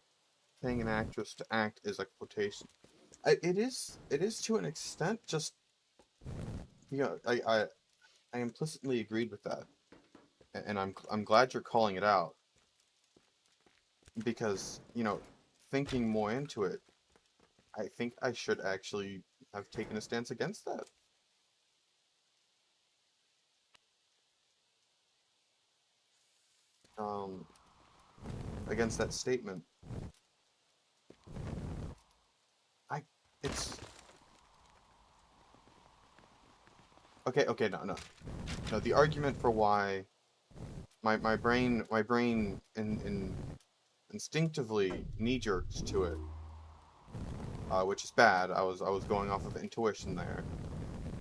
paying an actress to act is exploitation. It is to an extent. Just you know, I implicitly agreed with that, and I'm glad you're calling it out because you know, thinking more into it, I think I should actually have taken a stance against that. Um, against that statement. I it's okay. Okay, no. The argument for why my brain instinctively knee jerked to it, which is bad. I was going off of intuition there.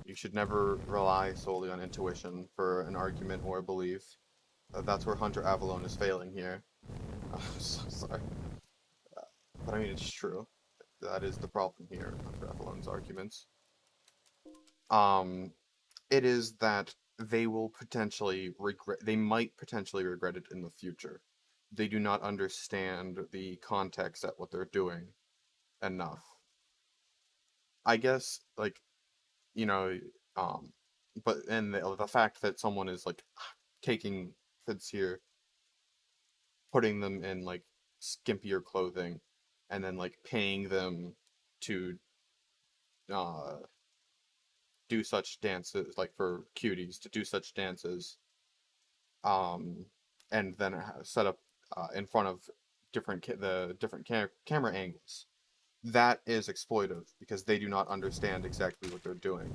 You should never rely solely on intuition for an argument or a belief. That's where Hunter Avallone is failing here. I'm so sorry, but I mean it's true. That is the problem here. Hunter Avallone's arguments. Um, it is that they will potentially regret. They might potentially regret it in the future. They do not understand the context at what they're doing enough. I guess like you know, um, but and the fact that someone is like taking kids here, putting them in like skimpier clothing, and then like paying them to uh do such dances, like for cuties to do such dances, um, and then set up in front of the different camera angles. That is exploitive because they do not understand exactly what they're doing,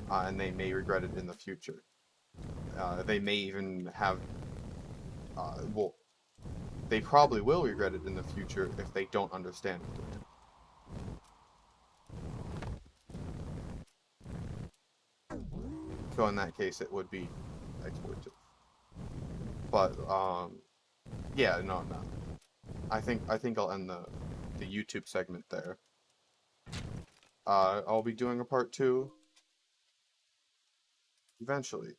and they may regret it in the future. They may even have, well, they probably will regret it in the future if they don't understand what they're doing. So in that case, it would be exploitative. But yeah, no. I think I'll end the YouTube segment there. I'll be doing a part two eventually.